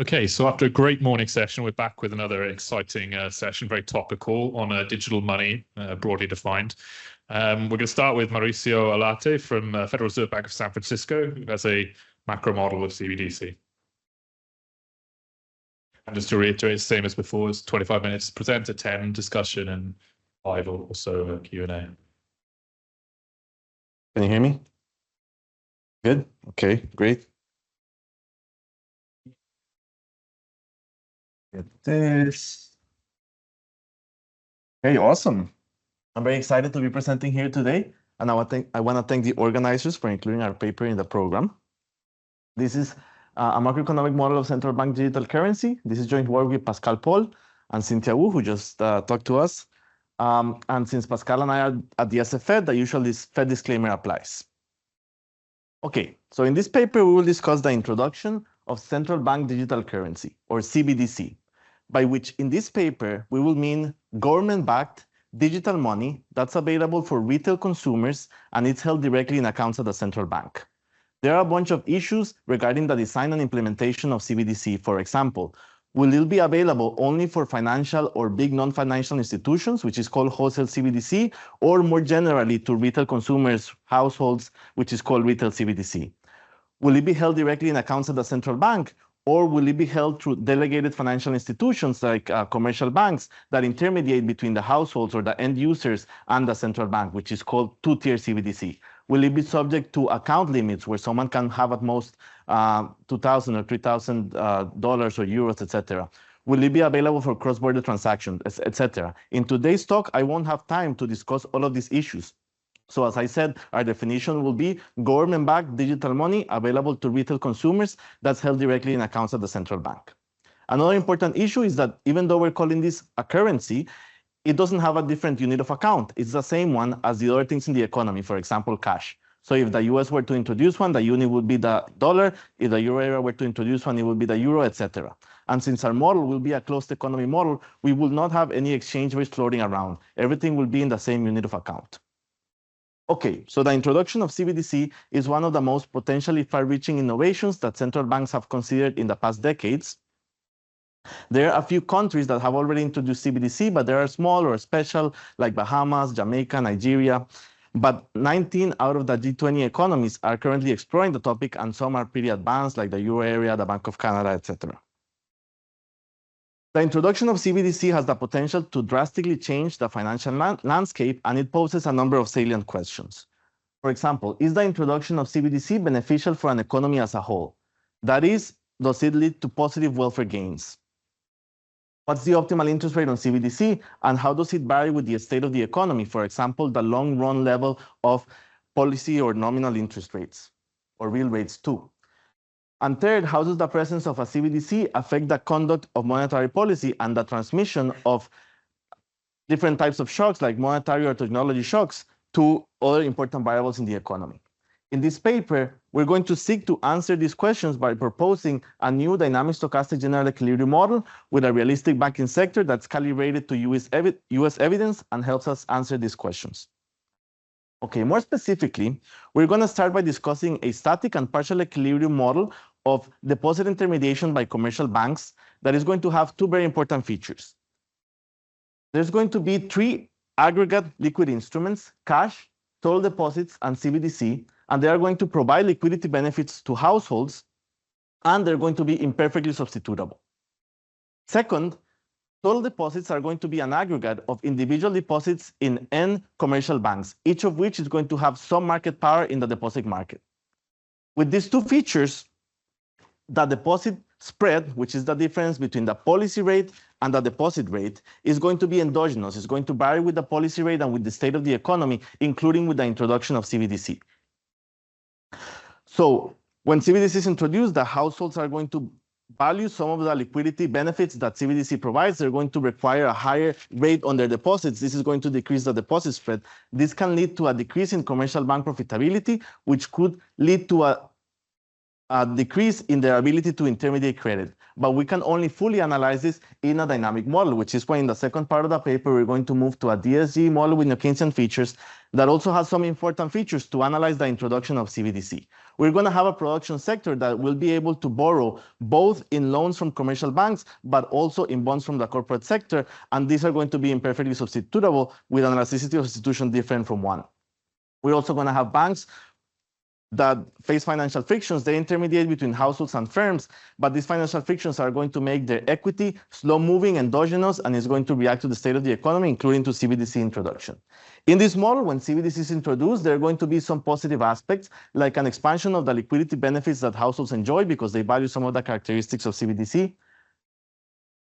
Okay, so after a great morning session, we're back with another exciting session, very topical on digital money, broadly defined. We're going to start with Mauricio Alate from Federal Reserve Bank of San Francisco, who has a macro model of CBDC. And just to reiterate, same as before, it's 25 minutes presenter, 10 discussion, and 5 or so Q&A. Can you hear me? Good? Okay, great. Get this. Okay, awesome. I'm very excited to be presenting here today, and I want to thank the organizers for including our paper in the program. This is a macroeconomic model of central bank digital currency. This is joint work with Pascal Paul and Cynthia Wu, who just talked to us. And since Pascal and I are at the SFED, the usual Fed disclaimer applies. Okay, so in this paper, we will discuss the introduction of central bank digital currency, or CBDC, by which in this paper, we will mean government-backed digital money that's available for retail consumers, and it's held directly in accounts at the central bank. There are a bunch of issues regarding the design and implementation of CBDC. For example, will it be available only for financial or big non-financial institutions, which is called wholesale CBDC, or more generally to retail consumers, households, which is called retail CBDC? Will it be held directly in accounts at the central bank, or will it be held through delegated financial institutions like commercial banks that intermediate between the households or the end users and the central bank, which is called two-tier CBDC? Will it be subject to account limits where someone can have at most $2,000 or $3,000 or euros, etc.? Will it be available for cross-border transactions, etc.? In today's talk, I won't have time to discuss all of these issues. So as I said, our definition will be government-backed digital money available to retail consumers that's held directly in accounts at the central bank. Another important issue is that even though we're calling this a currency, it doesn't have a different unit of account. It's the same one as the other things in the economy, for example, cash. So if the US were to introduce one, the unit would be the dollar. If the euro area were to introduce one, it would be the euro, etc. And since our model will be a closed economy model, we will not have any exchange rates floating around. Everything will be in the same unit of account. Okay, so the introduction of CBDC is one of the most potentially far-reaching innovations that central banks have considered in the past decades. There are a few countries that have already introduced CBDC, but there are small or special, like Bahamas, Jamaica, Nigeria. But 19 out of the G20 economies are currently exploring the topic, and some are pretty advanced, like the Euro area, the Bank of Canada, etc. The introduction of CBDC has the potential to drastically change the financial landscape, and it poses a number of salient questions. For example, is the introduction of CBDC beneficial for an economy as a whole? That is, does it lead to positive welfare gains? What's the optimal interest rate on CBDC, and how does it vary with the state of the economy? For example, the long-run level of policy or nominal interest rates, or real rates too. And third, how does the presence of a CBDC affect the conduct of monetary policy and the transmission of different types of shocks, like monetary or technology shocks, to other important variables in the economy? In this paper, we're going to seek to answer these questions by proposing a new dynamic stochastic general equilibrium model with a realistic banking sector that's calibrated to US evidence and helps us answer these questions. Okay, more specifically, we're going to start by discussing a static and partial equilibrium model of deposit intermediation by commercial banks that is going to have two very important features. There's going to be three aggregate liquid instruments: cash, total deposits, and CBDC, and they are going to provide liquidity benefits to households, and they're going to be imperfectly substitutable. Second, total deposits are going to be an aggregate of individual deposits in N commercial banks, each of which is going to have some market power in the deposit market. With these two features, the deposit spread, which is the difference between the policy rate and the deposit rate, is going to be endogenous. It's going to vary with the policy rate and with the state of the economy, including with the introduction of CBDC. So when CBDC is introduced, the households are going to value some of the liquidity benefits that CBDC provides. They're going to require a higher rate on their deposits. This is going to decrease the deposit spread. This can lead to a decrease in commercial bank profitability, which could lead to a a decrease in their ability to intermediate credit. But we can only fully analyze this in a dynamic model, which is why in the second part of the paper, we're going to move to a DSG model with Keynesian features that also has some important features to analyze the introduction of CBDC. We're going to have a production sector that will be able to borrow both in loans from commercial banks, but also in bonds from the corporate sector. And these are going to be imperfectly substitutable with an elasticity of substitution different from one. We're also going to have banks that face financial frictions. They intermediate between households and firms, but these financial frictions are going to make their equity slow-moving, endogenous, and is going to react to the state of the economy, including to CBDC introduction. In this model, when CBDC is introduced, there are going to be some positive aspects, like an expansion of the liquidity benefits that households enjoy because they value some of the characteristics of CBDC,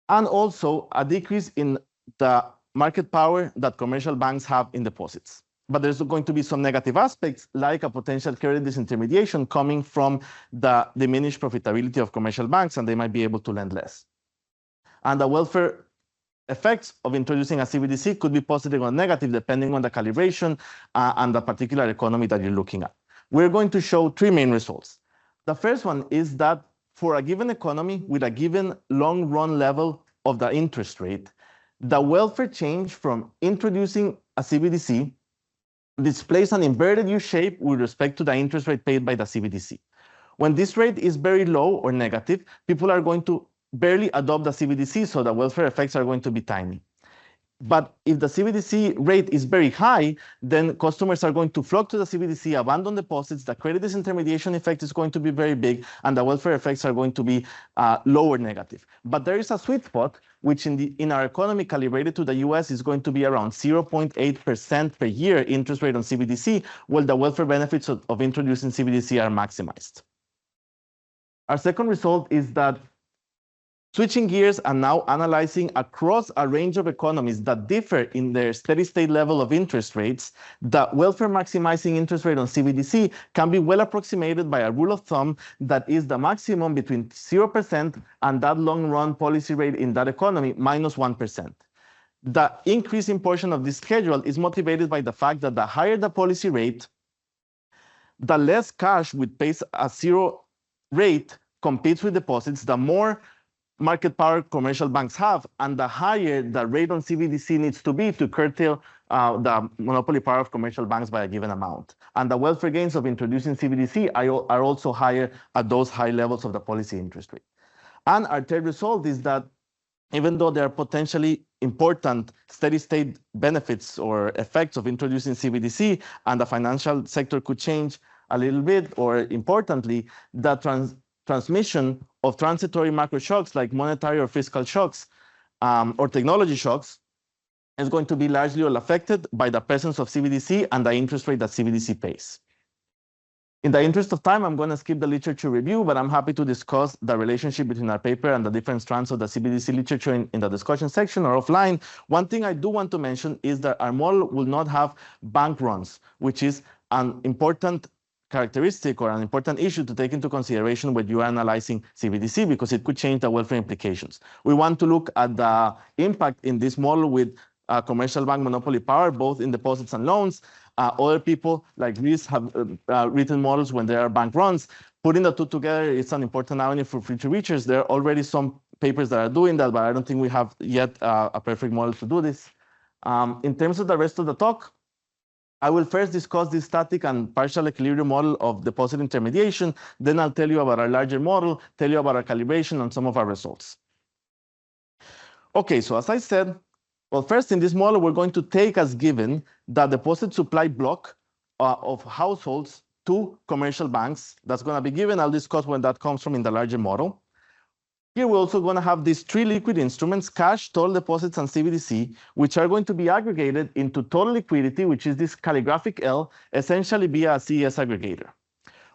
and also a decrease in the market power that commercial banks have in deposits. But there's going to be some negative aspects, like a potential credit disintermediation coming from the diminished profitability of commercial banks, and they might be able to lend less. And the welfare effects of introducing a CBDC could be positive or negative, depending on the calibration and the particular economy that you're looking at. We're going to show three main results. The first one is that for a given economy with a given long-run level of the interest rate, the welfare change from introducing a CBDC displays an inverted U shape with respect to the interest rate paid by the CBDC. When this rate is very low or negative, people are going to barely adopt the CBDC, so the welfare effects are going to be tiny. But if the CBDC rate is very high, then customers are going to flock to the CBDC, abandon deposits, the credit disintermediation effect is going to be very big, and the welfare effects are going to be lower negative. But there is a sweet spot, which in our economy calibrated to the US is going to be around 0.8% per year interest rate on CBDC, while the welfare benefits of introducing CBDC are maximized. Our second result is that switching gears and now analyzing across a range of economies that differ in their steady state level of interest rates, the welfare maximizing interest rate on CBDC can be well approximated by a rule of thumb that is the maximum between 0% and that long run policy rate in that economy minus 1%. The increasing portion of this schedule is motivated by the fact that the higher the policy rate, the less cash which pays a zero rate competes with deposits, the more market power commercial banks have, and the higher the rate on CBDC needs to be to curtail the monopoly power of commercial banks by a given amount. And the welfare gains of introducing CBDC are also higher at those high levels of the policy interest rate. And our third result is that even though there are potentially important steady state benefits or effects of introducing CBDC, and the financial sector could change a little bit, or importantly, the transmission of transitory macro shocks like monetary or fiscal shocks or technology shocks is going to be largely all affected by the presence of CBDC and the interest rate that CBDC pays. In the interest of time, I'm going to skip the literature review, but I'm happy to discuss the relationship between our paper and the different strands of the CBDC literature in the discussion section or offline. One thing I do want to mention is that our model will not have bank runs, which is an important characteristic or an important issue to take into consideration when you are analyzing CBDC, because it could change the welfare implications. We want to look at the impact in this model with commercial bank monopoly power, both in deposits and loans. Other people like Reese have written models when there are bank runs. Putting the two together is an important avenue for future research. There are already some papers that are doing that, but I don't think we have yet a perfect model to do this. In terms of the rest of the talk, I will first discuss the static and partial equilibrium model of deposit intermediation. Then I'll tell you about our larger model, tell you about our calibration and some of our results. Okay, so as I said, well, first in this model, we're going to take as given the deposit supply block of households to commercial banks. That's going to be given. I'll discuss when that comes from in the larger model. Here, we're also going to have these three liquid instruments, cash, total deposits, and CBDC, which are going to be aggregated into total liquidity, which is this calligraphic L, essentially via a CES aggregator.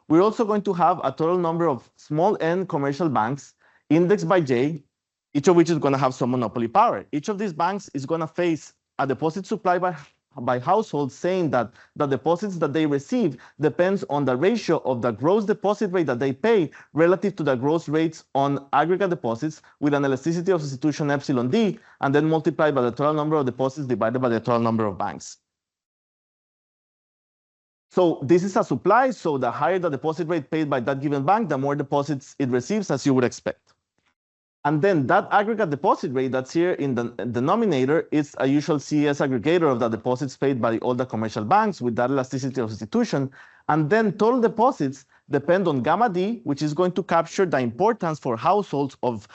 We're also going to have a total number of small n commercial banks indexed by J, each of which is going to have some monopoly power. Each of these banks is going to face a deposit supply by households, saying that the deposits that they receive depends on the ratio of the gross deposit rate that they pay relative to the gross rates on aggregate deposits with an elasticity of substitution epsilon D, and then multiplied by the total number of deposits divided by the total number of banks. So this is a supply. So the higher the deposit rate paid by that given bank, the more deposits it receives, as you would expect. And then that aggregate deposit rate that's here in the denominator is a usual CES aggregator of the deposits paid by all the commercial banks with that elasticity of substitution. And then total deposits depend on gamma D, which is going to capture the importance for households of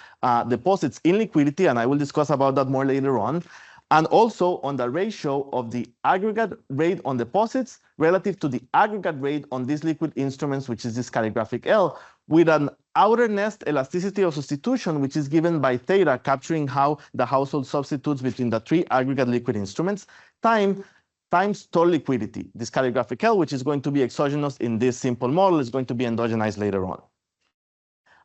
deposits in liquidity, and I will discuss about that more later on, and also on the ratio of the aggregate rate on deposits relative to the aggregate rate on these liquid instruments, which is this calligraphic L, with an outer nest elasticity of substitution, which is given by theta, capturing how the household substitutes between the three aggregate liquid instruments, times total liquidity. This calligraphic L, which is going to be exogenous in this simple model, is going to be endogenized later on.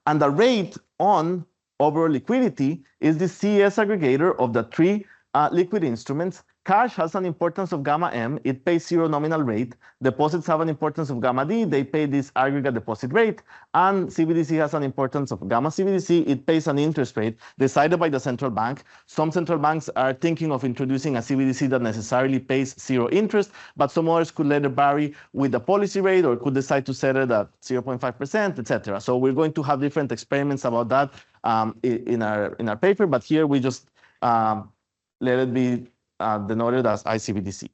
And the rate on overall liquidity is the CES aggregator of the three liquid instruments. Cash has an importance of gamma M. It pays 0 nominal rate. Deposits have an importance of gamma D. They pay this aggregate deposit rate. And CBDC has an importance of gamma CBDC. It pays an interest rate decided by the central bank. Some central banks are thinking of introducing a CBDC that necessarily pays 0 interest, but some others could let it vary with the policy rate or could decide to set it at 0.5%, etc. So we're going to have different experiments about that in our paper, but here we just let it be denoted as ICBDC.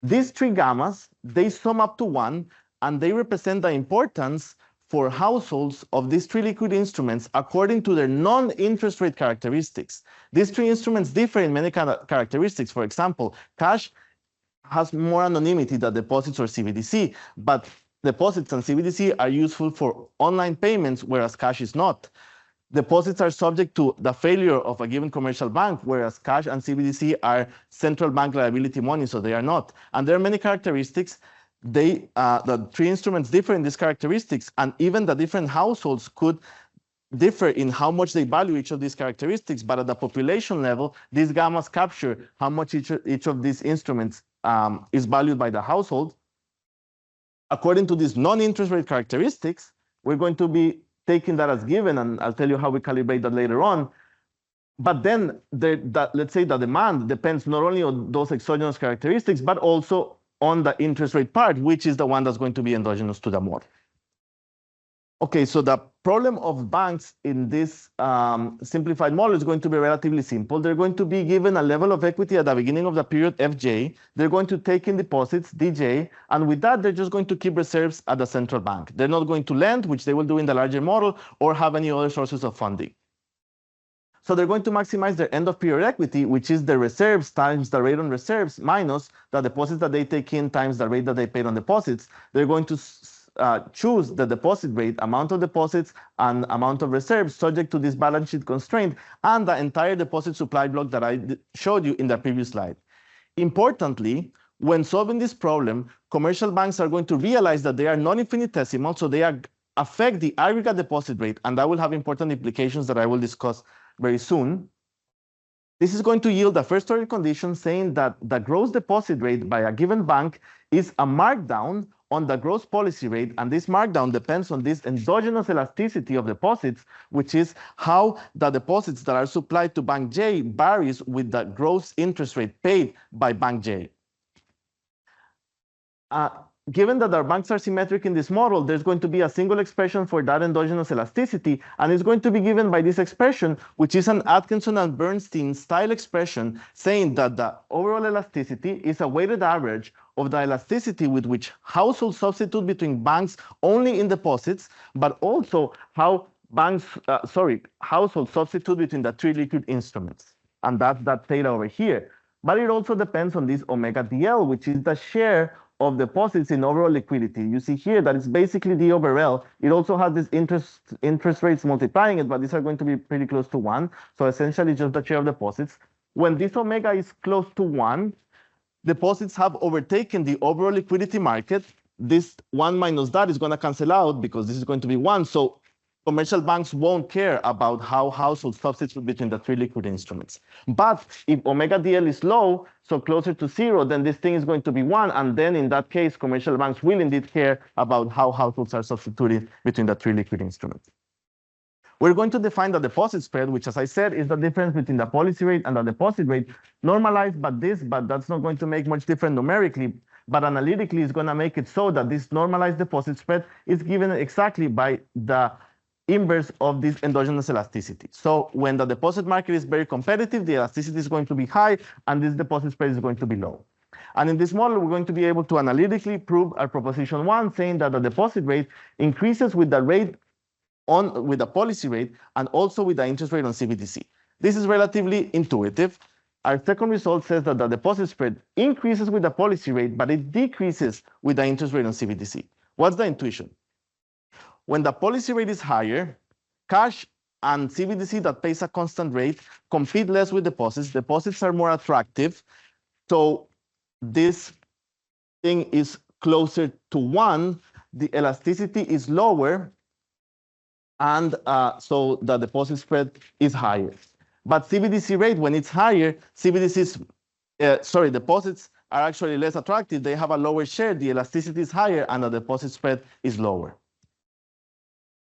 These three gammas, they sum up to 1, and they represent the importance for households of these three liquid instruments according to their non-interest rate characteristics. These three instruments differ in many characteristics. For example, cash has more anonymity than deposits or CBDC, but deposits and CBDC are useful for online payments, whereas cash is not. Deposits are subject to the failure of a given commercial bank, whereas cash and CBDC are central bank liability money, so they are not. And there are many characteristics. The three instruments differ in these characteristics, and even the different households could differ in how much they value each of these characteristics. But at the population level, these gammas capture how much each of these instruments is valued by the household. According to these non-interest rate characteristics, we're going to be taking that as given, and I'll tell you how we calibrate that later on. But then, let's say the demand depends not only on those exogenous characteristics, but also on the interest rate part, which is the one that's going to be endogenous to the model. Okay, so the problem of banks in this simplified model is going to be relatively simple. They're going to be given a level of equity at the beginning of the period, Fj. They're going to take in deposits, Dj. And with that, they're just going to keep reserves at the central bank. They're not going to lend, which they will do in the larger model, or have any other sources of funding. So they're going to maximize their end of period equity, which is the reserves times the rate on reserves minus the deposits that they take in times the rate that they paid on deposits. They're going to choose the deposit rate, amount of deposits, and amount of reserves subject to this balance sheet constraint and the entire deposit supply block that I showed you in the previous slide. Importantly, when solving this problem, commercial banks are going to realize that they are non-infinitesimal, so they affect the aggregate deposit rate, and that will have important implications that I will discuss very soon. This is going to yield a first-order condition saying that the gross deposit rate by a given bank is a markdown on the gross policy rate, and this markdown depends on this endogenous elasticity of deposits, which is how the deposits that are supplied to Bank J varies with the gross interest rate paid by Bank J. Given that our banks are symmetric in this model, there's going to be a single expression for that endogenous elasticity, and it's going to be given by this expression, which is an Atkinson and Bernstein style expression saying that the overall elasticity is a weighted average of the elasticity with which households substitute between banks only in deposits, but also how households substitute between the three liquid instruments. And that's that theta over here. But it also depends on this omega DL, which is the share of deposits in overall liquidity. You see here that it's basically D over L. It also has this interest rates multiplying it, but these are going to be pretty close to 1. So essentially just the share of deposits. When this omega is close to 1, deposits have overtaken the overall liquidity market. This 1 minus that is going to cancel out because this is going to be 1. So commercial banks won't care about how households substitute between the three liquid instruments. But if omega DL is low, so closer to 0, then this thing is going to be 1. And then in that case, commercial banks will indeed care about how households are substituted between the three liquid instruments. We're going to define the deposit spread, which, as I said, is the difference between the policy rate and the deposit rate, normalized by this, but that's not going to make much difference numerically. but analytically it's going to make it so that this normalized deposit spread is given exactly by the inverse of this endogenous elasticity. So when the deposit market is very competitive, the elasticity is going to be high, and this deposit spread is going to be low. And in this model, we're going to be able to analytically prove our proposition 1, saying that the deposit rate increases with the rate with the policy rate and also with the interest rate on CBDC. This is relatively intuitive. Our second result says that the deposit spread increases with the policy rate, but it decreases with the interest rate on CBDC. What's the intuition? When the policy rate is higher, cash and CBDC that pays a constant rate compete less with deposits. Deposits are more attractive. So this thing is closer to 1. The elasticity is lower. And so the deposit spread is higher. But CBDC rate, when it's higher, deposits are actually less attractive. They have a lower share. The elasticity is higher, and the deposit spread is lower.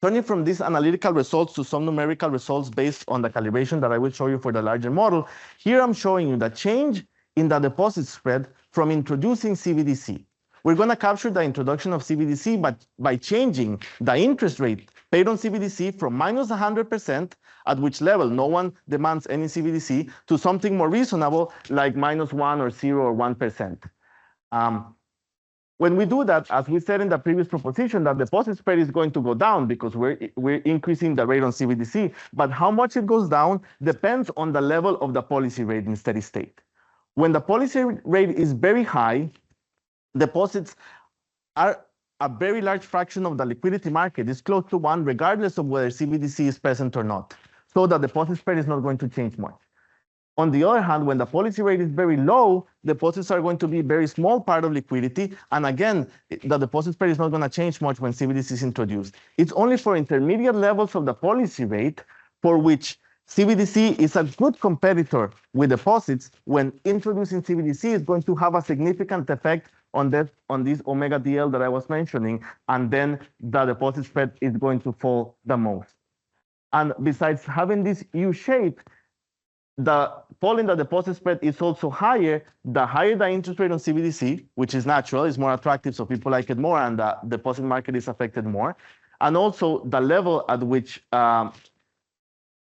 Turning from these analytical results to some numerical results based on the calibration that I will show you for the larger model, here I'm showing you the change in the deposit spread from introducing CBDC. We're going to capture the introduction of CBDC by changing the interest rate paid on CBDC from minus 100%, at which level no one demands any CBDC, to something more reasonable, like minus 1 or 0 or 1%. When we do that, as we said in the previous proposition, that deposit spread is going to go down because we're increasing the rate on CBDC. But how much it goes down depends on the level of the policy rate in steady state. When the policy rate is very high, deposits are a very large fraction of the liquidity market. It's close to 1, regardless of whether CBDC is present or not. So the deposit spread is not going to change much. On the other hand, when the policy rate is very low, deposits are going to be a very small part of liquidity. And again, the deposit spread is not going to change much when CBDC is introduced. It's only for intermediate levels of the policy rate for which CBDC is a good competitor with deposits. When introducing CBDC is going to have a significant effect on this omega DL that I was mentioning, and then the deposit spread is going to fall the most. And besides having this U shape, the fall in the deposit spread is also higher. The higher the interest rate on CBDC, which is natural, is more attractive, so people like it more, and the deposit market is affected more. And also the level at which the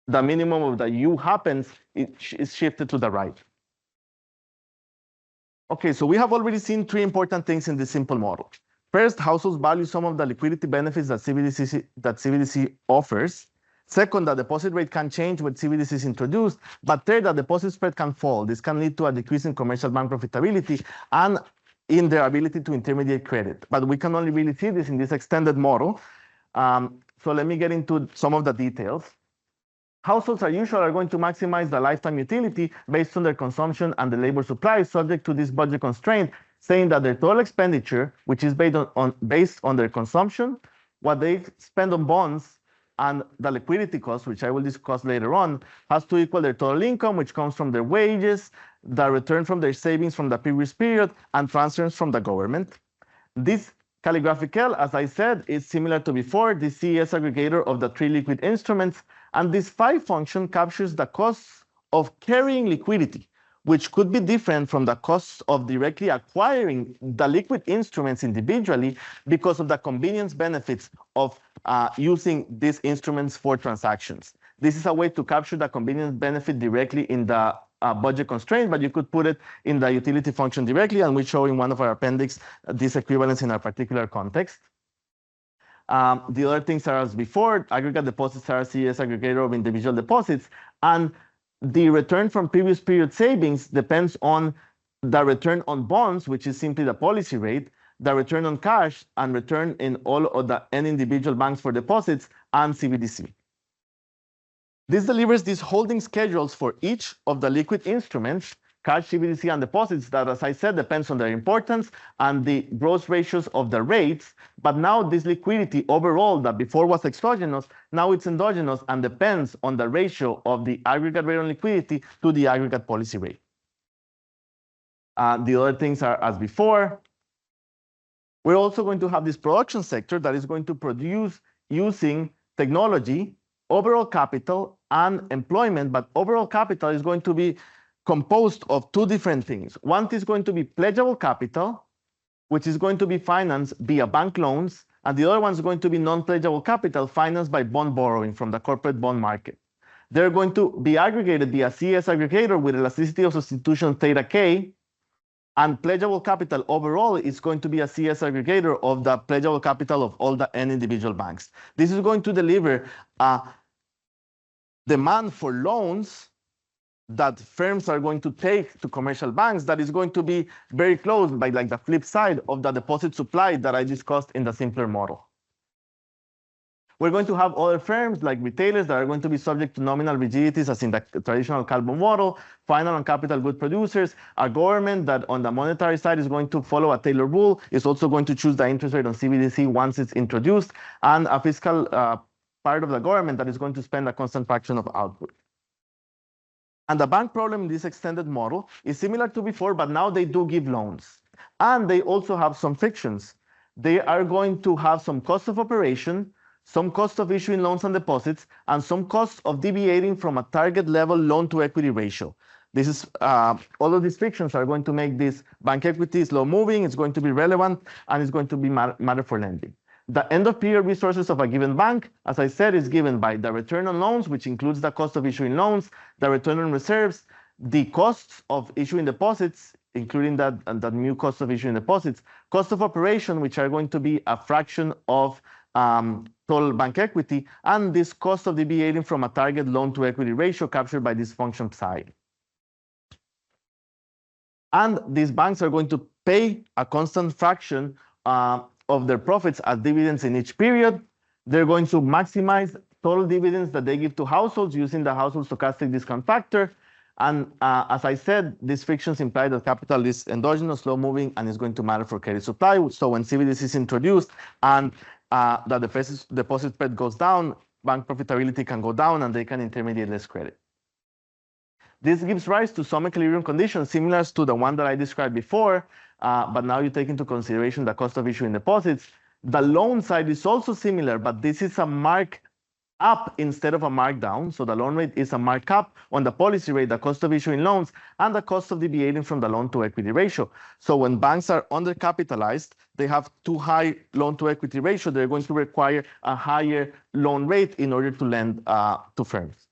minimum of the U happens is shifted to the right. Okay, so we have already seen 3 important things in this simple model. First, households value some of the liquidity benefits that CBDC offers. Second, the deposit rate can change when CBDC is introduced. But third, the deposit spread can fall. This can lead to a decrease in commercial bank profitability and in their ability to intermediate credit. But we can only really see this in this extended model. So let me get into some of the details. Households are usually going to maximize the lifetime utility based on their consumption and the labor supply, subject to this budget constraint, saying that their total expenditure, which is based on their consumption, what they spend on bonds, and the liquidity cost, which I will discuss later on, has to equal their total income, which comes from their wages, the return from their savings from the previous period, and transfers from the government. This calligraphic L, as I said, is similar to before, the CES aggregator of the 3 liquid instruments. And this phi function captures the costs of carrying liquidity, which could be different from the costs of directly acquiring the liquid instruments individually because of the convenience benefits of using these instruments for transactions. This is a way to capture the convenience benefit directly in the budget constraint, but you could put it in the utility function directly, and we show in one of our appendix this equivalence in a particular context. The other things are as before. Aggregate deposits are a CES aggregator of individual deposits, and the return from previous period savings depends on the return on bonds, which is simply the policy rate, the return on cash, and return in all of the individual banks for deposits, and CBDC. This delivers these holding schedules for each of the liquid instruments, cash, CBDC, and deposits that, as I said, depends on their importance and the gross ratios of the rates. But now this liquidity overall that before was exogenous, now it's endogenous and depends on the ratio of the aggregate rate on liquidity to the aggregate policy rate. The other things are as before. We're also going to have this production sector that is going to produce using technology, overall capital, and employment. But overall capital is going to be composed of 2 different things. One is going to be pledgeable capital, which is going to be financed via bank loans, and the other one is going to be non-pledgeable capital financed by bond borrowing from the corporate bond market. They're going to be aggregated via CS aggregator with elasticity of substitution theta K, and pledgeable capital overall is going to be a CS aggregator of the pledgeable capital of all the n individual banks. This is going to deliver a demand for loans that firms are going to take to commercial banks that is going to be very close by like the flip side of the deposit supply that I discussed in the simpler model. We're going to have other firms like retailers that are going to be subject to nominal rigidities as in the traditional Calvo model, final and capital good producers, a government that on the monetary side is going to follow a Taylor rule, is also going to choose the interest rate on CBDC once it's introduced, and a fiscal part of the government that is going to spend a constant fraction of output. And the bank problem in this extended model is similar to before, but now they do give loans. And they also have some frictions. They are going to have some cost of operation, some cost of issuing loans and deposits, and some cost of deviating from a target level loan to equity ratio. This is all of these frictions are going to make this bank equity slow moving, it's going to be relevant, and it's going to be matter for lending. The end of period resources of a given bank, as I said, is given by the return on loans, which includes the cost of issuing loans, the return on reserves, the costs of issuing deposits, including that new cost of issuing deposits, cost of operation, which are going to be a fraction of total bank equity, and this cost of deviating from a target loan to equity ratio captured by this function psi. And these banks are going to pay a constant fraction of their profits as dividends in each period. They're going to maximize total dividends that they give to households using the household stochastic discount factor. And as I said, these frictions imply that capital is endogenous, slow moving, and is going to matter for credit supply. So when CBDC is introduced and the deposit spread goes down, bank profitability can go down and they can intermediate less credit. This gives rise to some equilibrium conditions similar to the one that I described before, but now you take into consideration the cost of issuing deposits. The loan side is also similar, but this is a mark up instead of a markdown. So the loan rate is a markup on the policy rate, the cost of issuing loans, and the cost of deviating from the loan to equity ratio. So when banks are undercapitalized, they have too high loan to equity ratio, they're going to require a higher loan rate in order to lend to firms.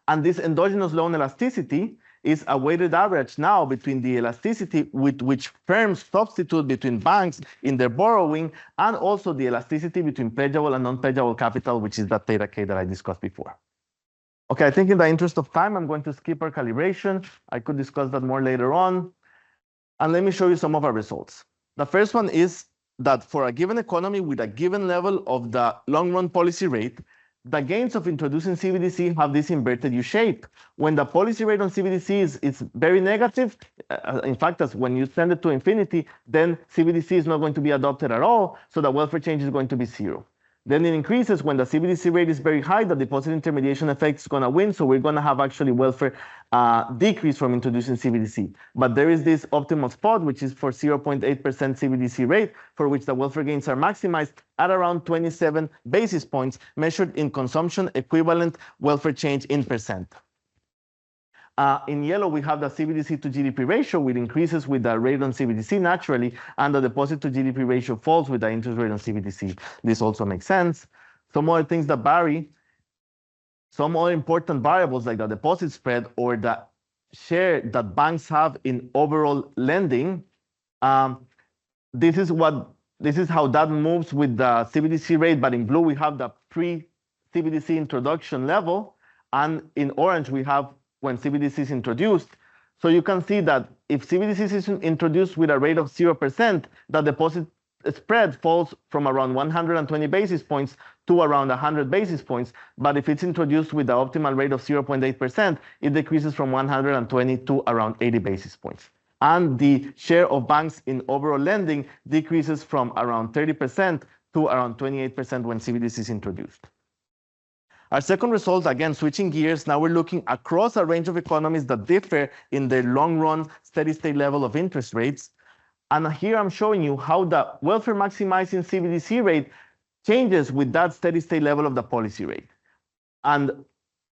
And this endogenous loan elasticity is a weighted average now between the elasticity with which firms substitute between banks in their borrowing, and also the elasticity between pledgeable and non-pledgeable capital, which is that theta K that I discussed before. Okay, I think in the interest of time, I'm going to skip our calibration. I could discuss that more later on. And let me show you some of our results. The first one is that for a given economy with a given level of the long-run policy rate, the gains of introducing CBDC have this inverted U shape. When the policy rate on CBDC is very negative, in fact, as when you send it to infinity, then CBDC is not going to be adopted at all, so the welfare change is going to be 0. Then it increases when the CBDC rate is very high, the deposit intermediation effect is going to win, so we're going to have actually welfare decrease from introducing CBDC. But there is this optimal spot, which is for 0.8% CBDC rate, for which the welfare gains are maximized at around 27 basis points, measured in consumption equivalent welfare change in percent. In yellow, we have the CBDC to GDP ratio, which increases with the rate on CBDC naturally, and the deposit to GDP ratio falls with the interest rate on CBDC. This also makes sense. Some other things that vary, some other important variables like the deposit spread or the share that banks have in overall lending. This is how that moves with the CBDC rate, but in blue we have the pre-CBDC introduction level, and in orange we have when CBDC is introduced. So you can see that if CBDC is introduced with a rate of 0%, the deposit spread falls from around 120 basis points to around 100 basis points. But if it's introduced with the optimal rate of 0.8%, it decreases from 120 to around 80 basis points. And the share of banks in overall lending decreases from around 30% to around 28% when CBDC is introduced. Our second result, again, switching gears, now we're looking across a range of economies that differ in their long-run steady-state level of interest rates. And here I'm showing you how the welfare maximizing CBDC rate changes with that steady-state level of the policy rate. And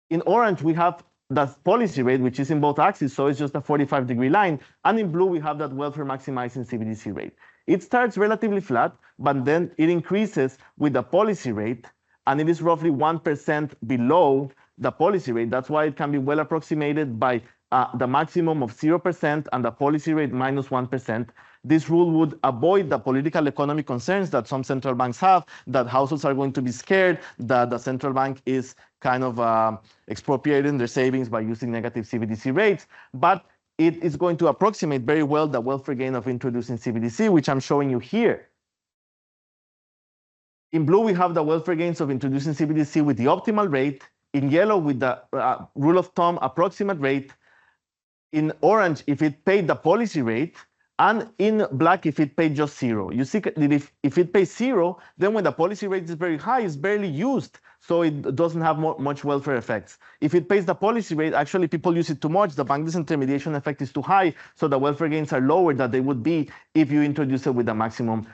in orange, we have the policy rate, which is in both axes, so it's just a 45-degree line. And in blue, we have that welfare maximizing CBDC rate. It starts relatively flat, but then it increases with the policy rate, and it is roughly 1% below the policy rate. That's why it can be well approximated by the maximum of 0% and the policy rate minus 1%. This rule would avoid the political economy concerns that some central banks have, that households are going to be scared, that the central bank is kind of expropriating their savings by using negative CBDC rates. But it is going to approximate very well the welfare gain of introducing CBDC, which I'm showing you here. In blue, we have the welfare gains of introducing CBDC with the optimal rate. In yellow, with the rule of thumb approximate rate. In orange, if it paid the policy rate. And in black, if it paid just 0. You see that if it pays 0, then when the policy rate is very high, it's barely used. So it doesn't have much welfare effects. If it pays the policy rate, actually people use it too much. The bank disintermediation effect is too high. So the welfare gains are lower than they would be if you introduce it with the maximum,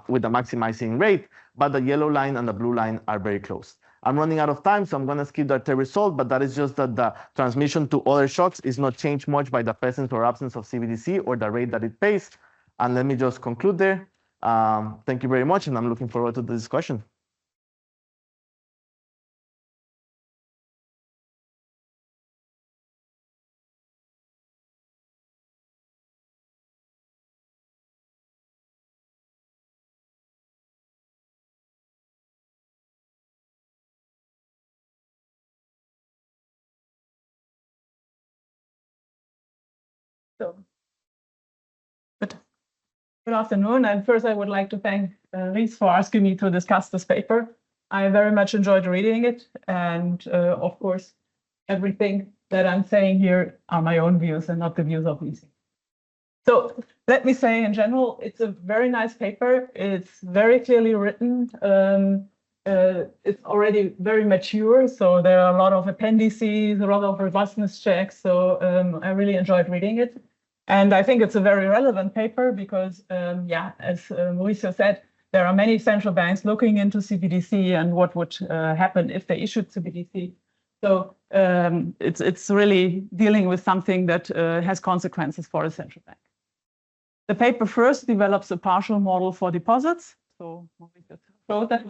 with the maximizing rate. But the yellow line and the blue line are very close. I'm running out of time, so I'm going to skip that result, but that is just that the transmission to other shocks is not changed much by the presence or absence of CBDC or the rate that it pays. And let me just conclude there. Thank you very much, and I'm looking forward to the discussion. So, good afternoon. And first, I would like to thank Ries for asking me to discuss this paper. I very much enjoyed reading it. And of course, everything that I'm saying here are my own views and not the views of Ries. So let me say in general, it's a very nice paper. It's very clearly written. It's already very mature. So there are a lot of appendices, a lot of robustness checks. So I really enjoyed reading it. And I think it's a very relevant paper because, yeah, as Mauricio said, there are many central banks looking into CBDC and what would happen if they issued CBDC. So it's really dealing with something that has consequences for a central bank. The paper first develops a partial model for deposits. So Mauricio showed that.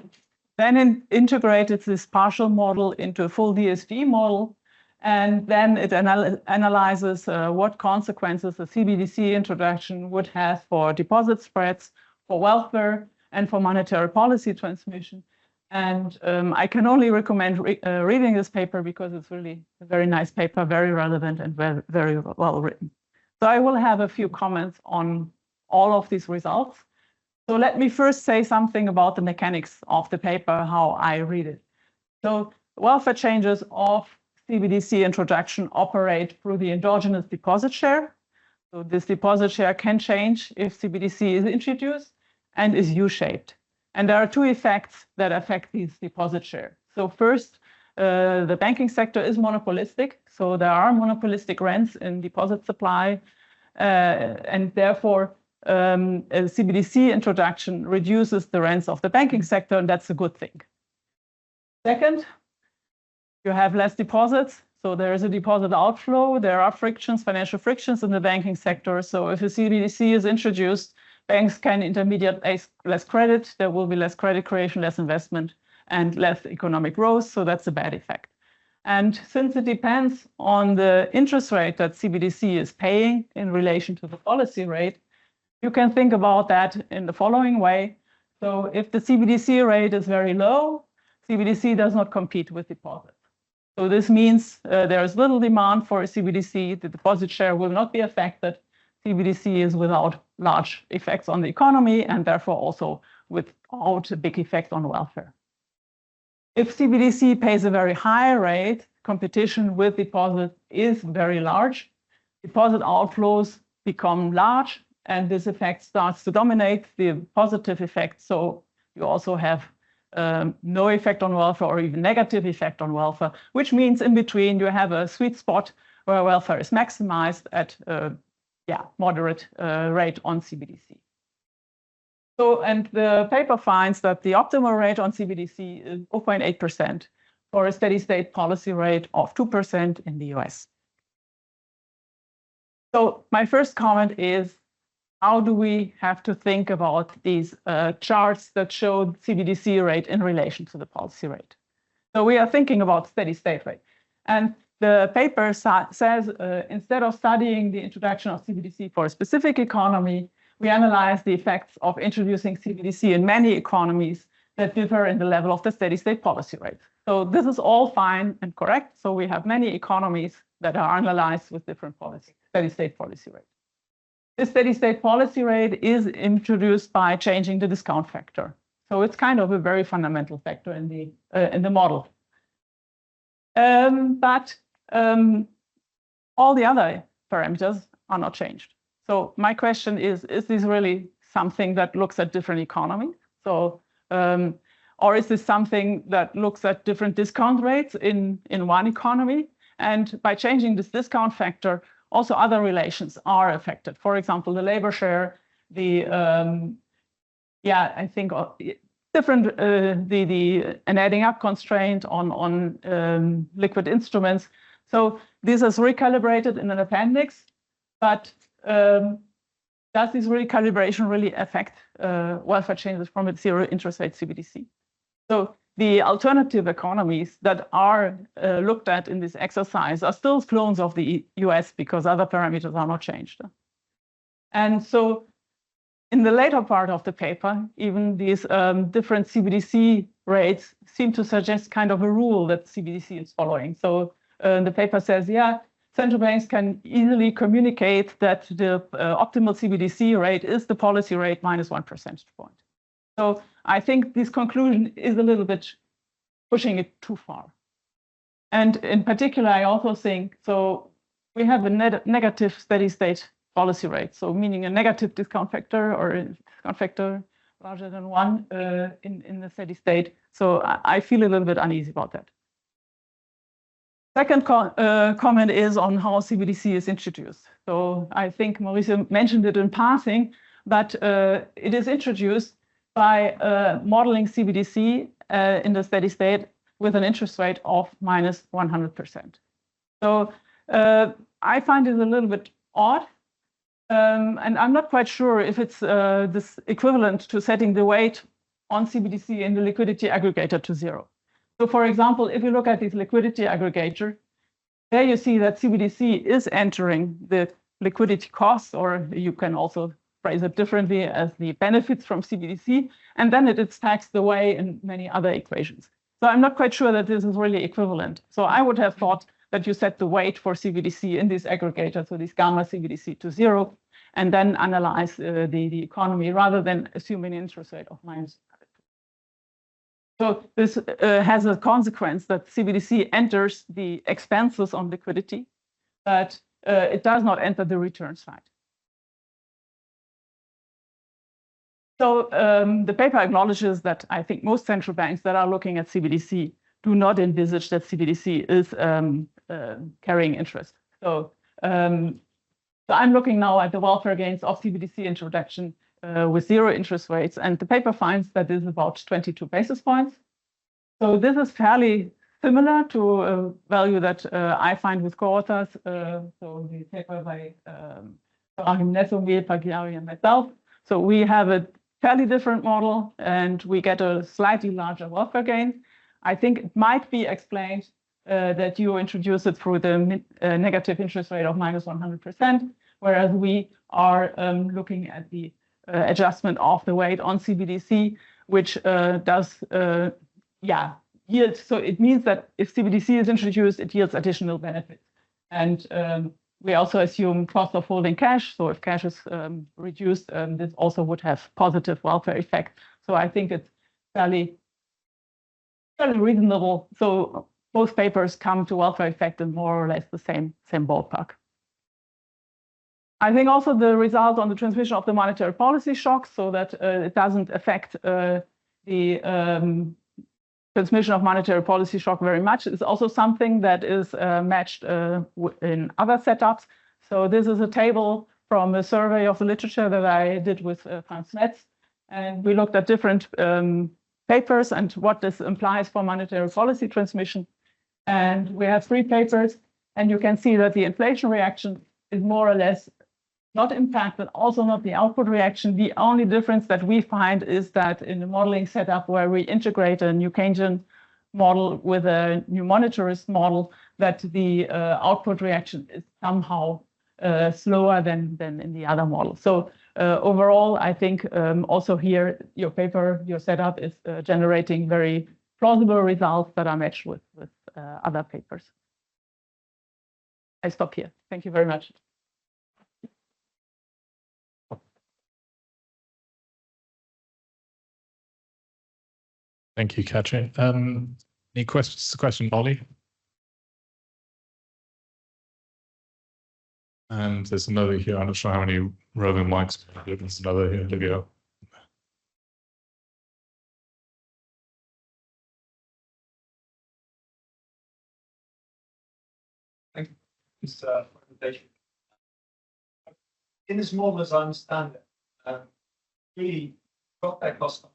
Then it integrated this partial model into a full DSG model. And then it analyzes what consequences the CBDC introduction would have for deposit spreads, for welfare, and for monetary policy transmission. And I can only recommend reading this paper because it's really a very nice paper, very relevant and very, very well written. So I will have a few comments on all of these results. So let me first say something about the mechanics of the paper, how I read it. So welfare changes of CBDC introduction operate through the endogenous deposit share. So this deposit share can change if CBDC is introduced and is U-shaped. And there are two effects that affect these deposit share. So first, the banking sector is monopolistic. So there are monopolistic rents in deposit supply. And therefore, a CBDC introduction reduces the rents of the banking sector, and that's a good thing. Second, you have less deposits, so there is a deposit outflow. There are frictions, financial frictions in the banking sector. So if a CBDC is introduced, banks can intermediate less credit. There will be less credit creation, less investment, and less economic growth. So that's a bad effect. And since it depends on the interest rate that CBDC is paying in relation to the policy rate, you can think about that in the following way. So if the CBDC rate is very low, CBDC does not compete with deposits. So this means there is little demand for a CBDC. The deposit share will not be affected. CBDC is without large effects on the economy and therefore also without a big effect on welfare. If CBDC pays a very high rate, competition with deposit is very large. Deposit outflows become large, and this effect starts to dominate the positive effect. So you also have no effect on welfare or even negative effect on welfare, which means in between you have a sweet spot where welfare is maximized at a moderate rate on CBDC. So, and the paper finds that the optimal rate on CBDC is 0.8%, for a steady state policy rate of 2% in the US. So my first comment is, how do we have to think about these charts that show CBDC rate in relation to the policy rate? So we are thinking about steady state rate. And the paper says instead of studying the introduction of CBDC for a specific economy, we analyze the effects of introducing CBDC in many economies that differ in the level of the steady state policy rate. So this is all fine and correct. So we have many economies that are analyzed with different steady state policy rate. This steady state policy rate is introduced by changing the discount factor. So it's kind of a very fundamental factor in the model. But all the other parameters are not changed. So my question is this really something that looks at different economies? So, or is this something that looks at different discount rates in one economy? And by changing this discount factor, also other relations are affected. For example, the labor share, the I think different an adding up constraint on liquid instruments. So this is recalibrated in an appendix, but does this recalibration really affect welfare changes from a zero interest rate CBDC? So the alternative economies that are looked at in this exercise are still clones of the US because other parameters are not changed. And so in the later part of the paper, even these different CBDC rates seem to suggest kind of a rule that CBDC is following. So the paper says, yeah, central banks can easily communicate that the optimal CBDC rate is the policy rate minus 1 percentage point. So I think this conclusion is a little bit pushing it too far. And in particular, I also think, so we have a negative steady state policy rate, so meaning a negative discount factor or a discount factor larger than 1 in the steady state. So I feel a little bit uneasy about that. Second comment is on how CBDC is introduced. So I think Mauricio mentioned it in passing, but it is introduced by modeling CBDC in the steady state with an interest rate of minus 100%. So I find it a little bit odd. And I'm not quite sure if it's this equivalent to setting the weight on CBDC in the liquidity aggregator to 0. So for example, if you look at this liquidity aggregator, there you see that CBDC is entering the liquidity costs, or you can also phrase it differently as the benefits from CBDC, and then it is taxed away in many other equations. So I'm not quite sure that this is really equivalent. So I would have thought that you set the weight for CBDC in this aggregator, so this gamma CBDC to 0, and then analyze the economy rather than assuming an interest rate of minus. So this has a consequence that CBDC enters the expenses on liquidity, but it does not enter the return side. So the paper acknowledges that I think most central banks that are looking at CBDC do not envisage that CBDC is carrying interest. So, so I'm looking now at the welfare gains of CBDC introduction with 0 interest rates, and the paper finds that this is about 22 basis points. So this is fairly similar to a value that I find with co-authors, so the paper by Joachim Nesomir, Pagliari, and myself. So we have a fairly different model, and we get a slightly larger welfare gain. I think it might be explained that you introduce it through the negative interest rate of minus 100%, whereas we are looking at the adjustment of the weight on CBDC, which does, yield. So it means that if CBDC is introduced, it yields additional benefits. And we also assume cost of holding cash. So if cash is reduced, this also would have positive welfare effect. So I think it's fairly reasonable. So both papers come to welfare effect in more or less the same ballpark. I think also the result on the transmission of the monetary policy shock, so that it doesn't affect the transmission of monetary policy shock very much, is also something that is matched in other setups. So this is a table from a survey of the literature that I did with Franz Metz, and we looked at different papers and what this implies for monetary policy transmission. And we have 3 papers, and you can see that the inflation reaction is more or less not impacted, also not the output reaction. The only difference that we find is that in the modeling setup where we integrate a new Keynesian model with a new monetarist model, that the output reaction is somehow slower than in the other model. So overall, I think also here, your paper, your setup is generating very plausible results that are matched with other papers. I stop here. Thank you very much. Thank you, Katrin. Any questions? Question, Ollie? And there's another here. I'm not sure how many roving mics. There's another here. Livio. Thank you for this presentation. In this model, as I understand it, really got that cost.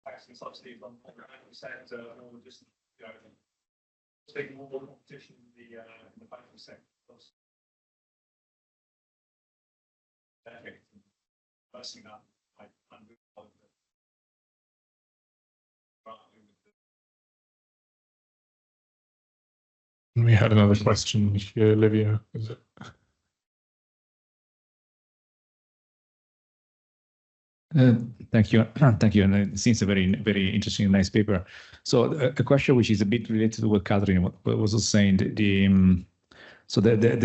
Taxing subsidies on the banking sector, or just taking more competition in the banking sector. Versing that, We had another question here, Livio. Is it? Thank you. Thank you. And it seems a very, very interesting and nice paper. So a question which is a bit related to what Katrin was saying, the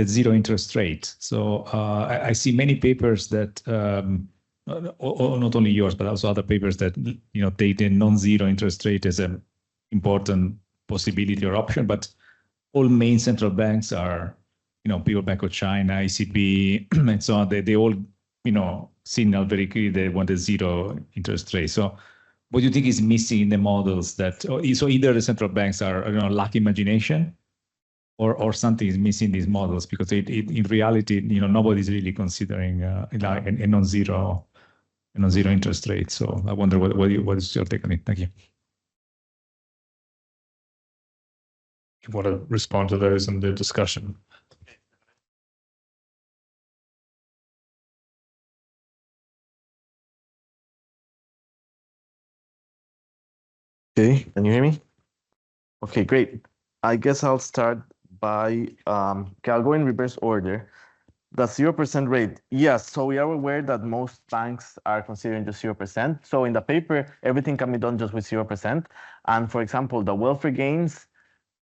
zero interest rate. So I see many papers that, not only yours, but also other papers that, take the non-zero interest rate as an important possibility or option, but all main central banks are, People Bank of China, ECB, and so on. They all, signal very clearly they want a zero interest rate. So what do you think is missing in the models that, so either the central banks are, lack imagination or something is missing in these models, because in reality, nobody's really considering a non-zero interest rate. So I wonder what is your take on it? Thank you. You want to respond to those in the discussion? Okay, can you hear me? Okay, great. I guess I'll start by, okay, I'll go in reverse order. The 0% rate, yes, so we are aware that most banks are considering just 0%. So in the paper, everything can be done just with 0%. And for example, the welfare gains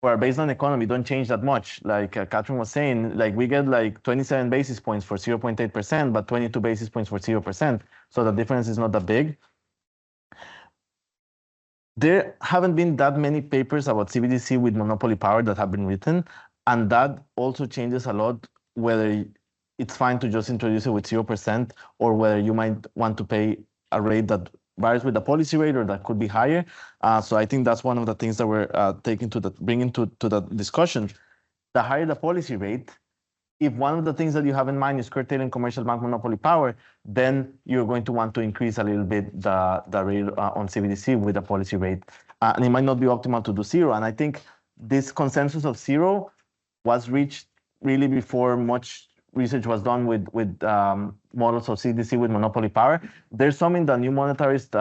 for our baseline economy don't change that much. Like Katrin was saying, like we get like 27 basis points for 0.8%, but 22 basis points for 0%. So the difference is not that big. There haven't been that many papers about CBDC with monopoly power that have been written, and that also changes a lot whether it's fine to just introduce it with 0% or whether you might want to pay a rate that varies with the policy rate or that could be higher. So I think that's one of the things that we're bringing to the discussion. The higher the policy rate, if one of the things that you have in mind is curtailing commercial bank monopoly power, then you're going to want to increase a little bit the rate on CBDC with the policy rate. And it might not be optimal to do 0. And I think this consensus of 0 was reached really before much research was done with models of CBDC with monopoly power. There's some in the new monetarist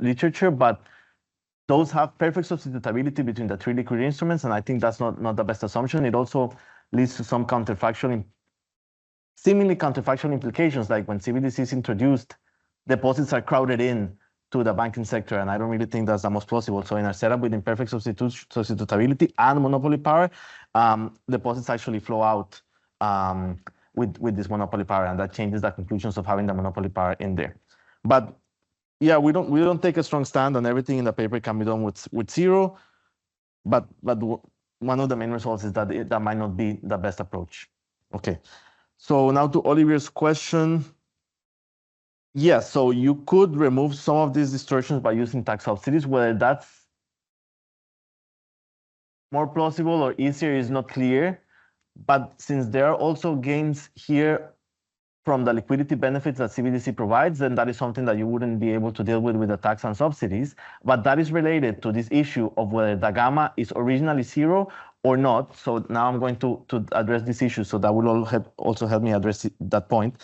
literature, but those have perfect substitutability between the 3 liquid instruments. And I think that's not the best assumption. It also leads to some seemingly counterfactual implications, like when CBDC is introduced, deposits are crowded in to the banking sector, and I don't really think that's the most plausible. So in our setup with imperfect substitutability and monopoly power, deposits actually flow out with this monopoly power, and that changes the conclusions of having the monopoly power in there. But yeah, we don't take a strong stand on everything in the paper can be done with 0, but one of the main results is that that might not be the best approach. Okay, so now to Oliver's question. Yeah, so you could remove some of these distortions by using tax subsidies. Whether that's more plausible or easier is not clear. But since there are also gains here from the liquidity benefits that CBDC provides, then that is something that you wouldn't be able to deal with the tax and subsidies. But that is related to this issue of whether the gamma is originally zero or not. So now I'm going to address this issue. So that will also help me address that point.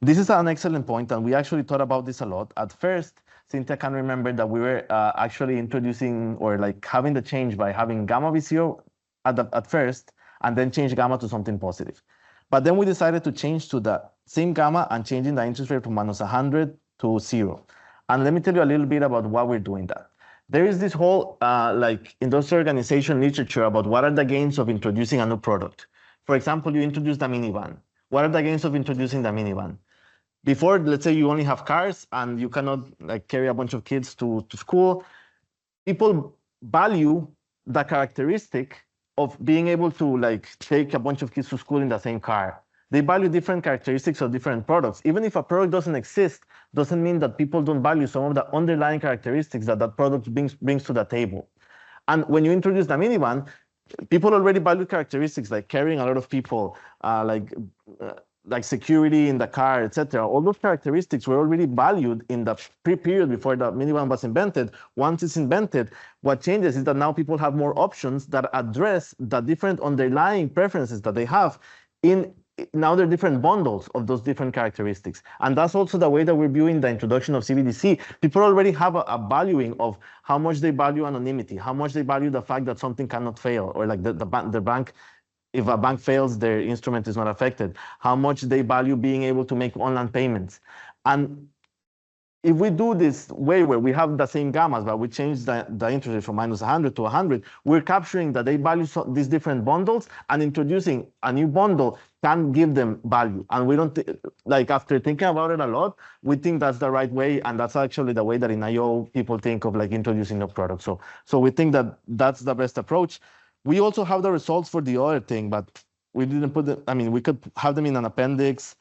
This is an excellent point, and we actually thought about this a lot. At first, Cynthia can remember that we were actually introducing or like having the change by having gamma be zero at first, and then change gamma to something positive. But then we decided to change to the same gamma and changing the interest rate from -100 to 0. And let me tell you a little bit about why we're doing that. There is this whole like industrial organization literature about what are the gains of introducing a new product. For example, you introduce the minivan. What are the gains of introducing the minivan? Before, let's say you only have cars and you cannot like carry a bunch of kids to school. People value the characteristic of being able to like take a bunch of kids to school in the same car. They value different characteristics of different products. Even if a product doesn't exist, doesn't mean that people don't value some of the underlying characteristics that that product brings to the table. And when you introduce the minivan, people already value characteristics like carrying a lot of people, like security in the car, etc. All those characteristics were already valued in the period before the minivan was invented. Once it's invented, what changes is that now people have more options that address the different underlying preferences that they have in now there are different bundles of those different characteristics. And that's also the way that we're viewing the introduction of CBDC. People already have a valuing of how much they value anonymity, how much they value the fact that something cannot fail, or like the bank, if a bank fails, their instrument is not affected, how much they value being able to make online payments. And if we do this way where we have the same gammas, but we change the interest rate from -100 to 100, we're capturing that they value these different bundles, and introducing a new bundle can give them value. And we don't, like after thinking about it a lot, we think that's the right way. And that's actually the way that in IO people think of like introducing a product. So we think that that's the best approach. We also have the results for the other thing, but we didn't put them, I mean, we could have them in an appendix.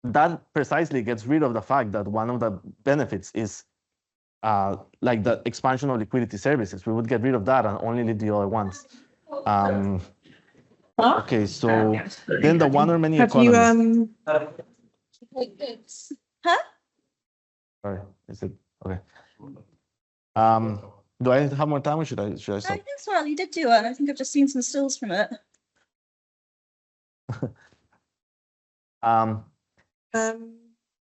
That precisely gets rid of the fact that one of the benefits is like the expansion of liquidity services. We would get rid of that and only leave the other ones. Okay, so then the one or many economies. Like this? Huh? Sorry, is it okay? Do I have more time or should I stop? I think so. You did do it. I think I've just seen some stills from it.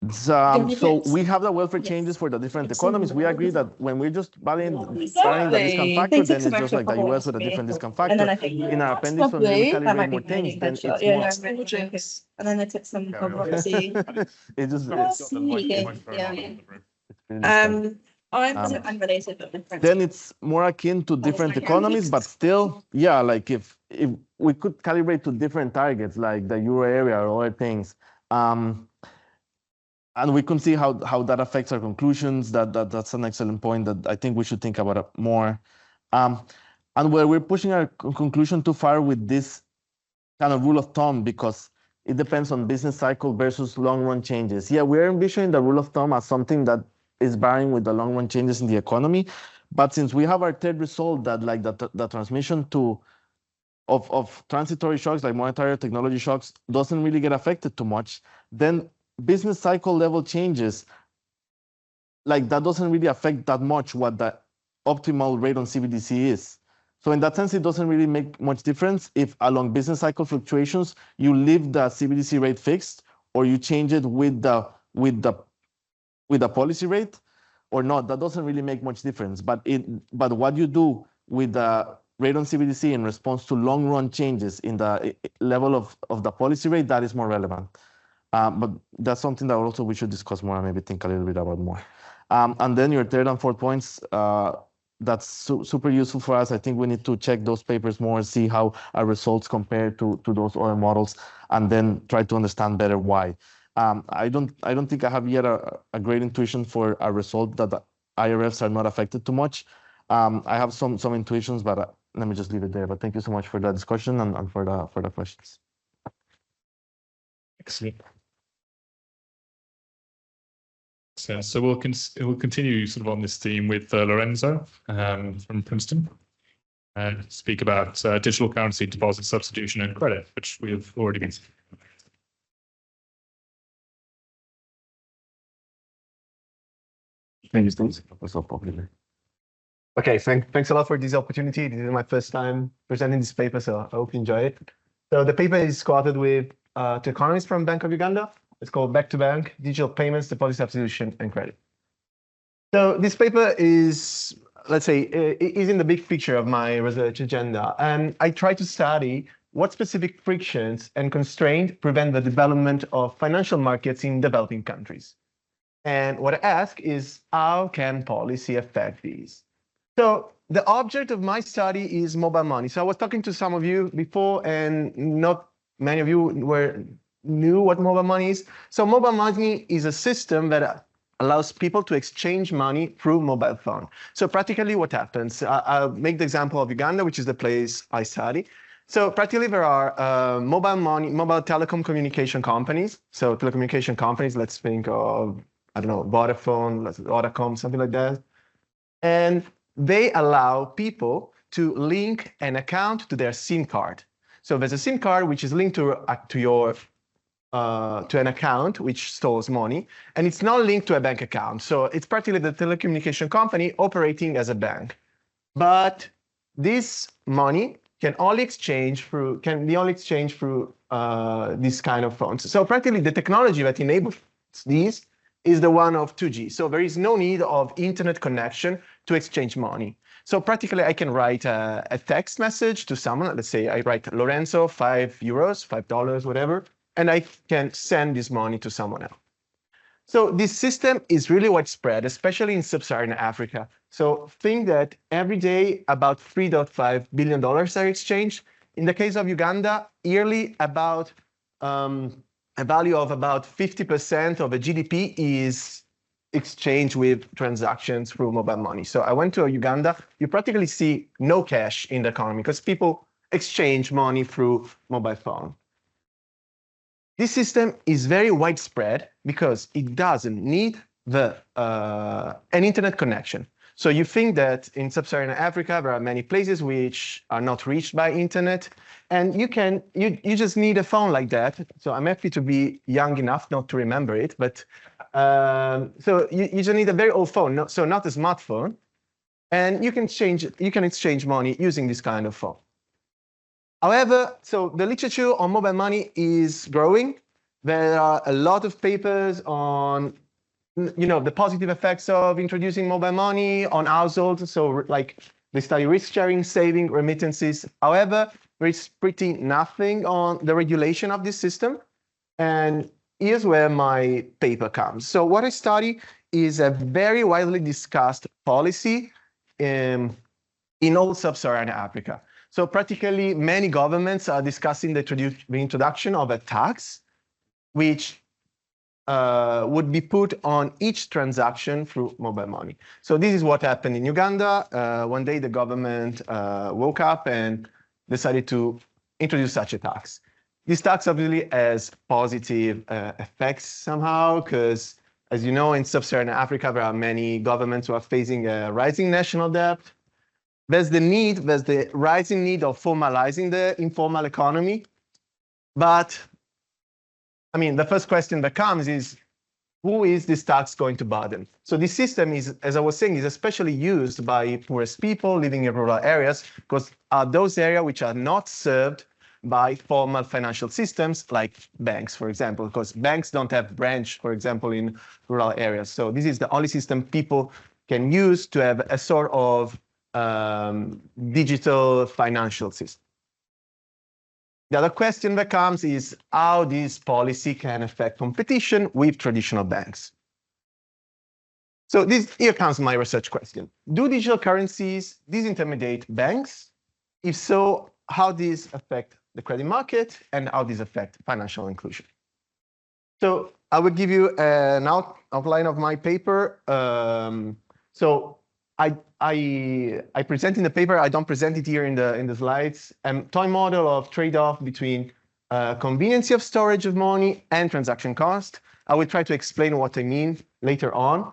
So we have the welfare changes for the different economies. We agree that when we're just valuing the discount factor, then it's just like the US with a different discount factor. In our appendix, when we recalibrate more things, then it's more. And then I took some controversy. It just I'm unrelated, but my friends. then it's more akin to different economies, but still, yeah, like if we could calibrate to different targets, like the euro area or other things, and we can see how that affects our conclusions. That's an excellent point that I think we should think about it more. And where we're pushing our conclusion too far with this kind of rule of thumb, because it depends on business cycle versus long run changes. Yeah, we're envisioning the rule of thumb as something that is varying with the long run changes in the economy. But since we have our third result that like the transmission of transitory shocks like monetary or technology shocks doesn't really get affected too much, then business cycle level changes, like that doesn't really affect that much what the optimal rate on CBDC is. So in that sense, it doesn't really make much difference if along business cycle fluctuations, you leave the CBDC rate fixed or you change it with the policy rate or not. That doesn't really make much difference. But what you do with the rate on CBDC in response to long run changes in the level of the policy rate, that is more relevant. But that's something that also we should discuss more and maybe think a little bit about more. And then your third and fourth points, that's super useful for us. I think we need to check those papers more, see how our results compare to those other models, and then try to understand better why. I don't think I have yet a great intuition for a result that the IRFs are not affected too much. I have some intuitions, but let me just leave it there. But thank you so much for the discussion and for the questions. Excellent. sense. So we'll continue sort of on this theme with Lorenzo from Princeton and speak about digital currency deposit substitution and credit, which we have already been. Thank you, Steve. So popular. Okay, thanks a lot for this opportunity. This is my first time presenting this paper, so I hope you enjoy it. So the paper is co-authored with two economists from Bank of Uganda. It's called Back to Bank, Digital Payments, Deposit Substitution, and Credit. So this paper is, let's say, is in the big picture of my research agenda. And I try to study what specific frictions and constraints prevent the development of financial markets in developing countries. And what I ask is, how can policy affect these? So the object of my study is mobile money. So I was talking to some of you before, and not many of you knew what mobile money is. So mobile money is a system that allows people to exchange money through mobile phone. So practically what happens, I'll make the example of Uganda, which is the place I study. So practically there are mobile telecom communication companies. So telecommunication companies, let's think of, I don't know, Vodafone, Vodacom, something like that. And they allow people to link an account to their SIM card. So there's a SIM card which is linked to an account which stores money, and it's not linked to a bank account. So it's practically the telecommunication company operating as a bank. But this money can be only exchanged through this kind of phones. So practically the technology that enables these is the one of 2G. So there is no need of internet connection to exchange money. So practically I can write a text message to someone. Let's say I write Lorenzo, €5, $5, whatever, and I can send this money to someone else. So this system is really widespread, especially in sub-Saharan Africa. So think that every day about $3.5 billion are exchanged. In the case of Uganda, yearly about a value of about 50% of the GDP is exchanged with transactions through mobile money. So I went to Uganda, you practically see no cash in the economy because people exchange money through mobile phone. This system is very widespread because it doesn't need an internet connection. So you think that in sub-Saharan Africa, there are many places which are not reached by internet, and you just need a phone like that. So I'm happy to be young enough not to remember it, but so you just need a very old phone, so not a smartphone, and you can exchange money using this kind of phone. However, so the literature on mobile money is growing. There are a lot of papers on the positive effects of introducing mobile money on households. So like they study risk sharing, saving, remittances. However, there is pretty nothing on the regulation of this system. And here's where my paper comes. So what I study is a very widely discussed policy in all sub-Saharan Africa. So practically many governments are discussing the introduction of a tax, which would be put on each transaction through mobile money. So this is what happened in Uganda. One day the government woke up and decided to introduce such a tax. This tax obviously has positive effects somehow, because as you know, in sub-Saharan Africa, there are many governments who are facing a rising national debt. There's the rising need of formalizing the informal economy. But I mean, the first question that comes is, who is this tax going to burden? So this system is, as I was saying, is especially used by poorest people living in rural areas, because those areas which are not served by formal financial systems like banks, for example, because banks don't have branch, for example, in rural areas. So this is the only system people can use to have a sort of digital financial system. The other question that comes is how this policy can affect competition with traditional banks. So here comes my research question. Do digital currencies disintermediate banks? If so, how these affect the credit market and how these affect financial inclusion? So I will give you an outline of my paper. So I present in the paper, I don't present it here in the slides, a toy model of trade-off between convenience of storage of money, and transaction cost. I will try to explain what I mean later on.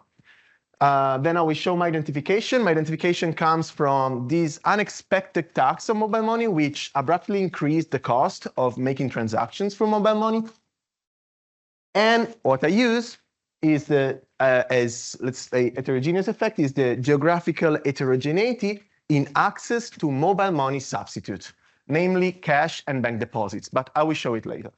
Then I will show my identification. My identification comes from this unexpected tax on mobile money, which abruptly increased the cost of making transactions for mobile money. And what I use is as let's say heterogeneous effect, is the geographical heterogeneity in access to mobile money substitute, namely cash and bank deposits, but I will show it later.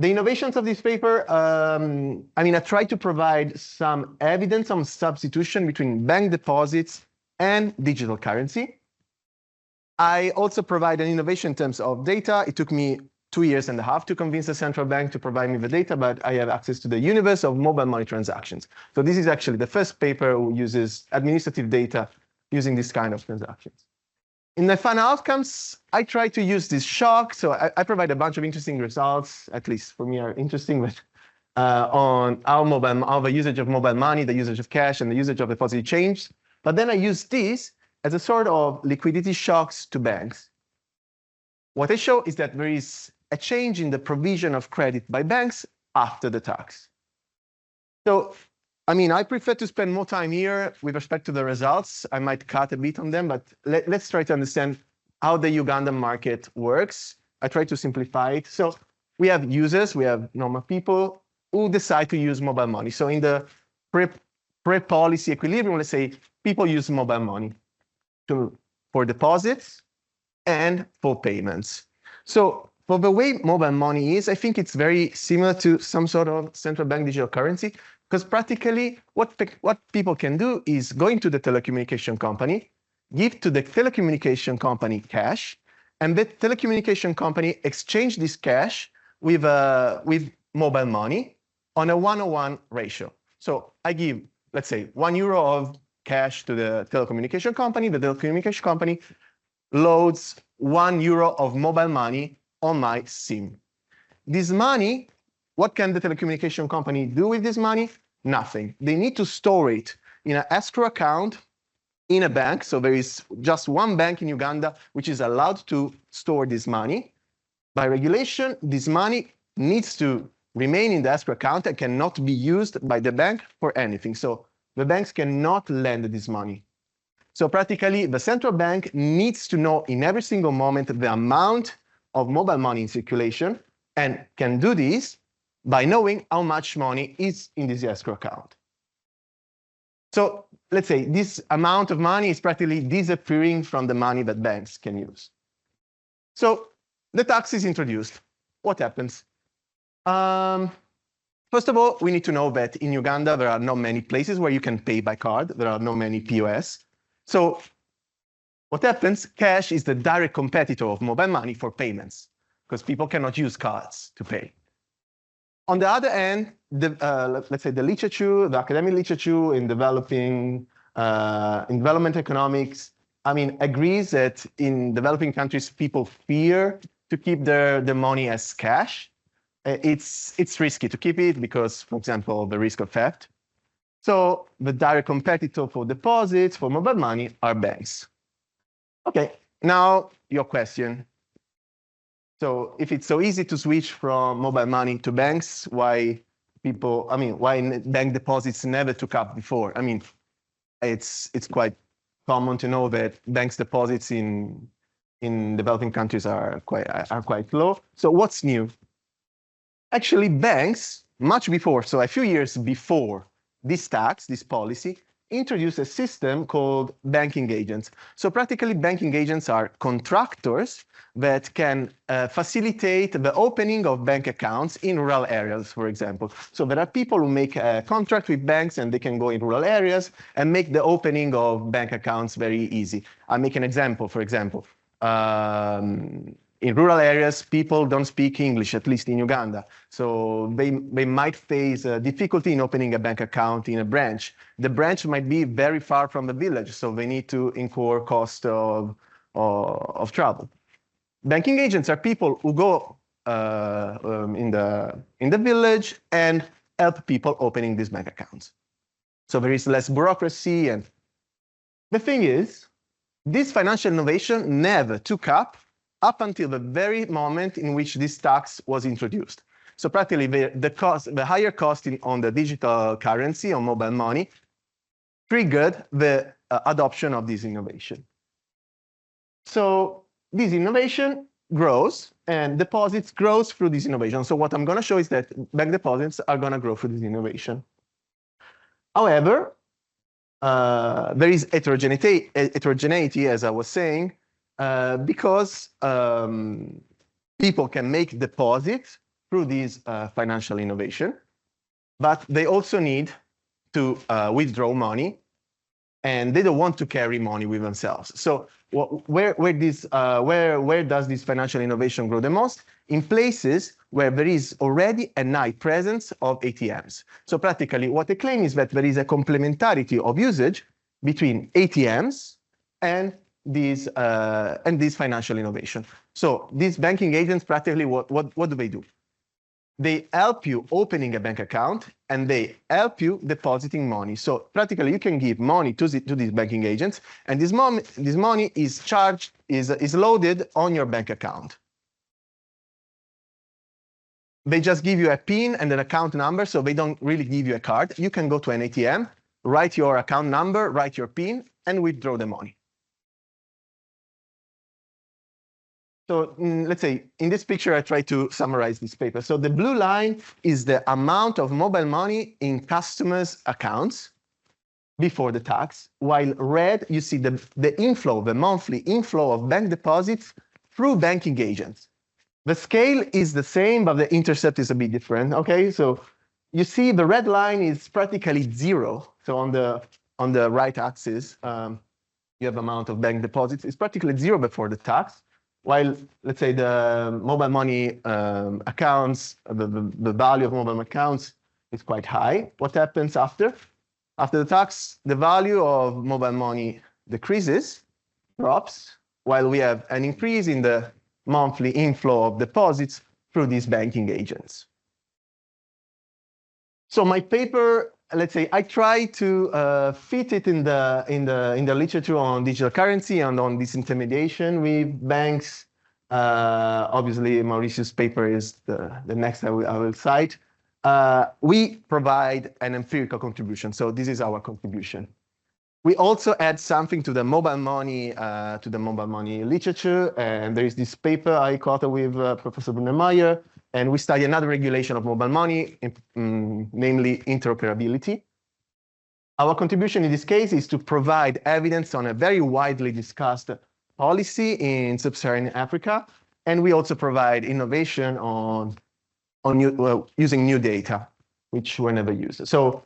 The innovations of this paper, I tried to provide some evidence on substitution between bank deposits and digital currency. I also provide an innovation in terms of data. It took me 2.5 years to convince the central bank to provide me the data, but I have access to the universe of mobile money transactions. So this is actually the first paper who uses administrative data using this kind of transactions. In the final outcomes, I try to use this shock. So I provide a bunch of interesting results, at least for me are interesting, but on how the usage of mobile money, the usage of cash, and the usage of deposit changed. But then I use this as a sort of liquidity shocks to banks. What I show is that there is a change in the provision of credit by banks after the tax. So I prefer to spend more time here with respect to the results. I might cut a bit on them, but let's try to understand how the Ugandan market works. I try to simplify it. So we have users, we have normal people who decide to use mobile money. So in the pre-policy equilibrium, let's say people use mobile money for deposits and for payments. So for the way mobile money is, I think it's very similar to some sort of central bank digital currency. Because practically, what people can do is go into the telecommunication company, give to the telecommunication company cash, and the telecommunication company exchange this cash with mobile money on a 1:1 ratio. So I give, let's say, €1 of cash to the telecommunication company. The telecommunication company loads €1 of mobile money on my SIM. This money, what can the telecommunication company do with this money? Nothing. They need to store it in an escrow account in a bank. So there is just one bank in Uganda which is allowed to store this money. By regulation, this money needs to remain in the escrow account and cannot be used by the bank for anything. So the banks cannot lend this money. So practically, the central bank needs to know in every single moment the amount of mobile money in circulation and can do this by knowing how much money is in this escrow account. So let's say this amount of money is practically disappearing from the money that banks can use. So the tax is introduced. What happens? First of all, we need to know that in Uganda, there are not many places where you can pay by card. There are not many POS. So what happens? Cash is the direct competitor of mobile money for payments because people cannot use cards to pay. On the other hand, let's say the literature, the academic literature in development economics, agrees that in developing countries, people fear to keep their money as cash. It's risky to keep it because, for example, the risk of theft. So the direct competitor for deposits, for mobile money, are banks. Okay, now your question. So if it's so easy to switch from mobile money to banks, why bank deposits never took up before? It's quite common to know that banks deposits in developing countries are quite low. So what's new? Actually, banks, much before, so a few years before this tax, this policy, introduced a system called banking agents. So practically, banking agents are contractors that can facilitate the opening of bank accounts in rural areas, for example. So there are people who make a contract with banks and they can go in rural areas and make the opening of bank accounts very easy. I'll make an example, for example. In rural areas, people don't speak English, at least in Uganda. So they might face difficulty in opening a bank account in a branch. The branch might be very far from the village, so they need to incur cost of travel. Banking agents are people who go in the village and help people opening these bank accounts. So there is less bureaucracy. And the thing is, this financial innovation never took up up until the very moment in which this tax was introduced. So practically the higher cost on the digital currency, on mobile money, triggered the adoption of this innovation. So this innovation grows and deposits grows through this innovation. So what I'm going to show is that bank deposits are going to grow through this innovation. However, there is heterogeneity, as I was saying, because people can make deposits through this financial innovation, but they also need to withdraw money, and they don't want to carry money with themselves. So where does this financial innovation grow the most? In places where there is already a high presence of ATMs. So practically what they claim is that there is a complementarity of usage between ATMs and this financial innovation. So these banking agents, practically what do they do? They help you opening a bank account and they help you depositing money. So practically you can give money to these banking agents, and this money is charged, is loaded on your bank account. They just give you a PIN and an account number, so they don't really give you a card. You can go to an ATM, write your account number, write your PIN, and withdraw the money. So let's say in this picture, I try to summarize this paper. So the blue line is the amount of mobile money in customers' accounts before the tax, while red, you see the inflow, the monthly inflow of bank deposits through banking agents. The scale is the same, but the intercept is a bit different. Okay, so you see the red line is practically zero. So on the right axis, you have amount of bank deposits. It's practically zero before the tax. While, let's say, the mobile money accounts, the value of mobile accounts is quite high. What happens after? After the tax, the value of mobile money decreases, drops, while we have an increase in the monthly inflow of deposits through these banking agents. So my paper, let's say, I try to fit it in the literature on digital currency and on disintermediation with banks. Obviously, Mauricio's paper is the next I will cite. We provide an empirical contribution, so this is our contribution. We also add something to the mobile money literature, and there is this paper I co-authored with Professor Brunnermeier, and we study another regulation of mobile money, namely interoperability. Our contribution in this case is to provide evidence on a very widely discussed policy in sub-Saharan Africa, and we also provide innovation on using new data, which were never used. So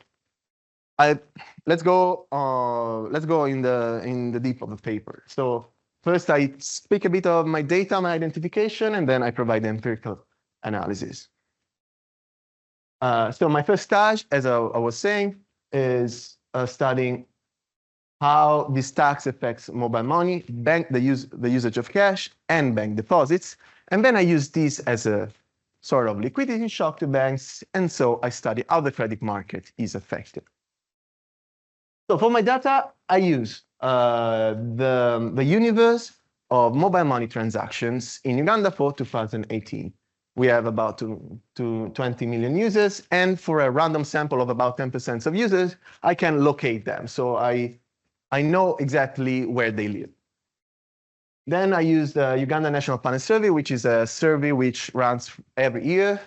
let's go in the deep of the paper. So first, I speak a bit of my data, my identification, and then I provide the empirical analysis. So my first stage, as I was saying, is studying how this tax affects mobile money, the usage of cash, and bank deposits. And then I use this as a sort of liquidity shock to banks. And so I study how the credit market is affected. So for my data, I use the universe of mobile money transactions in Uganda for 2018. We have about 20 million users, and for a random sample of about 10% of users, I can locate them. So I know exactly where they live. Then I use the Uganda National Panel Survey, which is a survey which runs every year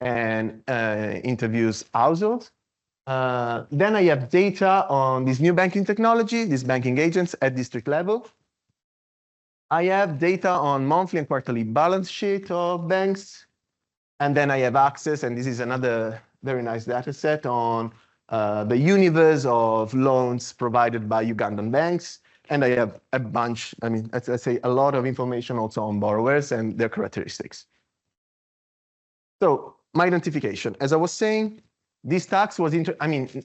and interviews households. Then I have data on this new banking technology, these banking agents at district level. I have data on monthly and quarterly balance sheet of banks. And then I have access, and this is another very nice data set on the universe of loans provided by Ugandan banks. And I have a bunch, I mean, let's say a lot of information also on borrowers and their characteristics. So my identification, as I was saying, this tax was, it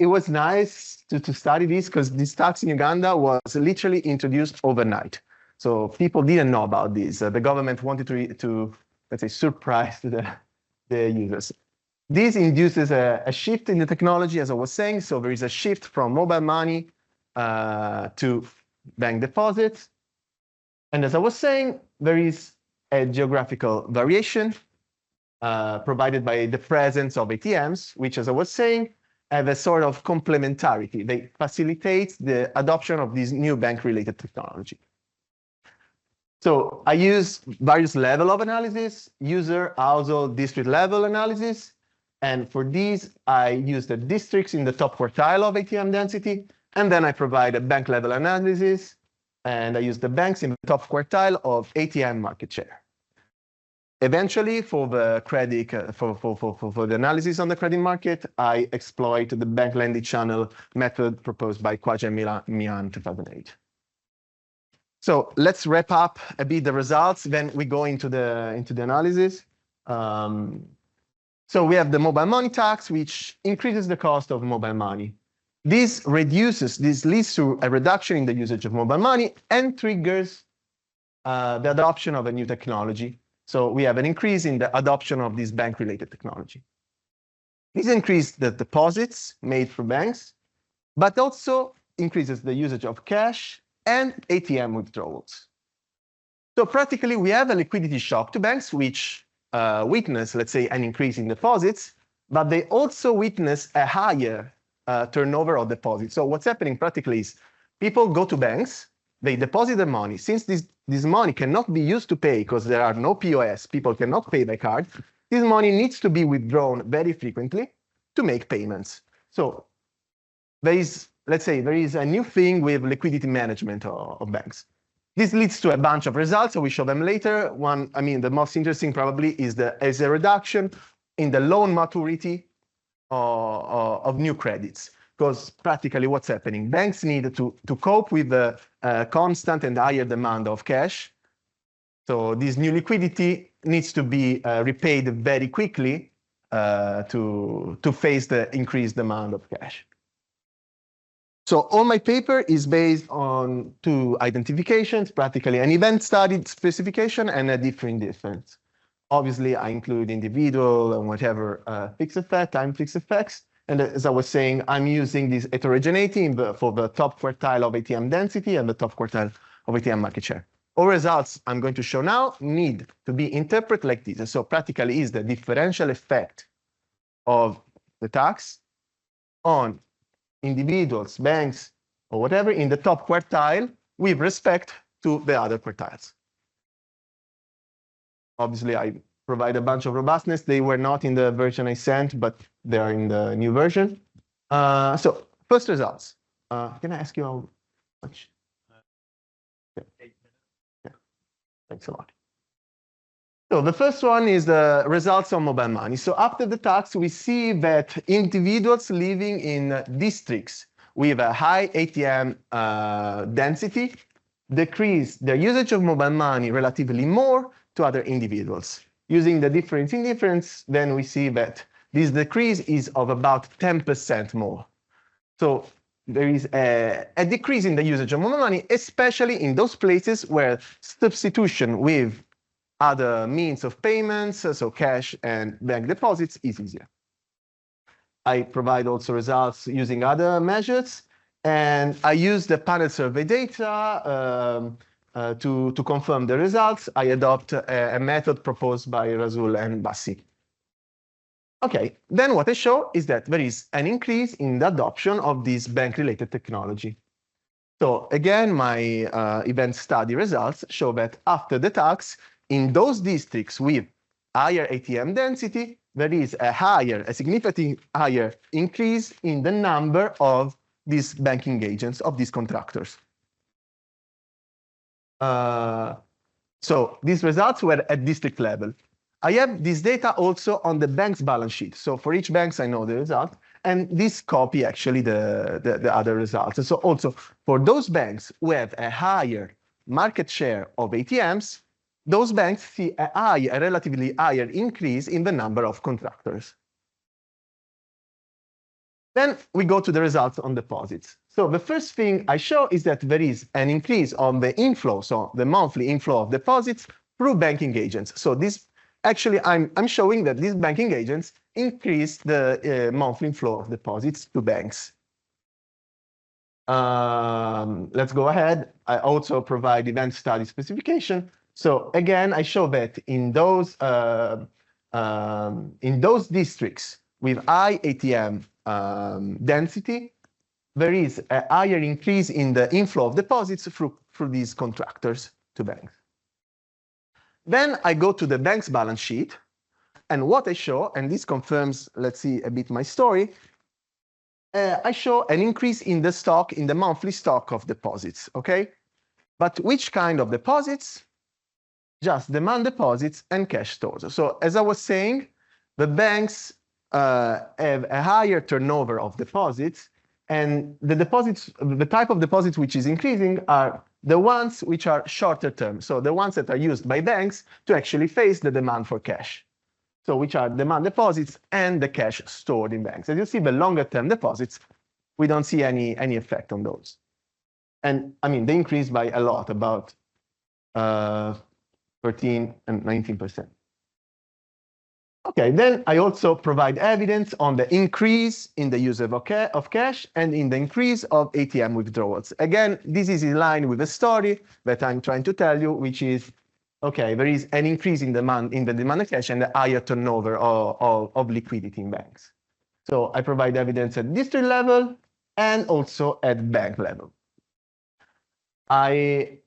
was nice to study this because this tax in Uganda was literally introduced overnight. So people didn't know about this. The government wanted to let's say, surprise the users. This induces a shift in the technology, as I was saying. So there is a shift from mobile money to bank deposits. And as I was saying, there is a geographical variation provided by the presence of ATMs, which, as I was saying, have a sort of complementarity. They facilitate the adoption of this new bank-related technology. So I use various level of analysis, user, household, district level analysis. And for these, I use the districts in the top quartile of ATM density. And then I provide a bank level analysis. And I use the banks in the top quartile of ATM market share. Eventually, for the credit, for the analysis on the credit market, I exploit the bank lending channel method proposed by Quaja and Mian in 2008. So let's wrap up a bit the results. Then we go into the analysis. So we have the mobile money tax, which increases the cost of mobile money. This leads to a reduction in the usage of mobile money and triggers the adoption of a new technology. So we have an increase in the adoption of this bank-related technology. This increases the deposits made for banks, but also increases the usage of cash and ATM withdrawals. So practically, we have a liquidity shock to banks, which witness, let's say, an increase in deposits, but they also witness a higher turnover of deposits. So what's happening practically is people go to banks, they deposit their money. Since this money cannot be used to pay because there are no POS, people cannot pay by card, this money needs to be withdrawn very frequently to make payments. So there is, let's say, there is a new thing with liquidity management of banks. This leads to a bunch of results, so we show them later. One, I mean, the most interesting probably is a reduction in the loan maturity of new credits. Because practically what's happening, banks need to cope with the constant and higher demand of cash. So this new liquidity needs to be repaid very quickly to face the increased demand of cash. So all my paper is based on two identifications, practically an event studied specification and a different difference. Obviously, I include individual and whatever fixed effect, time fixed effects. And as I was saying, I'm using this heterogeneity for the top quartile of ATM density and the top quartile of ATM market share. All results I'm going to show now need to be interpreted like this. And so practically is the differential effect of the tax on individuals, banks, or whatever in the top quartile with respect to the other quartiles. Obviously, I provide a bunch of robustness. They were not in the version I sent, but they are in the new version. So first results. Can I ask you how much? Yeah. Thanks a lot. So the first one is the results on mobile money. So after the tax, we see that individuals living in districts with a high ATM density decrease their usage of mobile money relatively more to other individuals. Using the difference in difference, then we see that this decrease is of about 10% more. So there is a decrease in the usage of mobile money, especially in those places where substitution with other means of payments, so cash and bank deposits, is easier. I provide also results using other measures, and I use the panel survey data to confirm the results. I adopt a method proposed by Rasul and Bassi. Okay, then what I show is that there is an increase in the adoption of this bank-related technology. So again, my event study results show that after the tax, in those districts with higher ATM density, there is a significantly higher increase in the number of these banking agents, of these contractors. So these results were at district level. I have this data also on the bank's balance sheet. So for each bank, I know the result. And this copy actually the other results. So also for those banks who have a higher market share of ATMs, those banks see a relatively higher increase in the number of contractors. Then we go to the results on deposits. So the first thing I show is that there is an increase on the inflow, so the monthly inflow of deposits through banking agents. So this actually, I'm showing that these banking agents increase the monthly inflow of deposits to banks. let's go ahead. I also provide event study specification. So again, I show that in those districts with high ATM density, there is a higher increase in the inflow of deposits through these contractors to banks. Then I go to the bank's balance sheet, and what I show, and this confirms, let's see a bit my story, I show an increase in the stock, in the monthly stock of deposits, okay? But which kind of deposits? Just demand deposits and cash stores. So as I was saying, the banks have a higher turnover of deposits, and the deposits, the type of deposits which is increasing are the ones which are shorter term. So the ones that are used by banks to actually face the demand for cash. So which are demand deposits and the cash stored in banks. As you see, the longer term deposits, we don't see any effect on those. And I mean, they increased by a lot, about 13 and 19%. Okay, then I also provide evidence on the increase in the use of cash and in the increase of ATM withdrawals. Again, this is in line with the story that I'm trying to tell you, which is, okay, there is an increase in demand in the demand of cash and a higher turnover of liquidity in banks. So I provide evidence at district level and also at bank level. I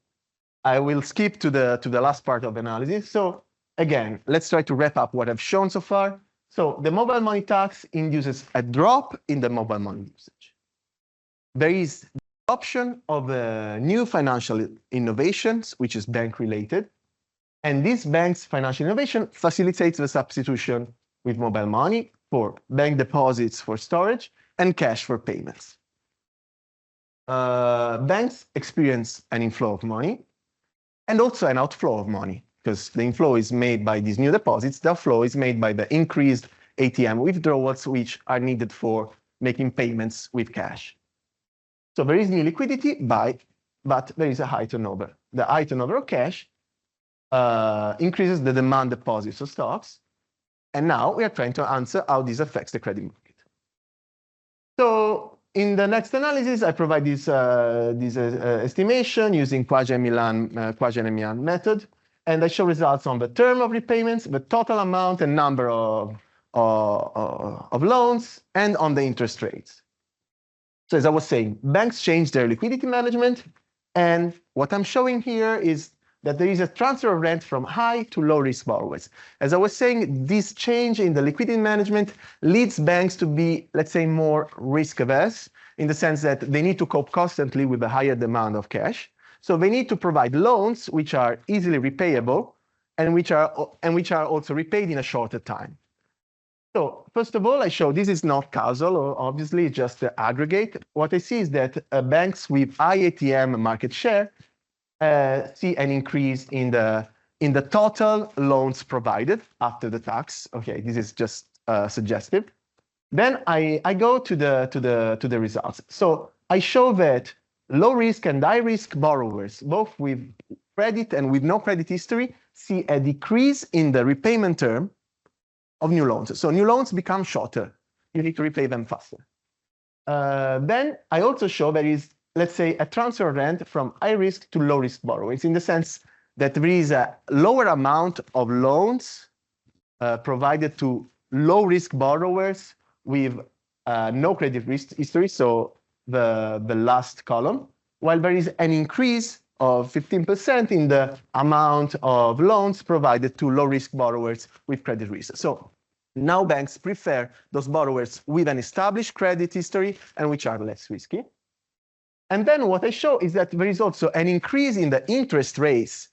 will skip to the last part of the analysis. So again, let's try to wrap up what I've shown so far. So the mobile money tax induces a drop in the mobile money usage. There is the option of new financial innovations, which is bank related. And this bank's financial innovation facilitates the substitution with mobile money for bank deposits for storage and cash for payments. Banks experience an inflow of money and also an outflow of money, because the inflow is made by these new deposits. The outflow is made by the increased ATM withdrawals, which are needed for making payments with cash. So there is new liquidity, but there is a high turnover. The high turnover of cash increases the demand deposits of stocks. And now we are trying to answer how this affects the credit market. So in the next analysis, I provide this estimation using Quasi-Milan method. And I show results on the term of repayments, the total amount and number of loans, and on the interest rates. So as I was saying, banks change their liquidity management. And what I'm showing here is that there is a transfer of rent from high to low risk borrowers. As I was saying, this change in the liquidity management leads banks to be, let's say, more risk averse, in the sense that they need to cope constantly with a higher demand of cash. So they need to provide loans which are easily repayable and which are also repaid in a shorter time. So first of all, I show this is not causal, or obviously just the aggregate. What I see is that banks with high ATM market share see an increase in the total loans provided after the tax. Okay, this is just suggestive. Then I go to the results. So I show that low risk and high risk borrowers, both with credit and with no credit history, see a decrease in the repayment term of new loans. So new loans become shorter. You need to repay them faster. Then I also show there is, let's say, a transfer of rent from high risk to low risk borrowers, in the sense that there is a lower amount of loans provided to low risk borrowers with no credit risk history, so the last column, while there is an increase of 15% in the amount of loans provided to low risk borrowers with credit risk. So now banks prefer those borrowers with an established credit history and which are less risky. And then what I show is that there is also an increase in the interest rates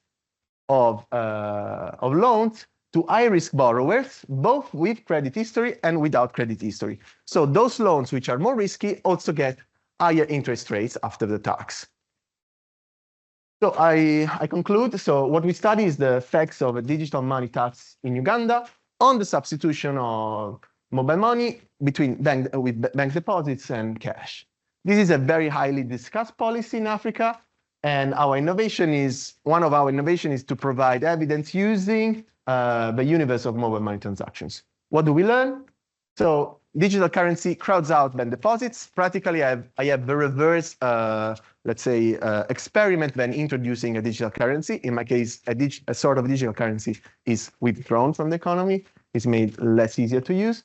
of loans to high-risk borrowers, both with credit history and without credit history. So those loans which are more risky also get higher interest rates after the tax. So I conclude. So what we study is the effects of a digital money tax in Uganda on the substitution of mobile money between bank deposits and cash. This is a very highly discussed policy in Africa, and one of our innovations is to provide evidence using the universe of mobile money transactions. What do we learn? So digital currency crowds out bank deposits. Practically, I have the reverse, let's say, experiment when introducing a digital currency. In my case, a sort of digital currency is withdrawn from the economy, is made less easier to use.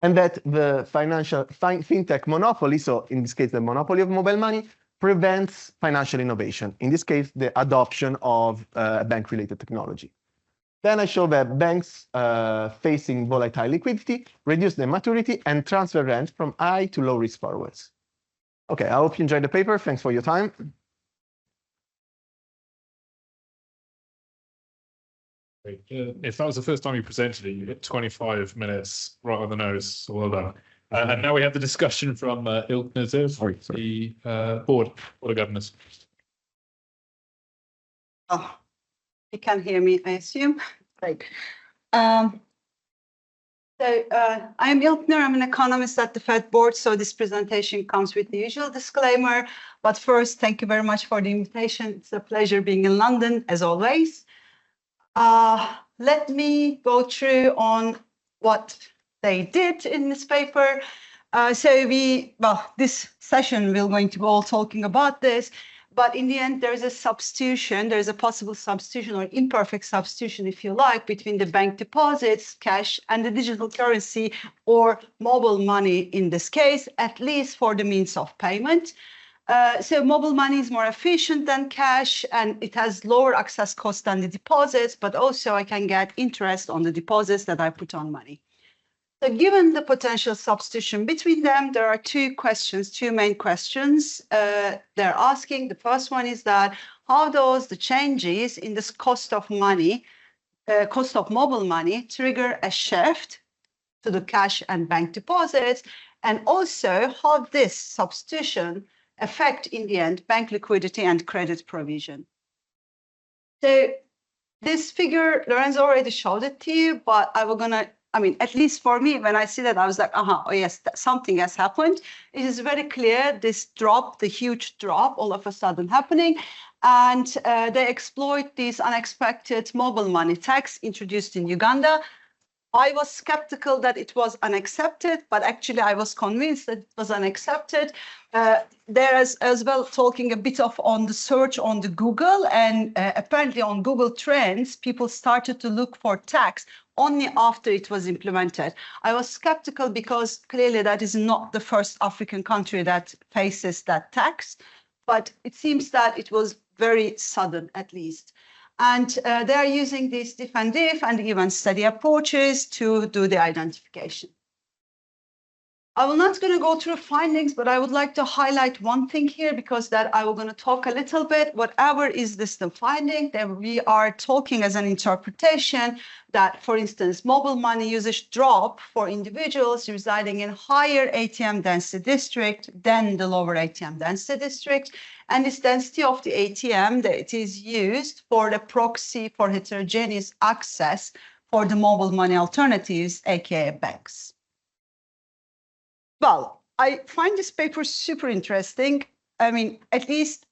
And that the fintech monopoly, so in this case, the monopoly of mobile money, prevents financial innovation. In this case, the adoption of bank-related technology. Then I show that banks facing volatile liquidity reduce their maturity and transfer rent from high to low risk borrowers. Okay, I hope you enjoyed the paper. Thanks for your time. Great. If that was the first time you presented it, you hit 25 minutes right on the nose. So well done. And now we have the discussion from Ilknur, the board of governors. Oh, you can hear me, I assume. Great. I'm Ilknur. I'm an economist at the Fed board, so this presentation comes with the usual disclaimer. But first, thank you very much for the invitation. It's a pleasure being in London, as always. Let me go through on what they did in this paper. This session, we're going to be all talking about this, but in the end, there's a substitution, there's a possible substitution or imperfect substitution, if you like, between the bank deposits, cash, and the digital currency or mobile money in this case, at least for the means of payment. So mobile money is more efficient than cash, and it has lower access cost than the deposits, but also I can get interest on the deposits that I put on money. So given the potential substitution between them, there are two main questions they're asking. The first one is that how does the changes in this cost of money, cost of mobile money, trigger a shift to the cash and bank deposits, and also how this substitution affect, in the end, bank liquidity and credit provision. So this figure, Lorenzo already showed it to you, but at least for me, when I see that, I was like, oh yes, something has happened. It is very clear, this drop, the huge drop all of a sudden happening, and they exploit this unexpected mobile money tax introduced in Uganda. I was skeptical that it was unaccepted, but actually I was convinced that it was unaccepted. There is as well talking a bit of on the search on the Google, and apparently on Google Trends, people started to look for tax only after it was implemented. I was skeptical because clearly that is not the first African country that faces that tax, but it seems that it was very sudden at least. And they are using these diff and diff and even study approaches to do the identification. I will not going to go through findings, but I would like to highlight one thing here, because that I will going to talk a little bit. Whatever is this the finding, that we are talking as an interpretation that, for instance, mobile money usage drop for individuals residing in higher ATM density district than the lower ATM density district. And this density of the ATM that it is used for the proxy for heterogeneous access for the mobile money alternatives, aka banks. Well, I find this paper super interesting. I mean, at least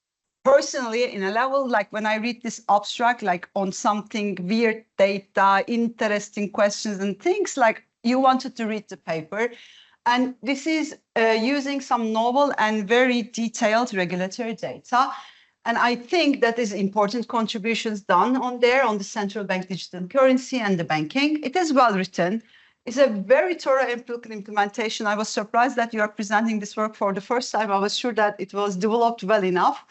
personally, in a level, like when I read this abstract, like on something weird data, interesting questions and things, like you wanted to read the paper. And this is using some novel and very detailed regulatory data. And I think that is important contributions done on there on the central bank digital currency and the banking. It is well written. It's a very thorough implementation. I was surprised that you are presenting this work for the first time. I was sure that it was developed well enough.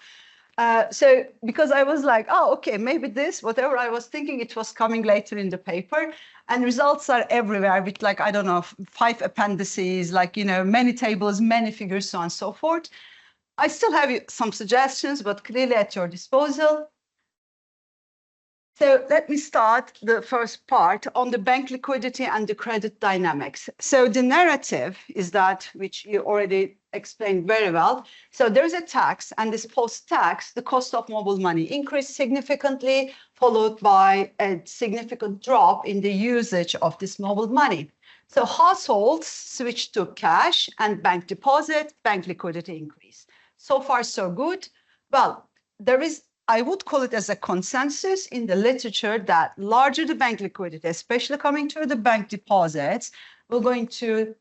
So because I was like, oh, okay, maybe this, whatever I was thinking, it was coming later in the paper. And results are everywhere with, like, I don't know, 5 appendices, like, you know, many tables, many figures, so on and so forth. I still have some suggestions, but clearly at your disposal. So let me start the first part on the bank liquidity and the credit dynamics. So the narrative is that, which you already explained very well. So there's a tax, and this post-tax, the cost of mobile money increased significantly, followed by a significant drop in the usage of this mobile money. So households switched to cash and bank deposit, bank liquidity increased. So far, so good. Well, there is, I would call it as a consensus in the literature that larger the bank liquidity, especially coming to the bank deposits, we're going to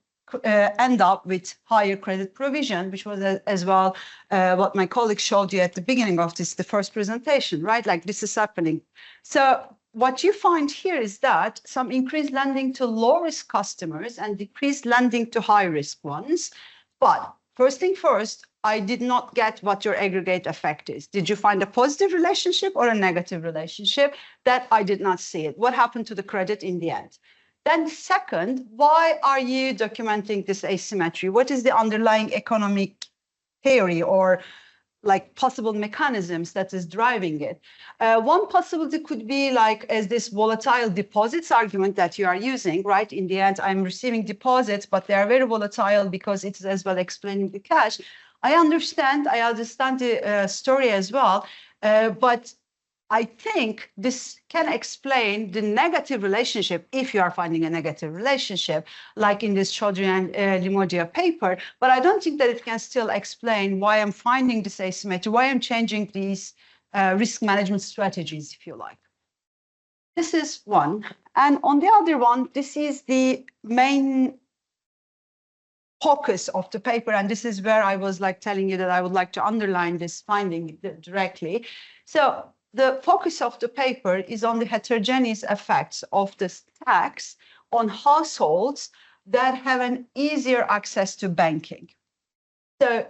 end up with higher credit provision, which was as well what my colleague showed you at the beginning of the first presentation, right? Like this is happening. So what you find here is that some increased lending to low-risk customers and decreased lending to high-risk ones. But first thing first, I did not get what your aggregate effect is. Did you find a positive relationship or a negative relationship? That I did not see it. What happened to the credit in the end? Then second, why are you documenting this asymmetry? What is the underlying economic theory or like possible mechanisms that is driving it? One possibility could be like as this volatile deposits argument that you are using, right? In the end, I'm receiving deposits, but they are very volatile because it is as well explaining the cash. I understand the story as well, but I think this can explain the negative relationship if you are finding a negative relationship, like in this Chaudhry and Limodia paper. But I don't think that it can still explain why I'm finding this asymmetry, why I'm changing these risk management strategies, if you like. This is one. And on the other one, this is the main focus of the paper. And this is where I was like telling you that I would like to underline this finding directly. So the focus of the paper is on the heterogeneous effects of this tax on households that have an easier access to banking. So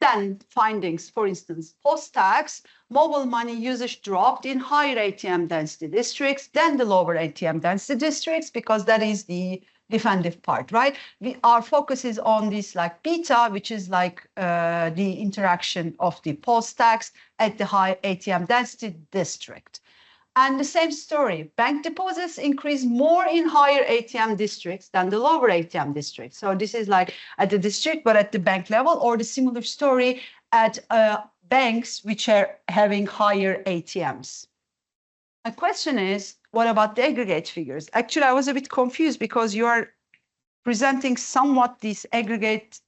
then findings, for instance, post-tax, mobile money usage dropped in higher ATM density districts than the lower ATM density districts, because that is the defensive part, right? Our focus is on this like beta, which is like the interaction of the post-tax at the high ATM density district. And the same story, bank deposits increase more in higher ATM districts than the lower ATM districts. So this is like at the district, but at the bank level, or the similar story at banks which are having higher ATMs. My question is, what about the aggregate figures? Actually, I was a bit confused because you are presenting somewhat these aggregate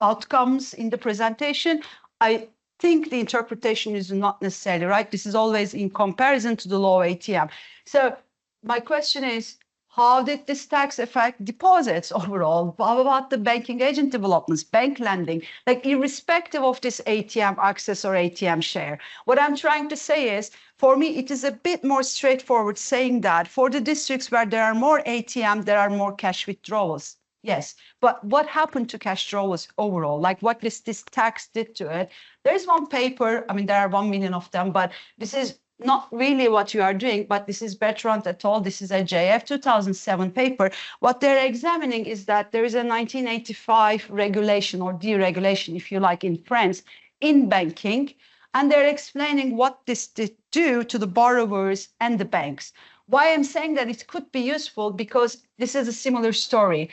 outcomes in the presentation. I think the interpretation is not necessarily right. This is always in comparison to the low ATM. So my question is, how did this tax affect deposits overall? How about the banking agent developments, bank lending, like irrespective of this ATM access or ATM share? What I'm trying to say is, for me, it is a bit more straightforward saying that for the districts where there are more ATM, there are more cash withdrawals. Yes, but what happened to cash withdrawals overall? Like what this tax did to it? There's one paper, I mean, there are 1 million of them, but this is not really what you are doing, but this is Bertrand et al. This is a JF 2007 paper. What they're examining is that there is a 1985 regulation or deregulation, if you like, in France, in banking, and they're explaining what this did do to the borrowers and the banks. Why I'm saying that it could be useful, because this is a similar story.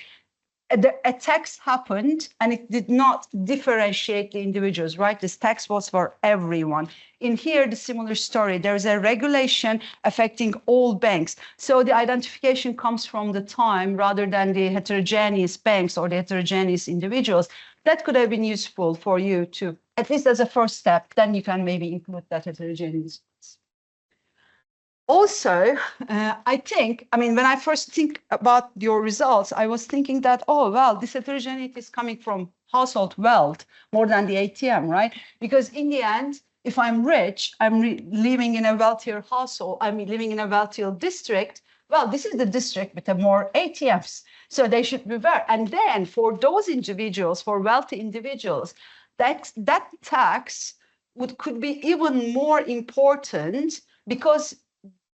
A tax happened and it did not differentiate the individuals, right? This tax was for everyone. In here, the similar story, there's a regulation affecting all banks. So the identification comes from the time rather than the heterogeneous banks or the heterogeneous individuals. That could have been useful for you to, at least as a first step, then you can maybe include that heterogeneous. Also, I think, I mean, when I first think about your results, I was thinking that, oh, well, this heterogeneity is coming from household wealth more than the ATM, right? Because in the end, if I'm rich, I'm living in a wealthier household, I'm living in a wealthier district. Well, this is the district with the more ATMs. So they should be there. And then for those individuals, for wealthy individuals, that tax could be even more important, because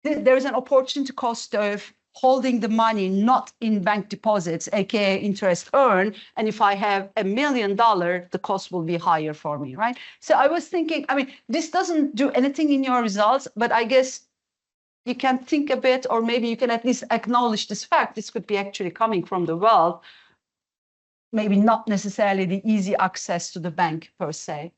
there is an opportunity cost of holding the money not in bank deposits, aka interest earned. And if I have $1 million, the cost will be higher for me, right? So I was thinking, I mean, this doesn't do anything in your results, but I guess you can think a bit, or maybe you can at least acknowledge this fact. This could be actually coming from the wealth, maybe not necessarily the easy access to the bank per se.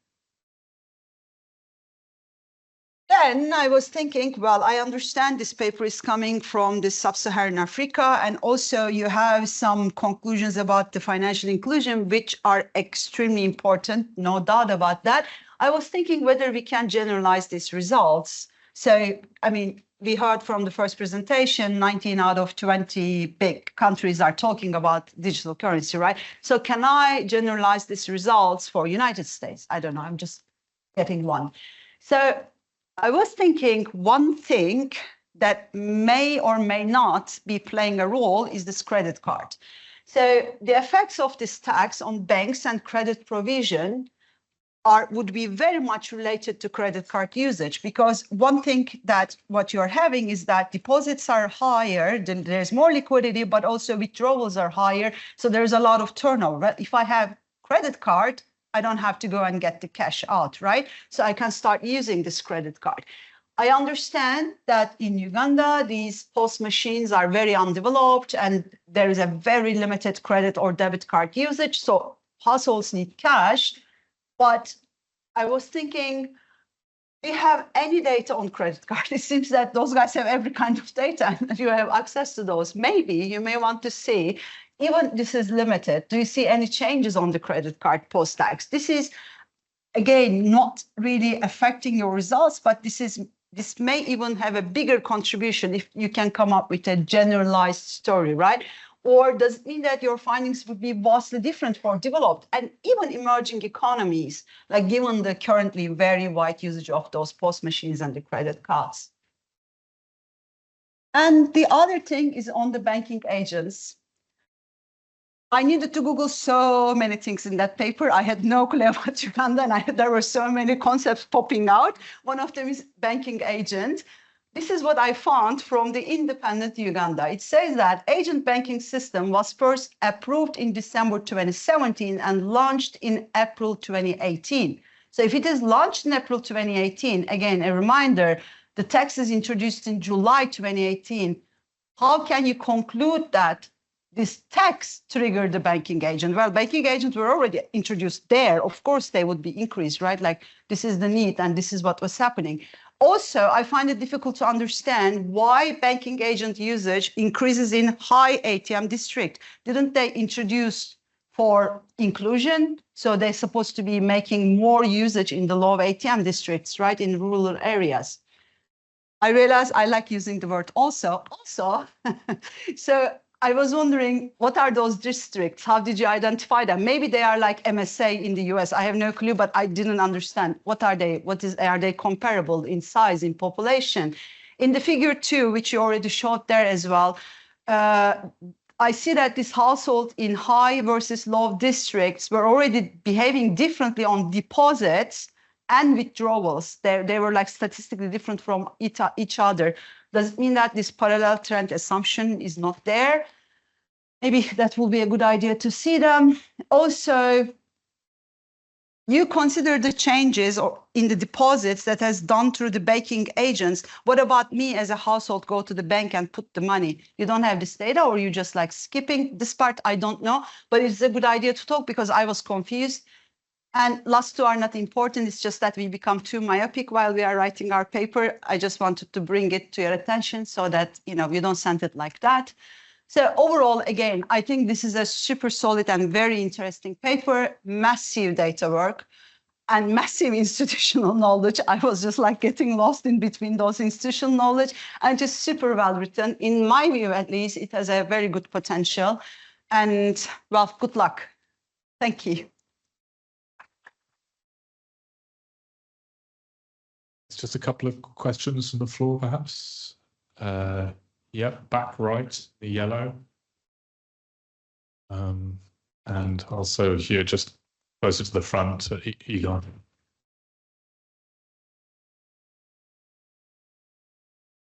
Then I was thinking, well, I understand this paper is coming from the sub-Saharan Africa, and also you have some conclusions about the financial inclusion, which are extremely important, no doubt about that. I was thinking whether we can generalize these results. So, I mean, we heard from the first presentation, 19 out of 20 big countries are talking about digital currency, right? So can I generalize these results for United States? I don't know, I'm just getting one. So I was thinking one thing that may or may not be playing a role is this credit card. So the effects of this tax on banks and credit provision would be very much related to credit card usage, because one thing that what you're having is that deposits are higher, there's more liquidity, but also withdrawals are higher. So there's a lot of turnover. If I have credit card, I don't have to go and get the cash out, right? So I can start using this credit card. I understand that in Uganda, these POS machines are very undeveloped and there is a very limited credit or debit card usage. So households need cash. But I was thinking, do you have any data on credit card? It seems that those guys have every kind of data and you have access to those. Maybe you may want to see, even this is limited, do you see any changes on the credit card post-tax? This is, again, not really affecting your results, but this may even have a bigger contribution if you can come up with a generalized story, right? Or does it mean that your findings would be vastly different for developed and even emerging economies, like given the currently very wide usage of those POS machines and the credit cards? And the other thing is on the banking agents. I needed to Google so many things in that paper. I had no clue about Uganda, and there were so many concepts popping out. One of them is banking agent. This is what I found from the independent Uganda. It says that agent banking system was first approved in December 2017 and launched in April 2018. So if it is launched in April 2018, again, a reminder, the tax is introduced in July 2018. How can you conclude that this tax triggered the banking agent? Well, banking agents were already introduced there. Of course, they would be increased, right? Like this is the need and this is what was happening. Also, I find it difficult to understand why banking agent usage increases in high ATM district. Didn't they introduce for inclusion? So they're supposed to be making more usage in the low ATM districts, right? In rural areas. I realize I like using the word also. So I was wondering, what are those districts? How did you identify them? Maybe they are like MSA in the US. I have no clue, but I didn't understand. What are they? Are they comparable in size, in population? In the figure 2, which you already showed there as well, I see that this household in high versus low districts were already behaving differently on deposits and withdrawals. They were like statistically different from each other. Does it mean that this parallel trend assumption is not there? Maybe that will be a good idea to see them. Also, you consider the changes in the deposits that has done through the banking agents. What about me as a household go to the bank and put the money? You don't have this data, or you just like skipping this part? I don't know, but it's a good idea to talk because I was confused. And last two are not important. It's just that we become too myopic while we are writing our paper. I just wanted to bring it to your attention so that, you don't send it like that. So overall, again, I think this is a super solid and very interesting paper, massive data work and massive institutional knowledge. I was just like getting lost in between those institutional knowledge, and just super well written. In my view, at least, it has a very good potential. And well, good luck. Thank you. Just a couple of questions from the floor, perhaps. Yep, back right, the yellow. And also here, just closer to the front, Egon.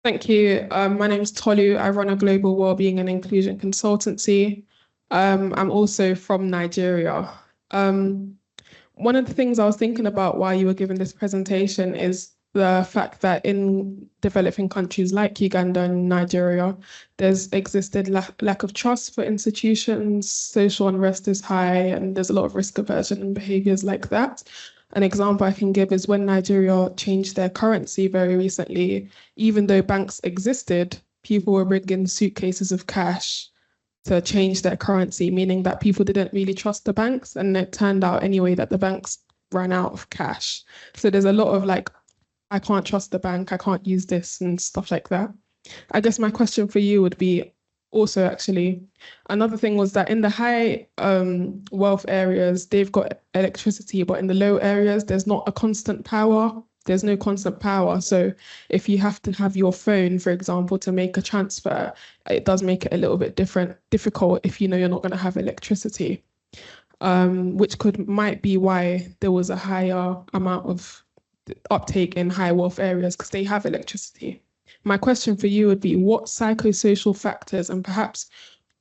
Thank you. My name is Tolu. I run a global wellbeing and inclusion consultancy. I'm also from Nigeria. One of the things I was thinking about while you were giving this presentation is the fact that in developing countries like Uganda and Nigeria, there's existed lack of trust for institutions, social unrest is high, and there's a lot of risk aversion and behaviors like that. An example I can give is when Nigeria changed their currency very recently, even though banks existed, people were bringing suitcases of cash to change their currency, meaning that people didn't really trust the banks, and it turned out anyway that the banks ran out of cash. So there's a lot of I can't trust the bank, I can't use this and stuff like that. I guess my question for you would be also actually, another thing was that in the high wealth areas, they've got electricity, but in the low areas, there's not a constant power. There's no constant power. So if you have to have your phone, for example, to make a transfer, it does make it a little bit difficult if you know you're not going to have electricity, which might be why there was a higher amount of uptake in high wealth areas because they have electricity. My question for you would be, what psychosocial factors and perhaps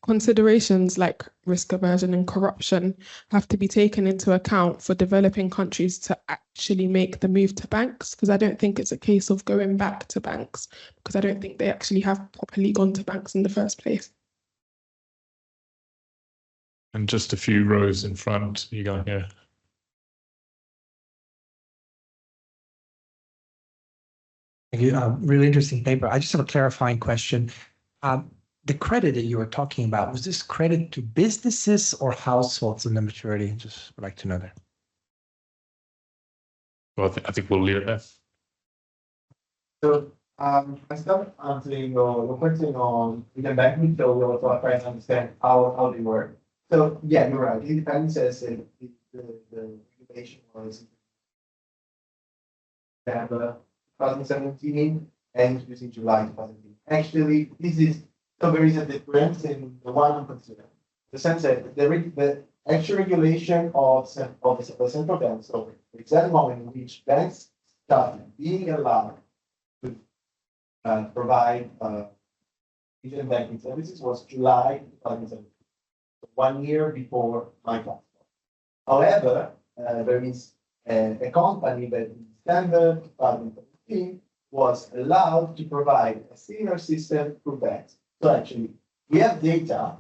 considerations like risk aversion and corruption have to be taken into account for developing countries to actually make the move to banks? Because I don't think it's a case of going back to banks, because I don't think they actually have properly gone to banks in the first place. And just a few rows in front, you go here. Thank you. Really interesting paper. I just have a clarifying question. The credit that you were talking about, was this credit to businesses or households in the maturity? Just would like to know that. Well, I think we'll leave it there. So I start answering your question on the banking, so we also try to understand how they work. So yeah, you're right. Independence says the regulation was December 2017 and introduced in July 2017. Actually, this is so there is a difference in the one I'm considering. The sense that the actual regulation of the central bank, so the exact moment in which banks started being allowed to provide digital banking services was July 2017, so 1 year before my platform. However, there is a company that in December 2017 was allowed to provide a similar system for banks. So actually, we have data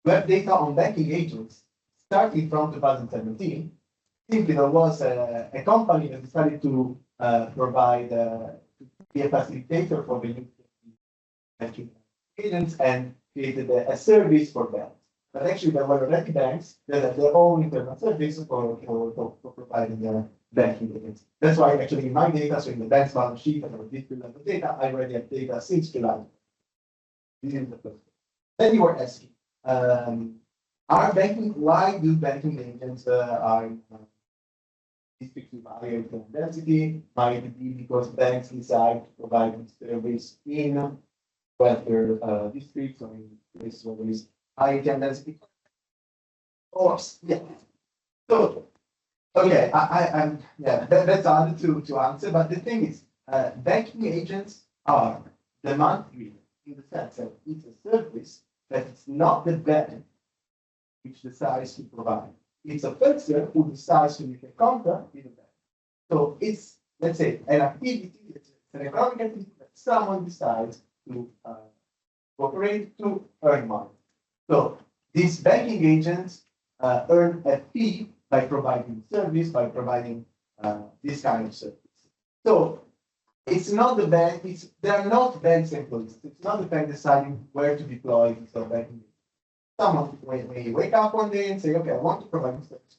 on banking agents starting from 2017. Simply there was a company that decided to provide to be a facilitator for the new banking agents and created a service for banks. But actually, there were already banks that had their own internal service for providing their banking agents. That's why actually in my data, so in the bank's balance sheet and this level data, I already have data since July. This is the first. Then you were asking, why do banking agents are districts with higher density? Might it be because banks decide to provide this service in wealthier districts or in places where there is high density? Or yeah. So okay, that's hard to answer. But the thing is, banking agents are demand driven in the sense that it's a service that it's not the bank which decides to provide. It's a person who decides to make a contract with the bank. So it's, let's say, an activity, it's an economic activity that someone decides to operate to earn money. So these banking agents earn a fee by providing service, by providing this kind of service. So it's not the bank, they are not bank's employees. It's not the bank deciding where to deploy this banking. Someone may wake up one day and say, okay, I want to provide this service.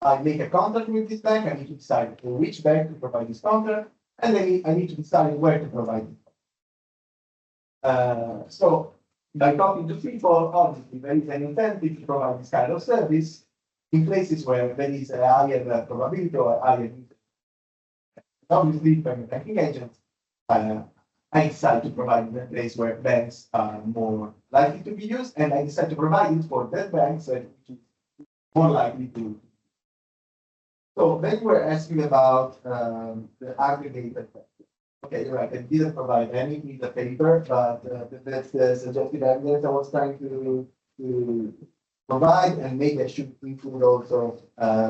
I make a contract with this bank, I need to decide for which bank to provide this contract, and then I need to decide where to provide it. So by talking to people, obviously there is an incentive to provide this kind of service in places where there is a higher probability or higher need. Obviously, if I'm a banking agent, I decide to provide in a place where banks are more likely to be used, and I decide to provide it for that bank which is more likely to. So then you were asking about the aggregated effect. Okay, you're right. I didn't provide any piece of paper, but that's the suggested evidence I was trying to provide, and maybe I should include also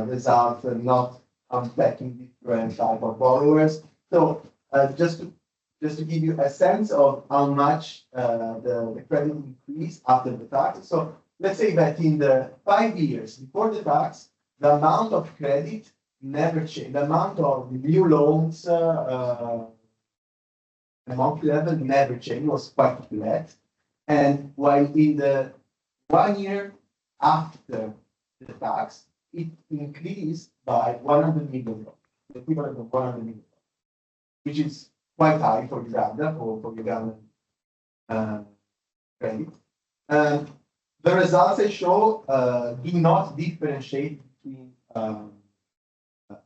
results and not unpacking different type of borrowers. So just to give you a sense of how much the credit increased after the tax. So let's say that in the 5 years before the tax, the amount of credit never changed. The amount of new loans the monthly level never changed, was quite flat. And while in the 1 year after the tax, it increased by 100 million, the equivalent of 100 million. which is quite high for Uganda, for Ugandan credit. The results I show do not differentiate between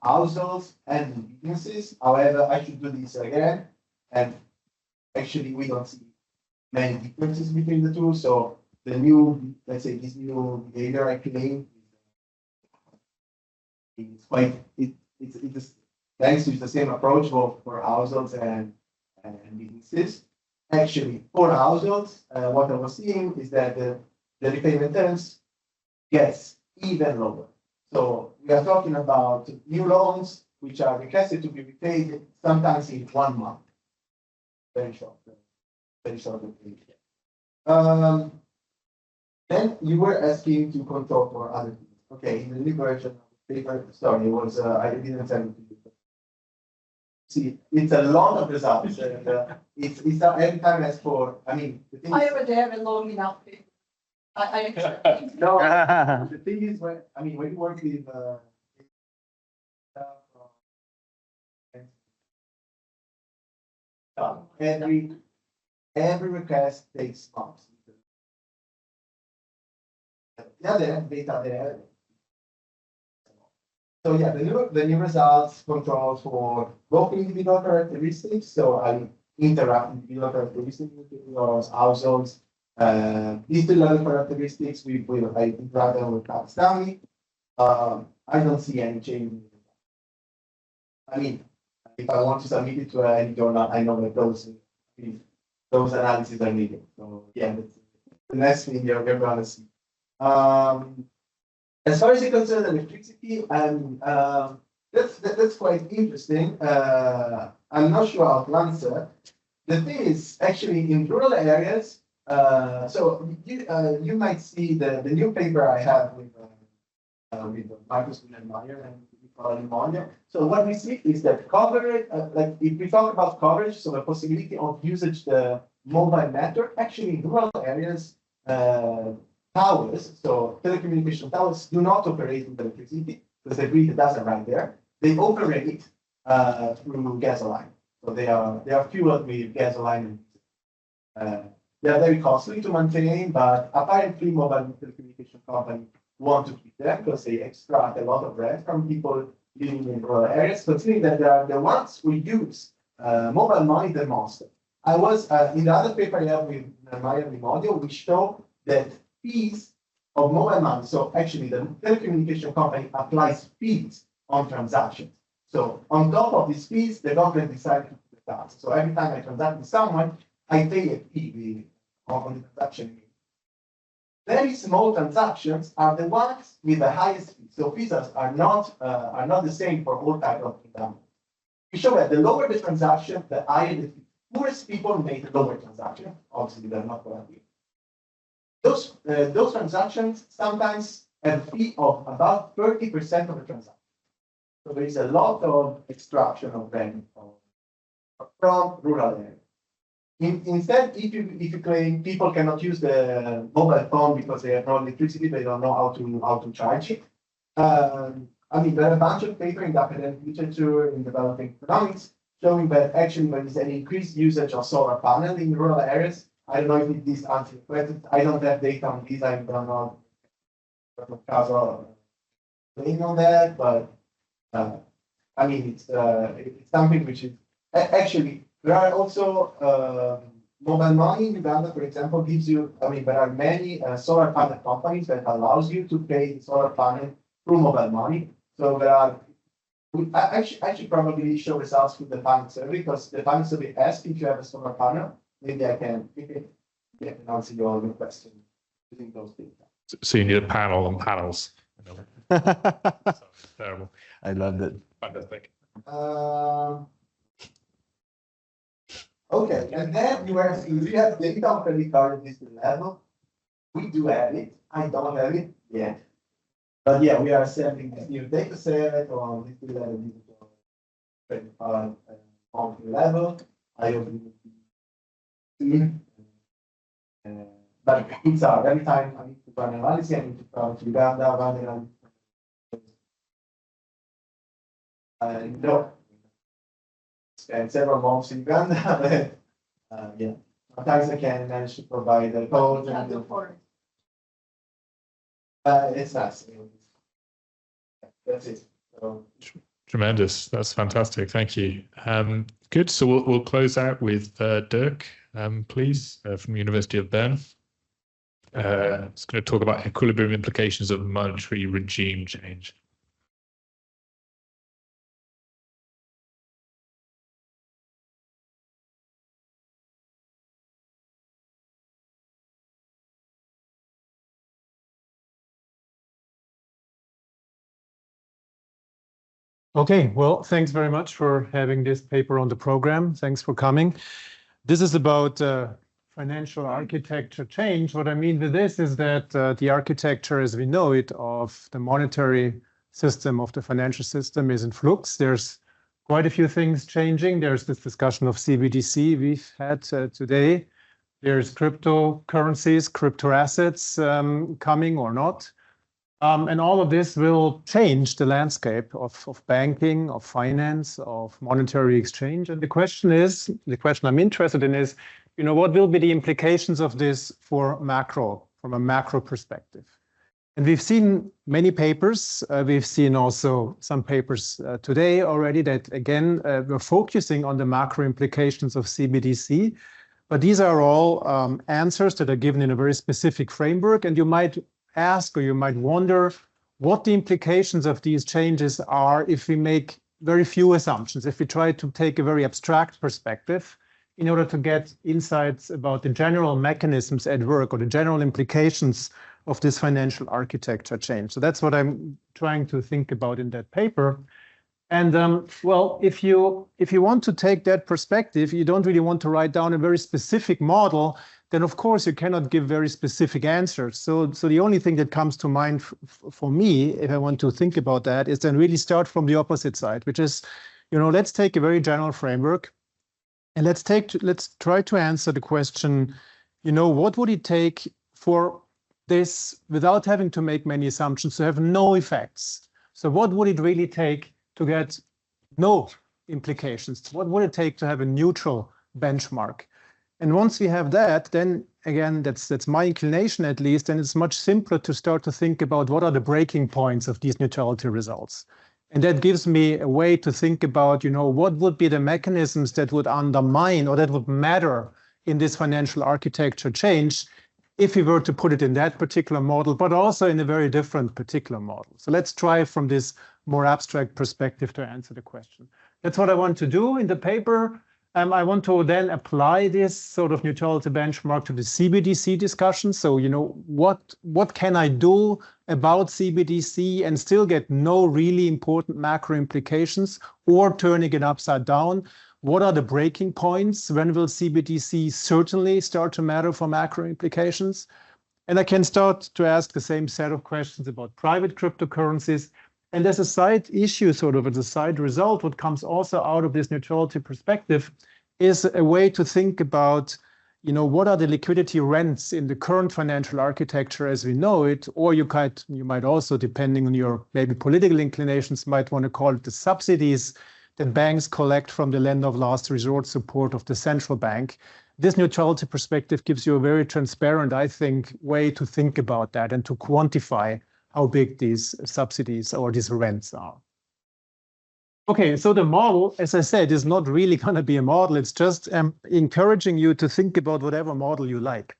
households and businesses. However, I should do this again, and actually we don't see many differences between the two. So the new, let's say, this new behavior I claim is quite it's thanks to the same approach both for households and businesses. Actually, for households, what I was seeing is that the repayment terms gets even lower. So we are talking about new loans which are requested to be repaid sometimes in 1 month. Very short repayment. Then you were asking to control for other things. Okay, in the new version of the paper, sorry, it was I didn't send it to you. See, it's a lot of results, and it's every time as for. I mean, the thing I already have a long enough. no, the thing is when you work with every request takes months. Yeah, they have data there. So yeah, the new results control for both individual characteristics. So I interact individual characteristics with households. These two level characteristics we interact with Pakistani. I don't see any change. I mean, if I want to submit it to any journal, I know that those analyses are needed. So yeah, that's the next thing you're going to see. As far as it concerns electricity, that's quite interesting. I'm not sure how to answer. The thing is, actually, in rural areas, so you might see the new paper I have with Marcus and Meyer and Monia. So what we see is that coverage, like if we talk about coverage, so the possibility of usage the mobile network, actually in rural areas, towers, so telecommunication towers do not operate with electricity because the grid doesn't run there. They operate through gasoline. So they are fueled with gasoline. They are very costly to maintain, but apparently mobile telecommunication companies want to keep them because they extract a lot of rent from people living in rural areas, considering that they are the ones who use mobile money the most. I was in the other paper I have with Maya Rimodio, we show that fees of mobile money. So actually the telecommunication company applies fees on transactions. So on top of these fees, the government decided to put the tax. So every time I transact with someone, I pay a fee on the transaction. Very small transactions are the ones with the highest fees. So fees are not the same for all types of income. We show that the lower the transaction, the higher the fee. Poorest people make lower transactions. Obviously, they're not going to be. Those transactions sometimes have a fee of about 30% of the transaction. So there is a lot of extraction of revenue from rural areas. Instead, if you claim people cannot use the mobile phone because they have no electricity, they don't know how to charge it. I mean, there are a bunch of papers in the academic literature in developing economics showing that actually there is an increased usage of solar panels in rural areas. I don't know if this answers your question. I don't have data on this. I don't know playing on that, but I mean, it's something which is actually. There are also mobile money in Uganda, for example, gives you. I mean, there are many solar panel companies that allows you to pay the solar panel through mobile money. So there are. I should probably show results with the panel survey because the panel survey asks if you have a solar panel. Maybe I can answer your question using those data. So you need a panel on panels. Terrible. I loved it. Fantastic. Okay, and then you were asking, do you have data on credit card at this level? We do have it. I don't have it yet. But yeah, we are assembling this new data set on this level digital credit card on the level. I hope it will be soon. But it's hard. Every time I need to run analysis, I need to come to Uganda, run analysis. No. spent several months in Uganda, but yeah, sometimes I can manage to provide the code. It's nice. That's it. So, Tremendous. That's fantastic. Thank you. Good. So we'll close out with Dirk, please, from the University of Bern. It's going to talk about equilibrium implications of monetary regime change. Okay, well, thanks very much for having this paper on the program. Thanks for coming. This is about financial architecture change. What I mean with this is that the architecture as we know it of the monetary system, of the financial system is in flux. There's quite a few things changing. There's this discussion of CBDC we've had today. There's cryptocurrencies, crypto assets coming or not. And all of this will change the landscape of banking, of finance, of monetary exchange. And the question I'm interested in is, what will be the implications of this for from a macro perspective? And we've seen many papers. We've seen also some papers today already that, again, we're focusing on the macro implications of CBDC. But these are all answers that are given in a very specific framework. And you might ask, or you might wonder what the implications of these changes are if we make very few assumptions, if we try to take a very abstract perspective in order to get insights about the general mechanisms at work or the general implications of this financial architecture change. So that's what I'm trying to think about in that paper. And well, if you want to take that perspective, you don't really want to write down a very specific model, then of course you cannot give very specific answers. So the only thing that comes to mind for me, if I want to think about that, is then really start from the opposite side, which is, let's take a very general framework and let's try to answer the question, what would it take for this, without having to make many assumptions, to have no effects? So what would it really take to get no implications? What would it take to have a neutral benchmark? And once we have that, then again, that's my inclination at least, and it's much simpler to start to think about what are the breaking points of these neutrality results. And that gives me a way to think about, what would be the mechanisms that would undermine or that would matter in this financial architecture change if we were to put it in that particular model, but also in a very different particular model. So let's try from this more abstract perspective to answer the question. That's what I want to do in the paper. I want to then apply this sort of neutrality benchmark to the CBDC discussion. So, what can I do about CBDC and still get no really important macro implications, or turning it upside down? What are the breaking points? When will CBDC certainly start to matter for macro implications? And I can start to ask the same set of questions about private cryptocurrencies. And as a side issue, sort of as a side result, what comes also out of this neutrality perspective is a way to think about, what are the liquidity rents in the current financial architecture as we know it, or you might also, depending on your maybe political inclinations, might want to call it the subsidies that banks collect from the lender of last resort support of the central bank. This neutrality perspective gives you a very transparent, I think, way to think about that and to quantify how big these subsidies or these rents are. Okay, so the model, as I said, is not really going to be a model. It's just encouraging you to think about whatever model you like.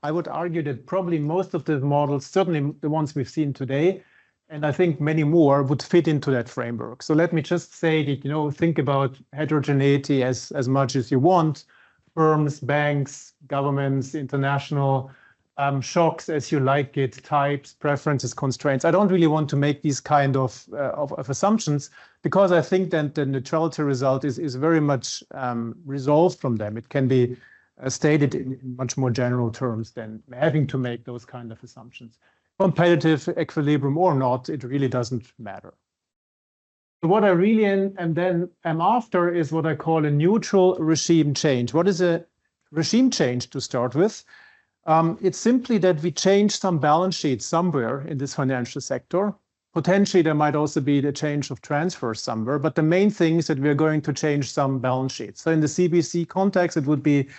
I would argue that probably most of the models, certainly the ones we've seen today, and I think many more, would fit into that framework. So let me just say that, think about heterogeneity as much as you want. Firms, banks, governments, international shocks as you like it, types, preferences, constraints. I don't really want to make these kind of assumptions, because I think that the neutrality result is very much resolved from them. It can be stated in much more general terms than having to make those kind of assumptions. Competitive equilibrium or not, it really doesn't matter. What I really am after is what I call a neutral regime change. What is a regime change to start with? It's simply that we change some balance sheets somewhere in this financial sector. Potentially, there might also be the change of transfers somewhere, but the main thing is that we're going to change some balance sheets. So in the CBC context, it would be,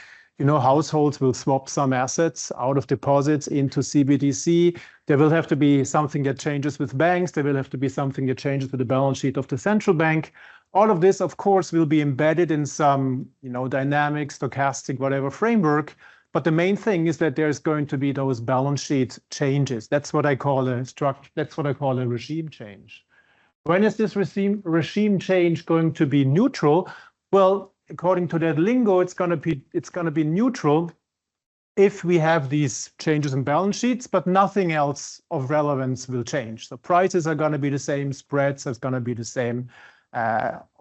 households will swap some assets out of deposits into CBDC. There will have to be something that changes with banks. There will have to be something that changes with the balance sheet of the central bank. All of this, of course, will be embedded in some, dynamic, stochastic, whatever framework. But the main thing is that there's going to be those balance sheet changes. That's what I call a regime change. When is this regime change going to be neutral? Well, according to that lingo, it's going to be neutral if we have these changes in balance sheets, but nothing else of relevance will change. So prices are going to be the same, spreads are going to be the same.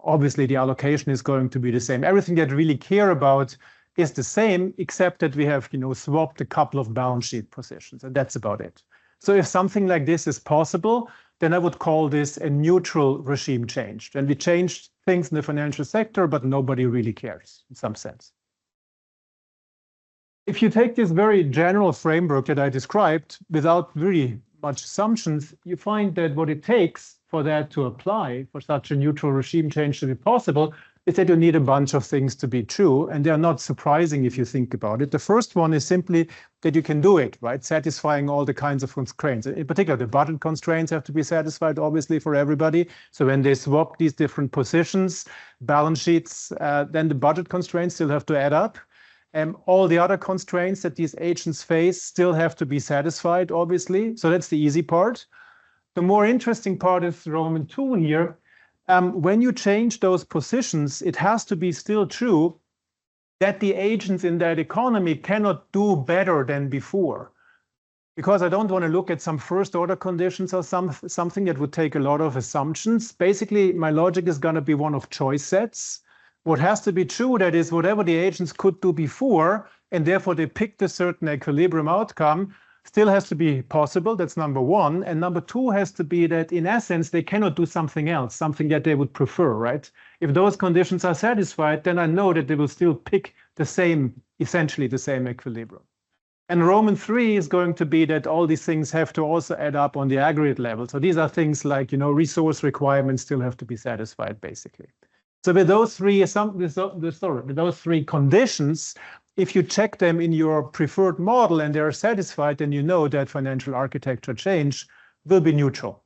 Obviously, the allocation is going to be the same. Everything that we really care about is the same, except that we have, swapped a couple of balance sheet positions, and that's about it. So if something like this is possible, then I would call this a neutral regime change. And we changed things in the financial sector, but nobody really cares in some sense. If you take this very general framework that I described without really much assumptions, you find that what it takes for that to apply, for such a neutral regime change to be possible, is that you need a bunch of things to be true, and they're not surprising if you think about it. The first one is simply that you can do it, right? Satisfying all the kinds of constraints. In particular, the budget constraints have to be satisfied, obviously, for everybody. So when they swap these different positions, balance sheets, then the budget constraints still have to add up. All the other constraints that these agents face still have to be satisfied, obviously. So that's the easy part. The more interesting part is Roman 2 here. When you change those positions, it has to be still true that the agents in that economy cannot do better than before. Because I don't want to look at some first order conditions or something that would take a lot of assumptions. Basically, my logic is going to be one of choice sets. What has to be true, that is whatever the agents could do before, and therefore they picked a certain equilibrium outcome, still has to be possible. That's number one. And number two has to be that in essence, they cannot do something else, something that they would prefer, right? If those conditions are satisfied, then I know that they will still pick the same, essentially the same equilibrium. And Roman 3 is going to be that all these things have to also add up on the aggregate level. So these are things like, resource requirements still have to be satisfied, basically. So with those three conditions, if you check them in your preferred model and they're satisfied, then you know that financial architecture change will be neutral.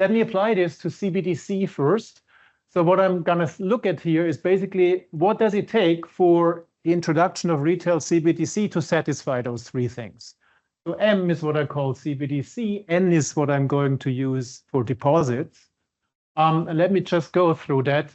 Let me apply this to CBDC first. So what I'm going to look at here is basically what does it take for the introduction of retail CBDC to satisfy those three things. So M is what I call CBDC, N is what I'm going to use for deposits. And let me just go through that.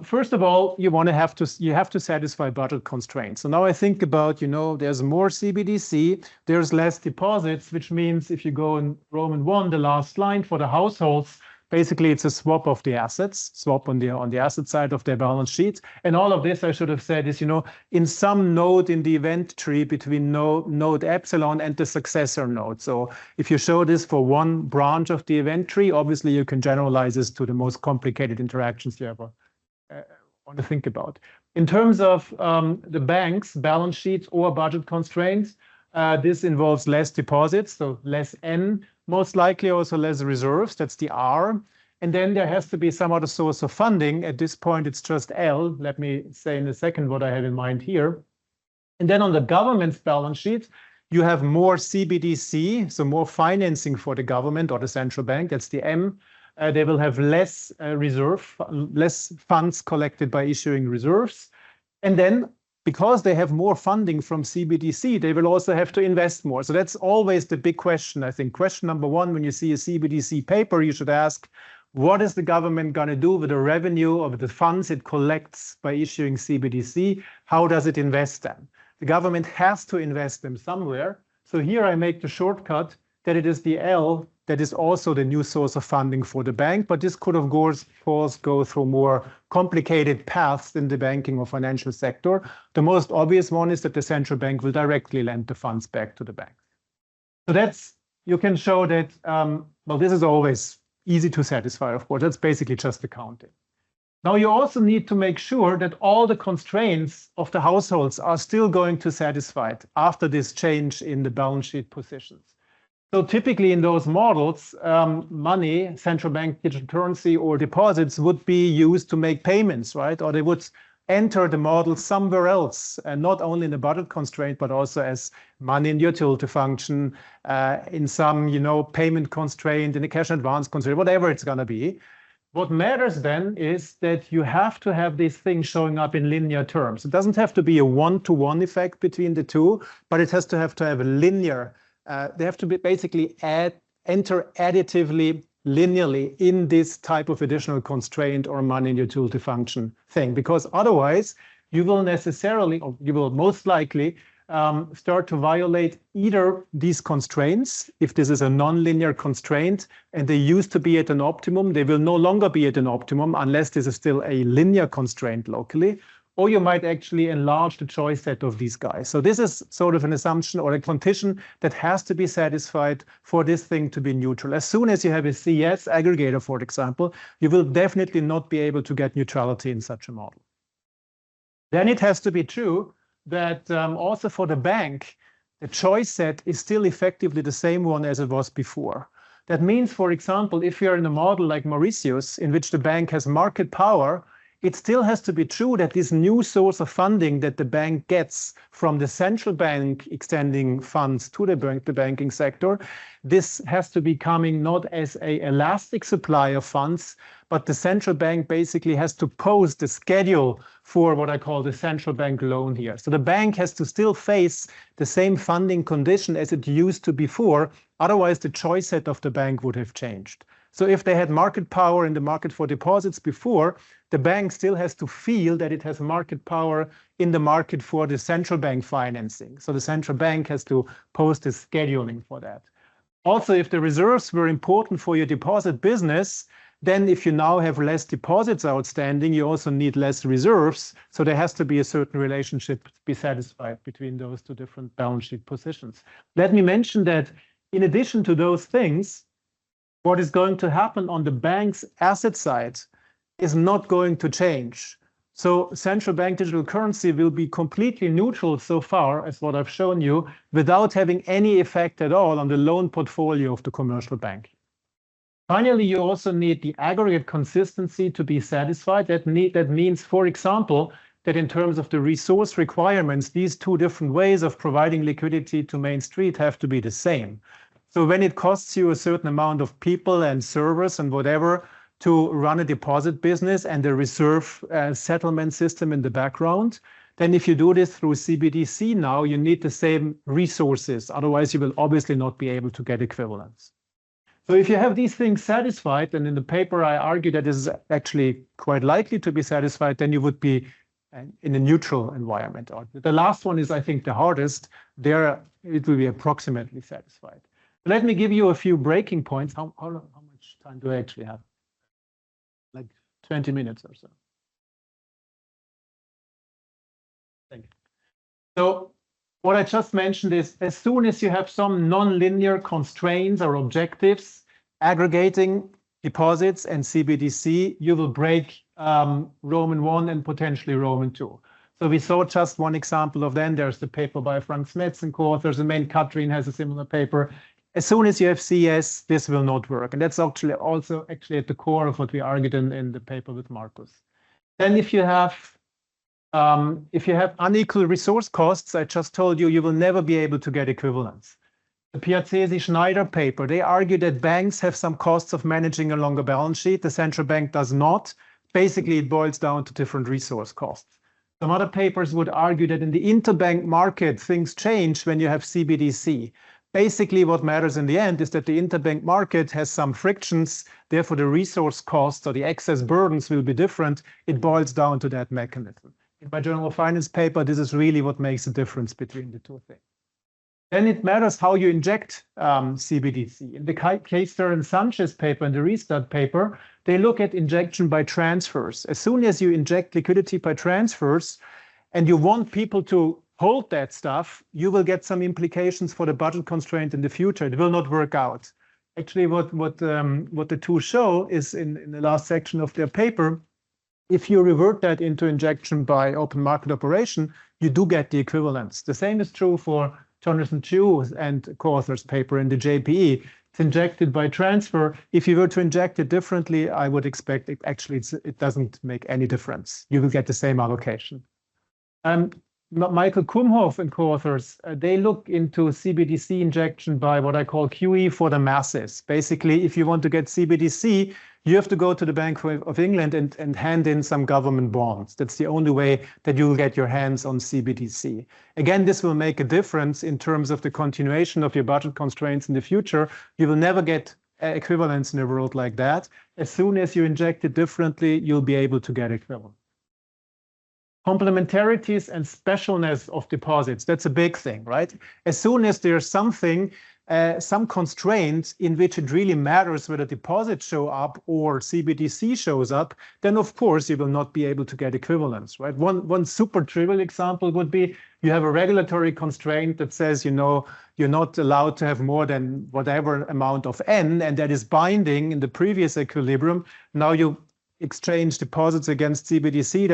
First of all, you have to satisfy budget constraints. So now I think about, there's more CBDC, there's less deposits, which means if you go in Roman 1, the last line for the households, basically it's a swap of the assets, swap on the asset side of their balance sheet. And all of this, I should have said, is, in some node in the event tree between node epsilon and the successor node. So if you show this for one branch of the event tree, obviously you can generalize this to the most complicated interactions you ever want to think about. In terms of the bank's balance sheets or budget constraints, this involves less deposits, so less N, most likely also less reserves, that's the R. And then there has to be some other source of funding. At this point, it's just L. Let me say in a second what I had in mind here. And then on the government's balance sheet, you have more CBDC, so more financing for the government or the central bank, that's the M. They will have less less funds collected by issuing reserves. And then because they have more funding from CBDC, they will also have to invest more. So that's always the big question, I think. Question number one, when you see a CBDC paper, you should ask, what is the government going to do with the revenue of the funds it collects by issuing CBDC? How does it invest them? The government has to invest them somewhere. So here I make the shortcut that it is the L that is also the new source of funding for the bank, but this could, of course, go through more complicated paths in the banking or financial sector. The most obvious one is that the central bank will directly lend the funds back to the bank. So you can show that, well, this is always easy to satisfy, of course. That's basically just accounting. Now, you also need to make sure that all the constraints of the households are still going to satisfy it after this change in the balance sheet positions. So typically in those models, money, central bank digital currency or deposits would be used to make payments, right? Or they would enter the model somewhere else, and not only in the budget constraint, but also as money in the utility function, in some, payment constraint, in the cash advance constraint, whatever it's going to be. What matters then is that you have to have these things showing up in linear terms. It doesn't have to be a one-to-one effect between the two, but it has to have a linear. They have to be basically enter additively, linearly in this type of additional constraint or money in utility function thing, because otherwise you will necessarily, or you will most likely start to violate either these constraints. If this is a non-linear constraint and they used to be at an optimum, they will no longer be at an optimum unless this is still a linear constraint locally, or you might actually enlarge the choice set of these guys. So this is sort of an assumption or a condition that has to be satisfied for this thing to be neutral. As soon as you have a CS aggregator, for example, you will definitely not be able to get neutrality in such a model. Then it has to be true that also for the bank, the choice set is still effectively the same one as it was before. That means, for example, if you're in a model like Mauritius, in which the bank has market power, it still has to be true that this new source of funding that the bank gets from the central bank extending funds to the banking sector, this has to be coming not as an elastic supply of funds, but the central bank basically has to post the schedule for what I call the central bank loan here. So the bank has to still face the same funding condition as it used to before. Otherwise, the choice set of the bank would have changed. So if they had market power in the market for deposits before, the bank still has to feel that it has market power in the market for the central bank financing. So the central bank has to post a scheduling for that. Also, if the reserves were important for your deposit business, then if you now have less deposits outstanding, you also need less reserves. So there has to be a certain relationship to be satisfied between those two different balance sheet positions. Let me mention that in addition to those things, what is going to happen on the bank's asset side is not going to change. So central bank digital currency will be completely neutral so far as what I've shown you, without having any effect at all on the loan portfolio of the commercial bank. Finally, you also need the aggregate consistency to be satisfied. That means, for example, that in terms of the resource requirements, these two different ways of providing liquidity to Main Street have to be the same. So when it costs you a certain amount of people and servers and whatever to run a deposit business and a reserve settlement system in the background, then if you do this through CBDC now, you need the same resources. Otherwise, you will obviously not be able to get equivalence. So if you have these things satisfied, and in the paper I argue that this is actually quite likely to be satisfied, then you would be in a neutral environment. The last one is, I think, the hardest. There, it will be approximately satisfied. Let me give you a few breaking points. How much time do I actually have? Like 20 minutes or so. Thank you. So what I just mentioned is, as soon as you have some non-linear constraints or objectives aggregating deposits and CBDC, you will break Roman 1 and potentially Roman 2. So we saw just one example of them. There's the paper by Frank Smets and co-authors. The main Katrin has a similar paper. As soon as you have CS, this will not work. And that's actually also at the core of what we argued in the paper with Marcus. Then if you have unequal resource costs, I just told you, you will never be able to get equivalence. The Piazzesi-Schneider paper, they argue that banks have some costs of managing a longer balance sheet. The central bank does not. Basically, it boils down to different resource costs. Some other papers would argue that in the interbank market, things change when you have CBDC. Basically, what matters in the end is that the interbank market has some frictions. Therefore, the resource costs or the excess burdens will be different. It boils down to that mechanism. In my Journal of Finance paper, this is really what makes the difference between the two things. Then it matters how you inject CBDC. In the Keister and Sanchez paper and the Restart paper, they look at injection by transfers. As soon as you inject liquidity by transfers and you want people to hold that stuff, you will get some implications for the budget constraint in the future. It will not work out. Actually, what the two show is in the last section of their paper, if you revert that into injection by open market operation, you do get the equivalence. The same is true for Jonathan Chu and co-authors paper in the JPE. It's injected by transfer. If you were to inject it differently, I would expect it doesn't make any difference. You will get the same allocation. Michael Kumhoff and co-authors, they look into CBDC injection by what I call QE for the masses. Basically, if you want to get CBDC, you have to go to the Bank of England and hand in some government bonds. That's the only way that you will get your hands on CBDC. Again, this will make a difference in terms of the continuation of your budget constraints in the future. You will never get equivalence in a world like that. As soon as you inject it differently, you'll be able to get equivalent. Complementarities and specialness of deposits, that's a big thing, right? As soon as there's something, some constraints in which it really matters whether deposits show up or CBDC shows up, then of course you will not be able to get equivalence, right? One super trivial example would be you have a regulatory constraint that says, you're not allowed to have more than whatever amount of N, and that is binding in the previous equilibrium. Now you exchange deposits against CBDC,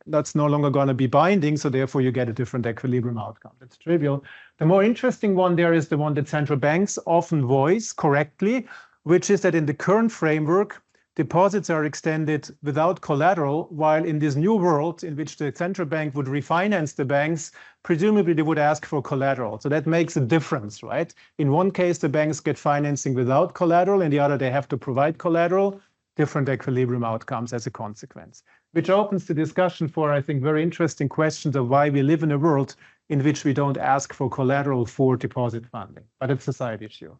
that's no longer going to be binding, so therefore you get a different equilibrium outcome. That's trivial. The more interesting one there is the one that central banks often voice correctly, which is that in the current framework, deposits are extended without collateral, while in this new world in which the central bank would refinance the banks, presumably they would ask for collateral. So that makes a difference, right? In one case, the banks get financing without collateral, in the other, they have to provide collateral. Different equilibrium outcomes as a consequence, which opens the discussion for, I think, very interesting questions of why we live in a world in which we don't ask for collateral for deposit funding, but it's a side issue.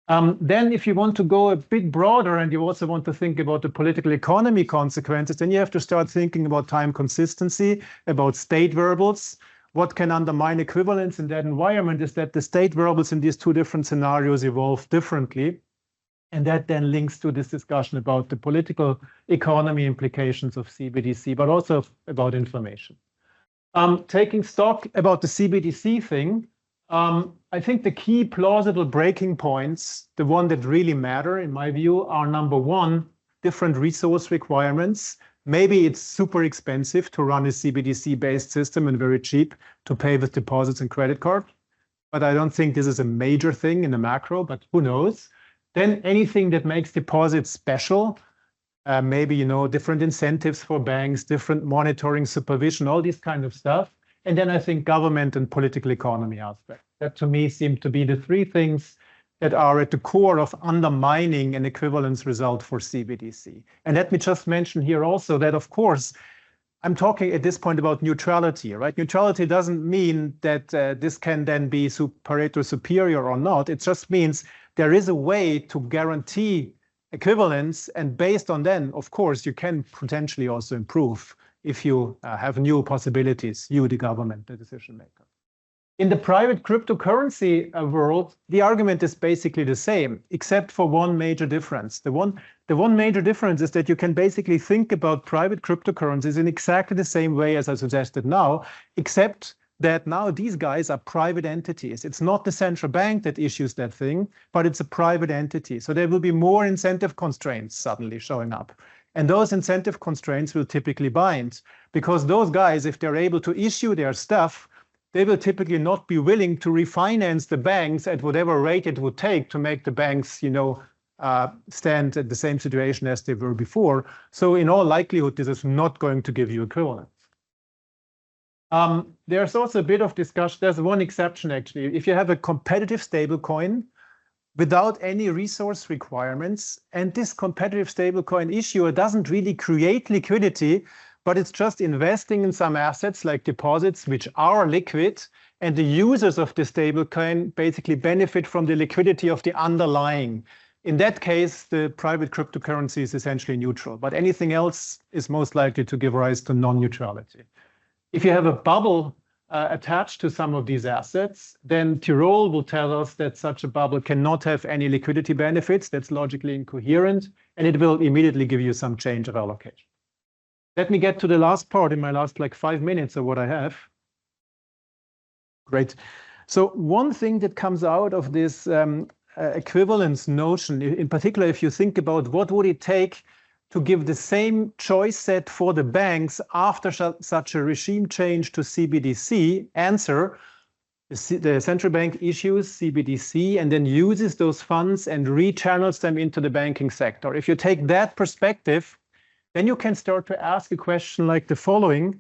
Then if you want to go a bit broader and you also want to think about the political economy consequences, then you have to start thinking about time consistency, about state variables. What can undermine equivalence in that environment is that the state variables in these two different scenarios evolve differently. And that then links to this discussion about the political economy implications of CBDC, but also about information. Taking stock about the CBDC thing, I think the key plausible breaking points, the one that really matter in my view, are number one, different resource requirements. Maybe it's super expensive to run a CBDC-based system and very cheap to pay with deposits and credit card. But I don't think this is a major thing in the macro, but who knows? Then anything that makes deposits special, maybe, different incentives for banks, different monitoring, supervision, all this kind of stuff. And then I think government and political economy aspect. That to me seem to be the three things that are at the core of undermining an equivalence result for CBDC. And let me just mention here also that, of course, I'm talking at this point about neutrality, right? Neutrality doesn't mean that this can then be Pareto superior or not. It just means there is a way to guarantee equivalence, and based on then, of course, you can potentially also improve if you have new possibilities, you, the government, the decision maker. In the private cryptocurrency world, the argument is basically the same, except for one major difference. The one major difference is that you can basically think about private cryptocurrencies in exactly the same way as I suggested now, except that now these guys are private entities. It's not the central bank that issues that thing, but it's a private entity. So there will be more incentive constraints suddenly showing up. And those incentive constraints will typically bind, because those guys, if they're able to issue their stuff, they will typically not be willing to refinance the banks at whatever rate it would take to make the banks, stand at the same situation as they were before. So in all likelihood, this is not going to give you equivalence. There's also a bit of discussion. There's one exception, actually. If you have a competitive stablecoin without any resource requirements, and this competitive stablecoin issuer doesn't really create liquidity, but it's just investing in some assets like deposits, which are liquid, and the users of the stablecoin basically benefit from the liquidity of the underlying. In that case, the private cryptocurrency is essentially neutral, but anything else is most likely to give rise to non-neutrality. If you have a bubble attached to some of these assets, then Tirol will tell us that such a bubble cannot have any liquidity benefits. That's logically incoherent, and it will immediately give you some change of allocation. Let me get to the last part in my last 5 minutes of what I have. Great. So one thing that comes out of this equivalence notion, in particular, if you think about what would it take to give the same choice set for the banks after such a regime change to CBDC, answer, The central bank issues CBDC and then uses those funds and rechannels them into the banking sector. If you take that perspective, then you can start to ask a question like the following.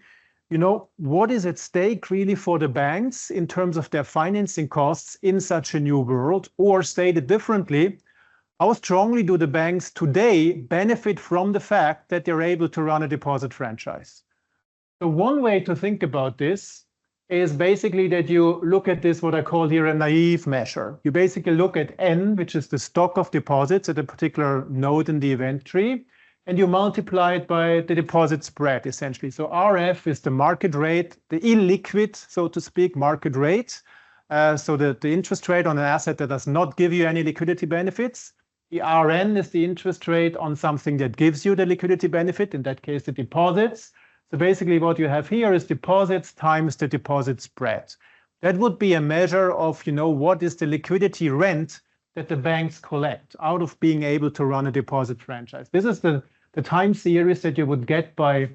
What is at stake really for the banks in terms of their financing costs in such a new world? Or stated differently, how strongly do the banks today benefit from the fact that they're able to run a deposit franchise? So one way to think about this is basically that you look at this, what I call here a naive measure. You basically look at N, which is the stock of deposits at a particular node in the event tree, and you multiply it by the deposit spread, essentially. So RF is the market rate, the illiquid, so to speak, market rate. So the interest rate on an asset that does not give you any liquidity benefits. The RN is the interest rate on something that gives you the liquidity benefit, in that case, the deposits. So basically what you have here is deposits times the deposit spread. That would be a measure of, what is the liquidity rent that the banks collect out of being able to run a deposit franchise. This is the time series that you would get by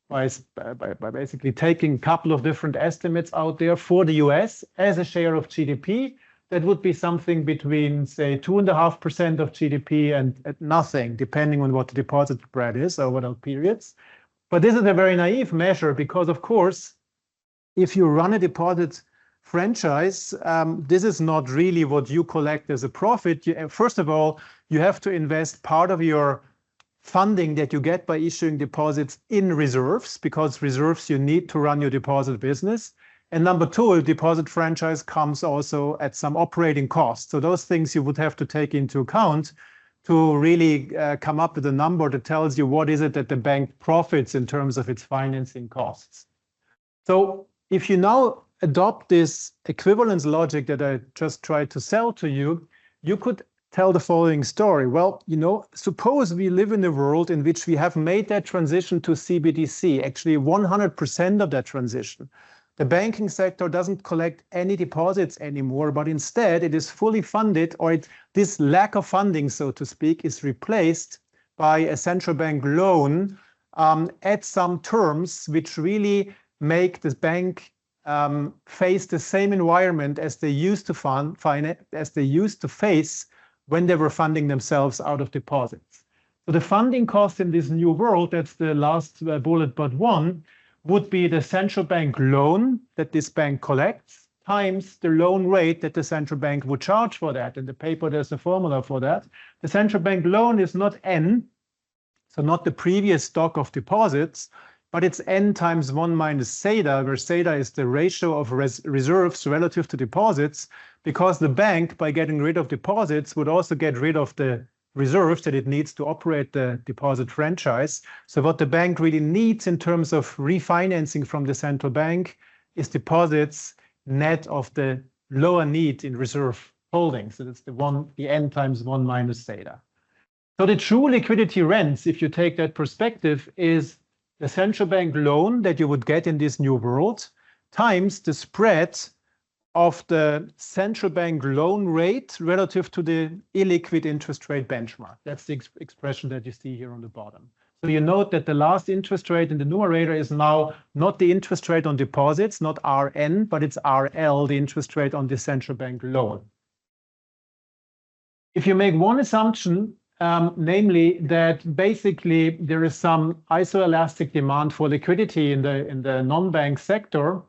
basically taking a couple of different estimates out there for the US as a share of GDP. That would be something between, say, 2.5% of GDP and nothing, depending on what the deposit spread is over those periods. But this is a very naive measure because, of course, if you run a deposit franchise, this is not really what you collect as a profit. First of all, you have to invest part of your funding that you get by issuing deposits in reserves, because reserves you need to run your deposit business. And number two, a deposit franchise comes also at some operating costs. So those things you would have to take into account to really come up with a number that tells you what is it that the bank profits in terms of its financing costs. So if you now adopt this equivalence logic that I just tried to sell to you, you could tell the following story. Well, suppose we live in a world in which we have made that transition to CBDC, actually 100% of that transition. The banking sector doesn't collect any deposits anymore, but instead it is fully funded, or this lack of funding, so to speak, is replaced by a central bank loan at some terms which really make the bank face the same environment as they used to face when they were funding themselves out of deposits. So the funding cost in this new world, that's the last bullet but one, would be the central bank loan that this bank collects times the loan rate that the central bank would charge for that. In the paper, there's a formula for that. The central bank loan is not N, so not the previous stock of deposits, but it's N times 1 minus zeta, where zeta is the ratio of reserves relative to deposits, because the bank, by getting rid of deposits, would also get rid of the reserves that it needs to operate the deposit franchise. So what the bank really needs in terms of refinancing from the central bank is deposits net of the lower need in reserve holdings. So that's the N times 1 minus zeta. So the true liquidity rents, if you take that perspective, is the central bank loan that you would get in this new world times the spread of the central bank loan rate relative to the illiquid interest rate benchmark. That's the expression that you see here on the bottom. So you note that the last interest rate in the numerator is now not the interest rate on deposits, not RN, but it's RL, the interest rate on the central bank loan. If you make one assumption, namely that basically there is some isoelastic demand for liquidity in the non-bank sector,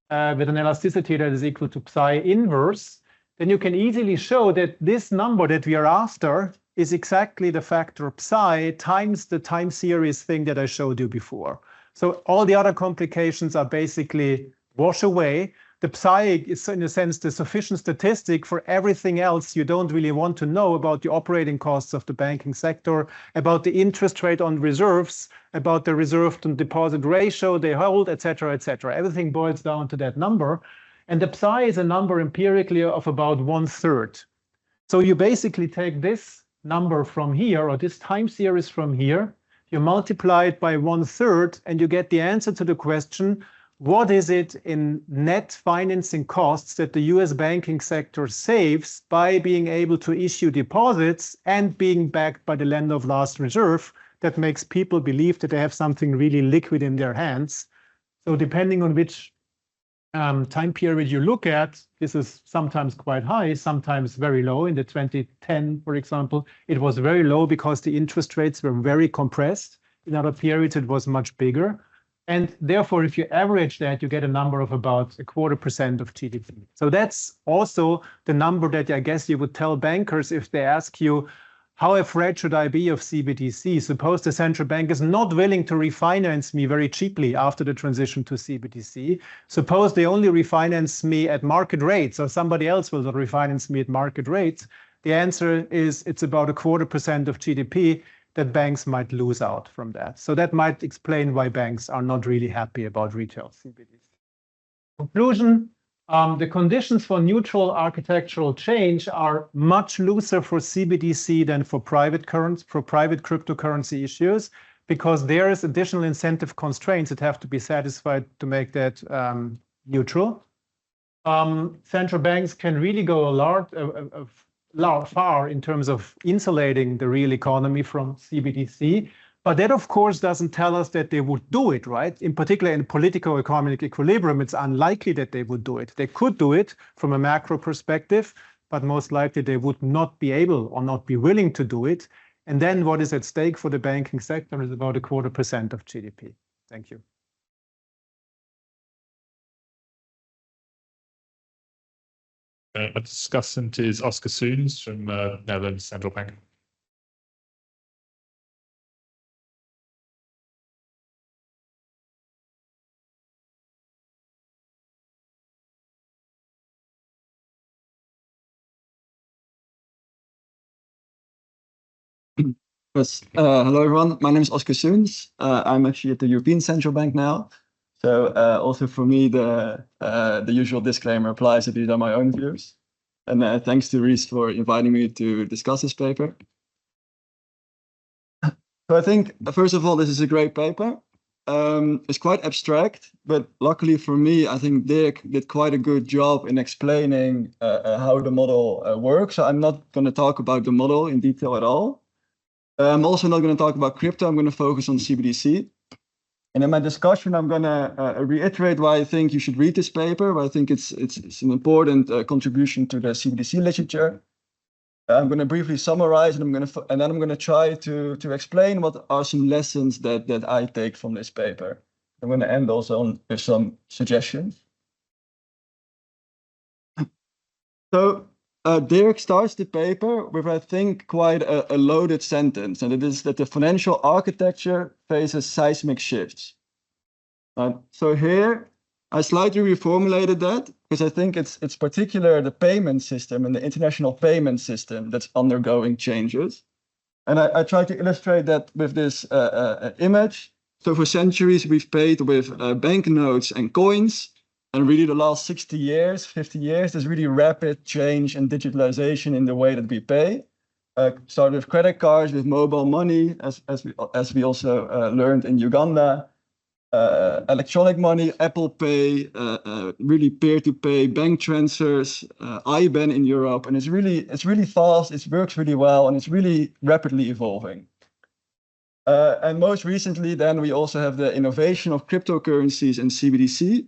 with an elasticity that is equal to psi inverse, then you can easily show that this number that we are after is exactly the factor psi times the time series thing that I showed you before. So all the other complications are basically wash away. The psi is, in a sense, the sufficient statistic for everything else you don't really want to know about the operating costs of the banking sector, about the interest rate on reserves, about the reserve to deposit ratio they hold, et cetera, et cetera. Everything boils down to that number. And the psi is a number empirically of about 1/3. So you basically take this number from here, or this time series from here, you multiply it by 1/3, and you get the answer to the question, what is it in net financing costs that the US banking sector saves by being able to issue deposits and being backed by the lender of last resort that makes people believe that they have something really liquid in their hands? So depending on which time period you look at, this is sometimes quite high, sometimes very low. In the 2010, for example, it was very low because the interest rates were very compressed. In other periods, it was much bigger. And therefore, if you average that, you get a number of about 0.25% of GDP. So that's also the number that I guess you would tell bankers if they ask you, how afraid should I be of CBDC? Suppose the central bank is not willing to refinance me very cheaply after the transition to CBDC. Suppose they only refinance me at market rates, or somebody else will refinance me at market rates. The answer is it's about 0.25% of GDP that banks might lose out from that. So that might explain why banks are not really happy about retail CBDC. Conclusion. The conditions for neutral architectural change are much looser for CBDC than for private cryptocurrency issues, because there is additional incentive constraints that have to be satisfied to make that neutral. Central banks can really go far in terms of insulating the real economy from CBDC. But that, of course, doesn't tell us that they would do it, right? In particular, in political economic equilibrium, it's unlikely that they would do it. They could do it from a macro perspective, but most likely they would not be able or not be willing to do it. And then what is at stake for the banking sector is about 0.25% of GDP. Thank you. A discussant is Oscar Soens from Netherlands Central Bank. Yes. Hello, everyone. My name is Oscar Soens. I'm actually at the European Central Bank now. So also for me, the usual disclaimer applies that these are my own views. And thanks to Reese for inviting me to discuss this paper. So I think, first of all, this is a great paper. It's quite abstract, but luckily for me, I think Dirk did quite a good job in explaining how the model works. So I'm not going to talk about the model in detail at all. I'm also not going to talk about crypto. I'm going to focus on CBDC. And in my discussion, I'm going to reiterate why I think you should read this paper, why I think it's an important contribution to the CBDC literature. I'm going to briefly summarize, and then I'm going to try to explain what are some lessons that I take from this paper. I'm going to end also with some suggestions. So Dirk starts the paper with, I think, quite a loaded sentence, and it is that the financial architecture faces seismic shifts. So here, I slightly reformulated that, because I think it's particular the payment system and the international payment system that's undergoing changes. And I try to illustrate that with this image. So for centuries, we've paid with banknotes and coins. And really the last 60 years, 50 years, there's really rapid change and digitalization in the way that we pay. Started with credit cards, with mobile money, as we also learned in Uganda. Electronic money, Apple Pay, really peer-to-pay bank transfers, IBAN in Europe. And it's really fast, it works really well, and it's really rapidly evolving. And most recently, then we also have the innovation of cryptocurrencies and CBDC,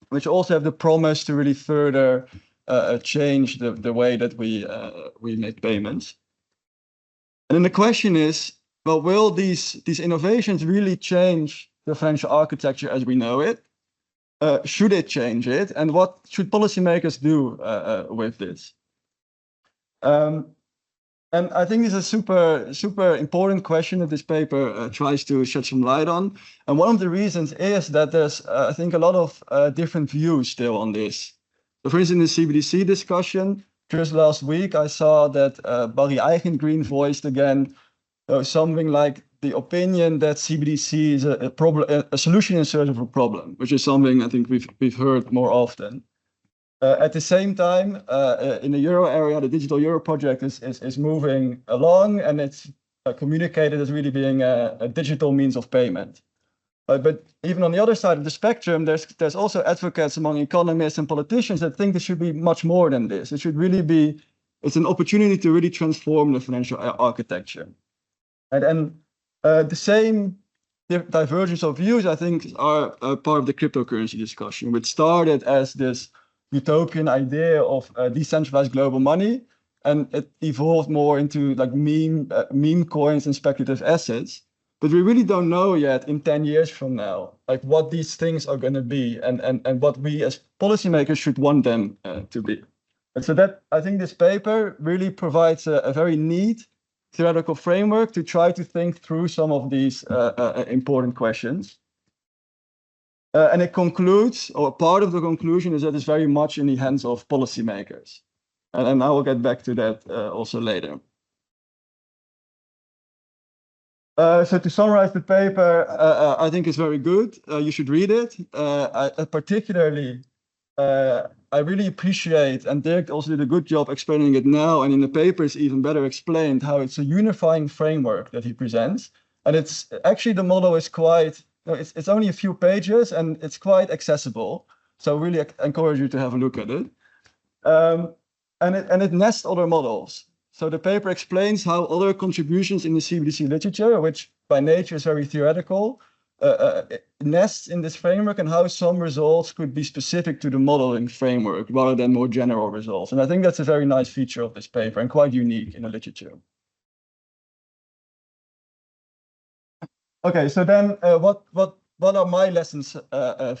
which also have the promise to really further change the way that we make payments. And then the question is, well, will these innovations really change the financial architecture as we know it? Should it change it? And what should policymakers do with this? And I think this is a super important question that this paper tries to shed some light on. And one of the reasons is that there's, I think, a lot of different views still on this. So for instance, in the CBDC discussion, just last week, I saw that Barry Eigengreen voiced again something like the opinion that CBDC is a solution in search of a problem, which is something I think we've heard more often. At the same time, in the euro area, the digital euro project is moving along, and it's communicated as really being a digital means of payment. But even on the other side of the spectrum, there's also advocates among economists and politicians that think there should be much more than this. It should really be, it's an opportunity to really transform the financial architecture. And the same divergence of views, I think, are part of the cryptocurrency discussion, which started as this utopian idea of decentralized global money, and it evolved more into like meme coins and speculative assets. But we really don't know yet in 10 years from now, like what these things are going to be and what we as policymakers should want them to be. And so that, I think this paper really provides a very neat theoretical framework to try to think through some of these important questions. And it concludes, or part of the conclusion is that it's very much in the hands of policymakers. And I will get back to that also later. So to summarize the paper, I think it's very good. You should read it. Particularly, I really appreciate, and Dirk also did a good job explaining it now, and in the paper it's even better explained how it's a unifying framework that he presents. And it's actually, the model is quite, it's only a few pages and it's quite accessible. So really encourage you to have a look at it. And it nests other models. So the paper explains how other contributions in the CBDC literature, which by nature is very theoretical, nests in this framework, and how some results could be specific to the modeling framework rather than more general results. And I think that's a very nice feature of this paper and quite unique in the literature. Okay, so then what are my lessons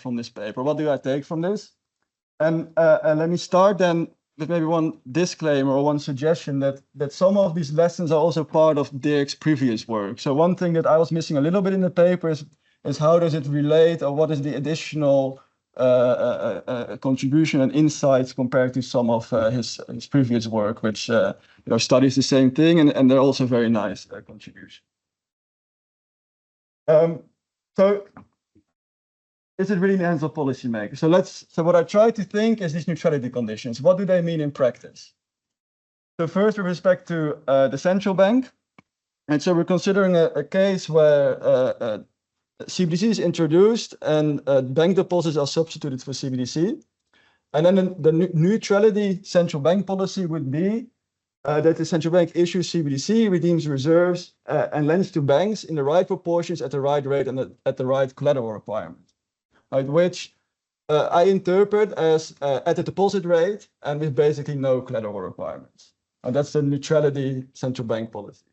from this paper? What do I take from this? And let me start then with maybe one disclaimer or one suggestion that some of these lessons are also part of Dirk's previous work. So one thing that I was missing a little bit in the paper is how does it relate, or what is the additional contribution and insights compared to some of his previous work, which studies the same thing, and they're also very nice contributions. So is it really in the hands of policymakers? So what I try to think is these neutrality conditions. What do they mean in practice? So first, with respect to the central bank, and so we're considering a case where CBDC is introduced and bank deposits are substituted for CBDC. And then the neutrality central bank policy would be that the central bank issues CBDC, redeems reserves, and lends to banks in the right proportions at the right rate and at the right collateral requirement. Right, which I interpret as at the deposit rate and with basically no collateral requirements. And that's the neutrality central bank policy.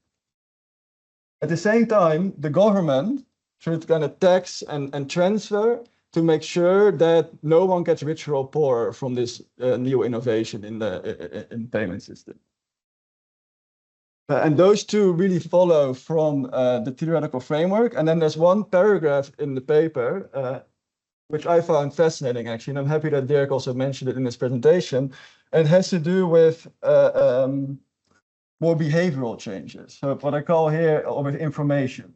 At the same time, the government should kind of tax and transfer to make sure that no one gets richer or poorer from this new innovation in the payment system. And those two really follow from the theoretical framework. And then there's one paragraph in the paper which I found fascinating, actually, and I'm happy that Dirk also mentioned it in his presentation. And it has to do with more behavioral changes. So what I call here with information.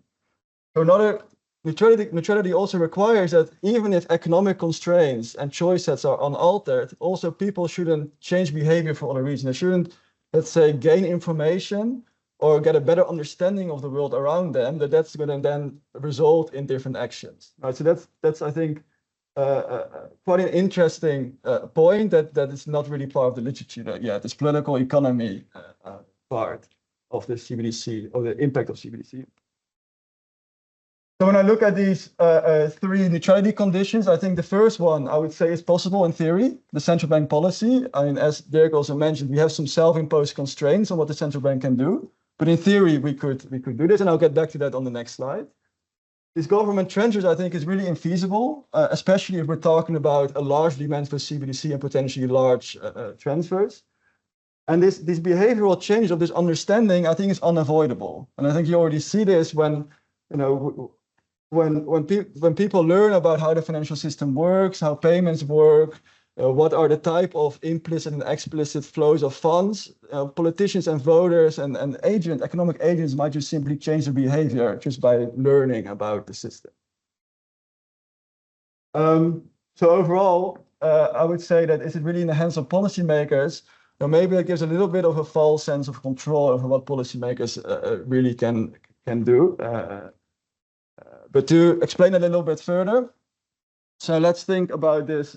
So another neutrality also requires that even if economic constraints and choice sets are unaltered, also people shouldn't change behavior for other reasons. They shouldn't, let's say, gain information or get a better understanding of the world around them, that's going to then result in different actions. Right? So that's I think, quite an interesting point that is not really part of the literature yet. This political economy part of the CBDC, or the impact of CBDC. So when I look at these three neutrality conditions, I think the first one I would say is possible in theory, the central bank policy. I mean, as Dirk also mentioned, we have some self-imposed constraints on what the central bank can do. But in theory, we could do this, and I'll get back to that on the next slide. This government transfers, I think, is really infeasible, especially if we're talking about a large demand for CBDC and potentially large transfers. And this behavioral change of this understanding, I think, is unavoidable. And I think you already see this when, when people learn about how the financial system works, how payments work, what are the type of implicit and explicit flows of funds, politicians and voters and economic agents might just simply change their behavior just by learning about the system. So overall, I would say that is it really in the hands of policymakers? Or maybe it gives a little bit of a false sense of control over what policymakers really can do. But to explain a little bit further, so let's think about this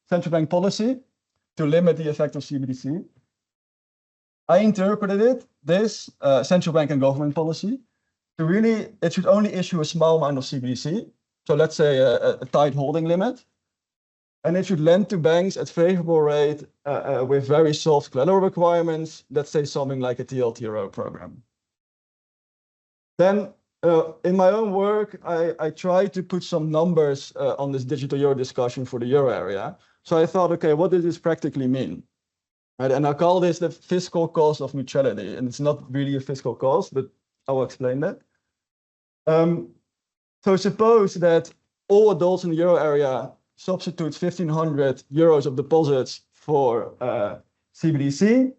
central bank policy to limit the effect of CBDC. I interpreted this central bank and government policy to really, it should only issue a small amount of CBDC. So let's say a tight holding limit. And it should lend to banks at favorable rate with very soft collateral requirements, let's say something like a TLTRO program. Then in my own work, I tried to put some numbers on this digital euro discussion for the euro area. So I thought, okay, what does this practically mean? Right, and I call this the fiscal cost of neutrality. And it's not really a fiscal cost, but I will explain that. So suppose that all adults in the euro area substitute 1,500 euros of deposits for CBDC,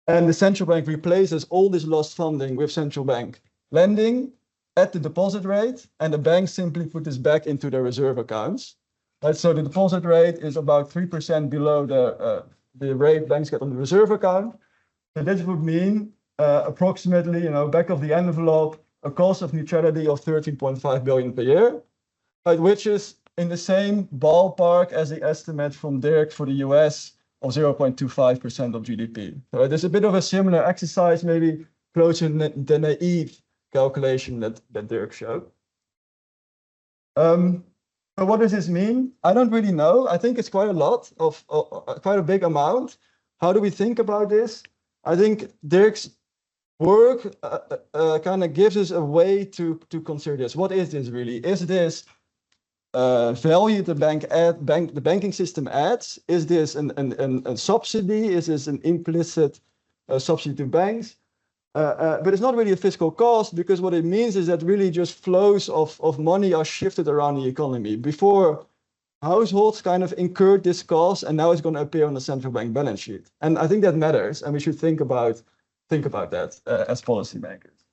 and the central bank replaces all this lost funding with central bank lending at the deposit rate, and the banks simply put this back into their reserve accounts. Right, so the deposit rate is about 3% below the rate banks get on the reserve account. So this would mean approximately, back of the envelope, a cost of neutrality of 13.5 billion per year, right, which is in the same ballpark as the estimate from Dirk for the US of 0.25% of GDP. So there's a bit of a similar exercise, maybe closer to the naive calculation that Dirk showed. But what does this mean? I don't really know. I think it's quite a lot of quite a big amount. How do we think about this? I think Dirk's work kind of gives us a way to consider this. What is this really? Is this value the banking system adds? Is this a subsidy? Is this an implicit subsidy to banks? But it's not really a fiscal cost, because what it means is that really just flows of money are shifted around the economy. Before, households kind of incurred this cost, and now it's going to appear on the central bank balance sheet. And I think that matters, and we should think about that as policymakers.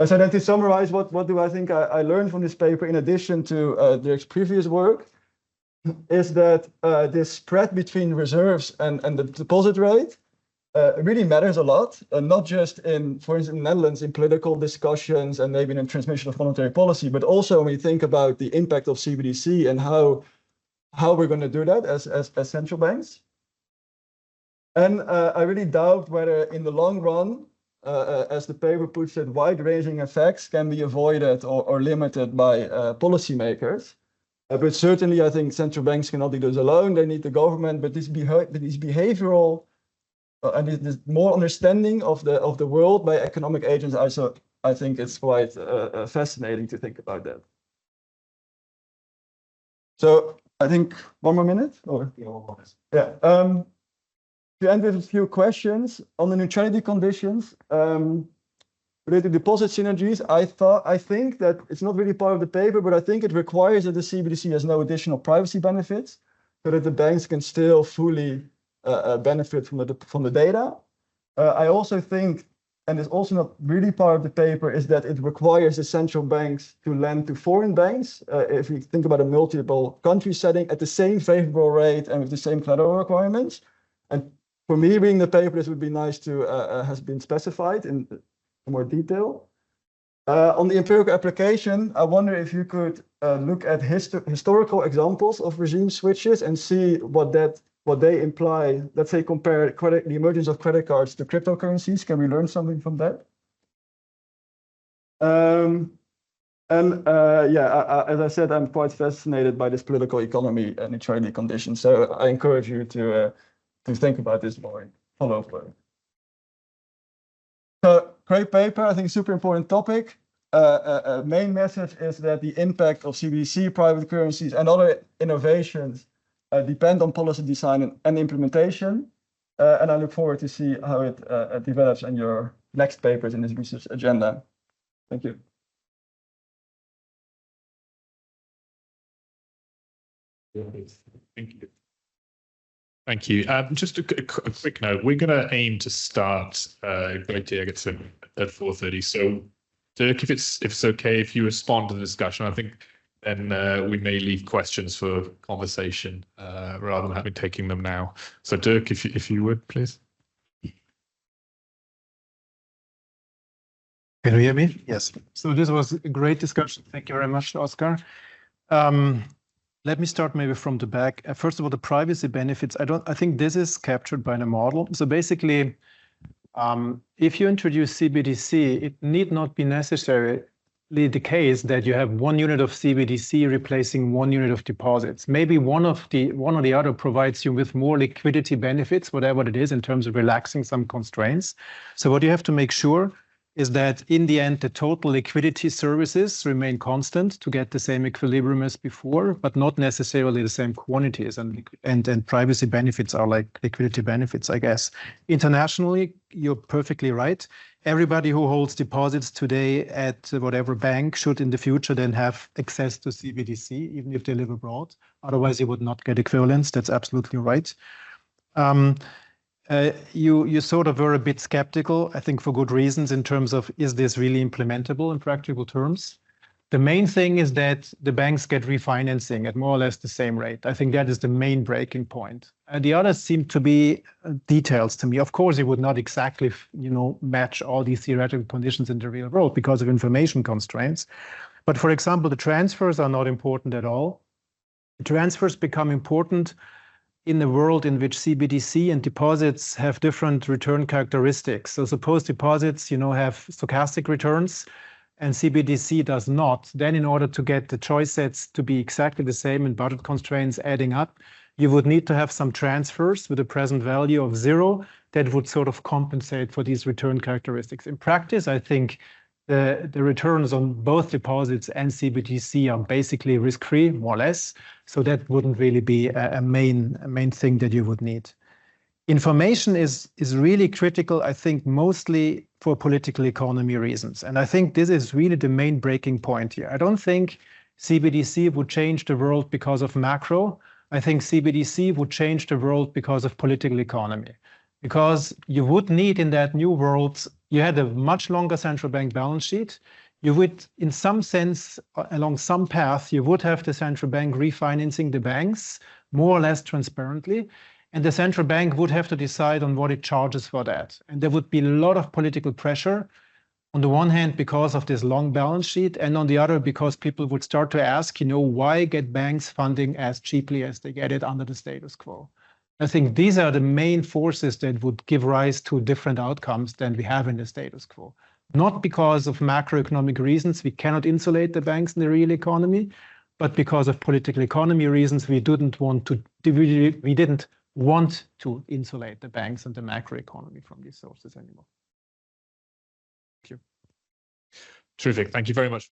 So then to summarize, what do I think I learned from this paper, in addition to Dirk's previous work, is that this spread between reserves and the deposit rate really matters a lot, not just for instance, in the Netherlands, in political discussions and maybe in the transmission of monetary policy, but also when we think about the impact of CBDC and how we're going to do that as central banks. And I really doubt whether in the long run, as the paper puts it, wide-ranging effects can be avoided or limited by policymakers. But certainly, I think central banks cannot do this alone. They need the government, but this behavioral and this more understanding of the world by economic agents, also, I think it's quite fascinating to think about that. So I think one more minute, or yeah. To end with a few questions on the neutrality conditions related to deposit synergies. I think that it's not really part of the paper, but I think it requires that the CBDC has no additional privacy benefits, so that the banks can still fully benefit from the data. I also think, and it's also not really part of the paper, is that it requires the central banks to lend to foreign banks, if you think about a multiple country setting, at the same favorable rate and with the same collateral requirements. And for me, reading the paper, this would be nice to has been specified in more detail. On the empirical application, I wonder if you could look at historical examples of regime switches and see what they imply. Let's say compare the emergence of credit cards to cryptocurrencies. Can we learn something from that? As I said, I'm quite fascinated by this political economy and neutrality conditions. So I encourage you to think about this more in follow-up work. So great paper, I think super important topic. Main message is that the impact of CBDC, private currencies, and other innovations depend on policy design and implementation. And I look forward to see how it develops in your next papers in this research agenda. Thank you. Thank you. Thank you. Just a quick note. We're going to aim to start at 4:30. So, Dirk, if it's okay, if you respond to the discussion, I think then we may leave questions for conversation rather than taking them now. So, Dirk, if you would, please. Can you hear me? Yes. So this was a great discussion. Thank you very much, Oscar. Let me start maybe from the back. First of all, the privacy benefits. I think this is captured by the model. So basically, If you introduce CBDC, it need not be necessarily the case that you have 1 unit of CBDC replacing 1 unit of deposits. Maybe one or the other provides you with more liquidity benefits, whatever it is, in terms of relaxing some constraints. So what you have to make sure is that in the end, the total liquidity services remain constant to get the same equilibrium as before, but not necessarily the same quantities. And privacy benefits are like liquidity benefits, I guess. Internationally, you're perfectly right. Everybody who holds deposits today at whatever bank should in the future then have access to CBDC, even if they live abroad. Otherwise, you would not get equivalence. That's absolutely right. You sort of were a bit skeptical, I think for good reasons, in terms of, is this really implementable in practical terms? The main thing is that the banks get refinancing at more or less the same rate. I think that is the main breaking point. The others seem to be details to me. Of course, it would not exactly, match all these theoretical conditions in the real world because of information constraints. But for example, the transfers are not important at all. The transfers become important in a world in which CBDC and deposits have different return characteristics. So suppose deposits, have stochastic returns, and CBDC does not, then in order to get the choice sets to be exactly the same and budget constraints adding up, you would need to have some transfers with a present value of 0 that would sort of compensate for these return characteristics. In practice, I think the returns on both deposits and CBDC are basically risk-free, more or less. So that wouldn't really be a main thing that you would need. Information is really critical, I think, mostly for political economy reasons. And I think this is really the main breaking point here. I don't think CBDC would change the world because of macro. I think CBDC would change the world because of political economy. Because you would need in that new world, you had a much longer central bank balance sheet. You would, in some sense, along some path, you would have the central bank refinancing the banks more or less transparently. And the central bank would have to decide on what it charges for that. And there would be a lot of political pressure, on the one hand, because of this long balance sheet, and on the other, because people would start to ask, why get banks funding as cheaply as they get it under the status quo? I think these are the main forces that would give rise to different outcomes than we have in the status quo. Not because of macroeconomic reasons, we cannot insulate the banks in the real economy, but because of political economy reasons, we didn't want to insulate the banks and the macroeconomy from these sources anymore. Terrific. Thank you very much.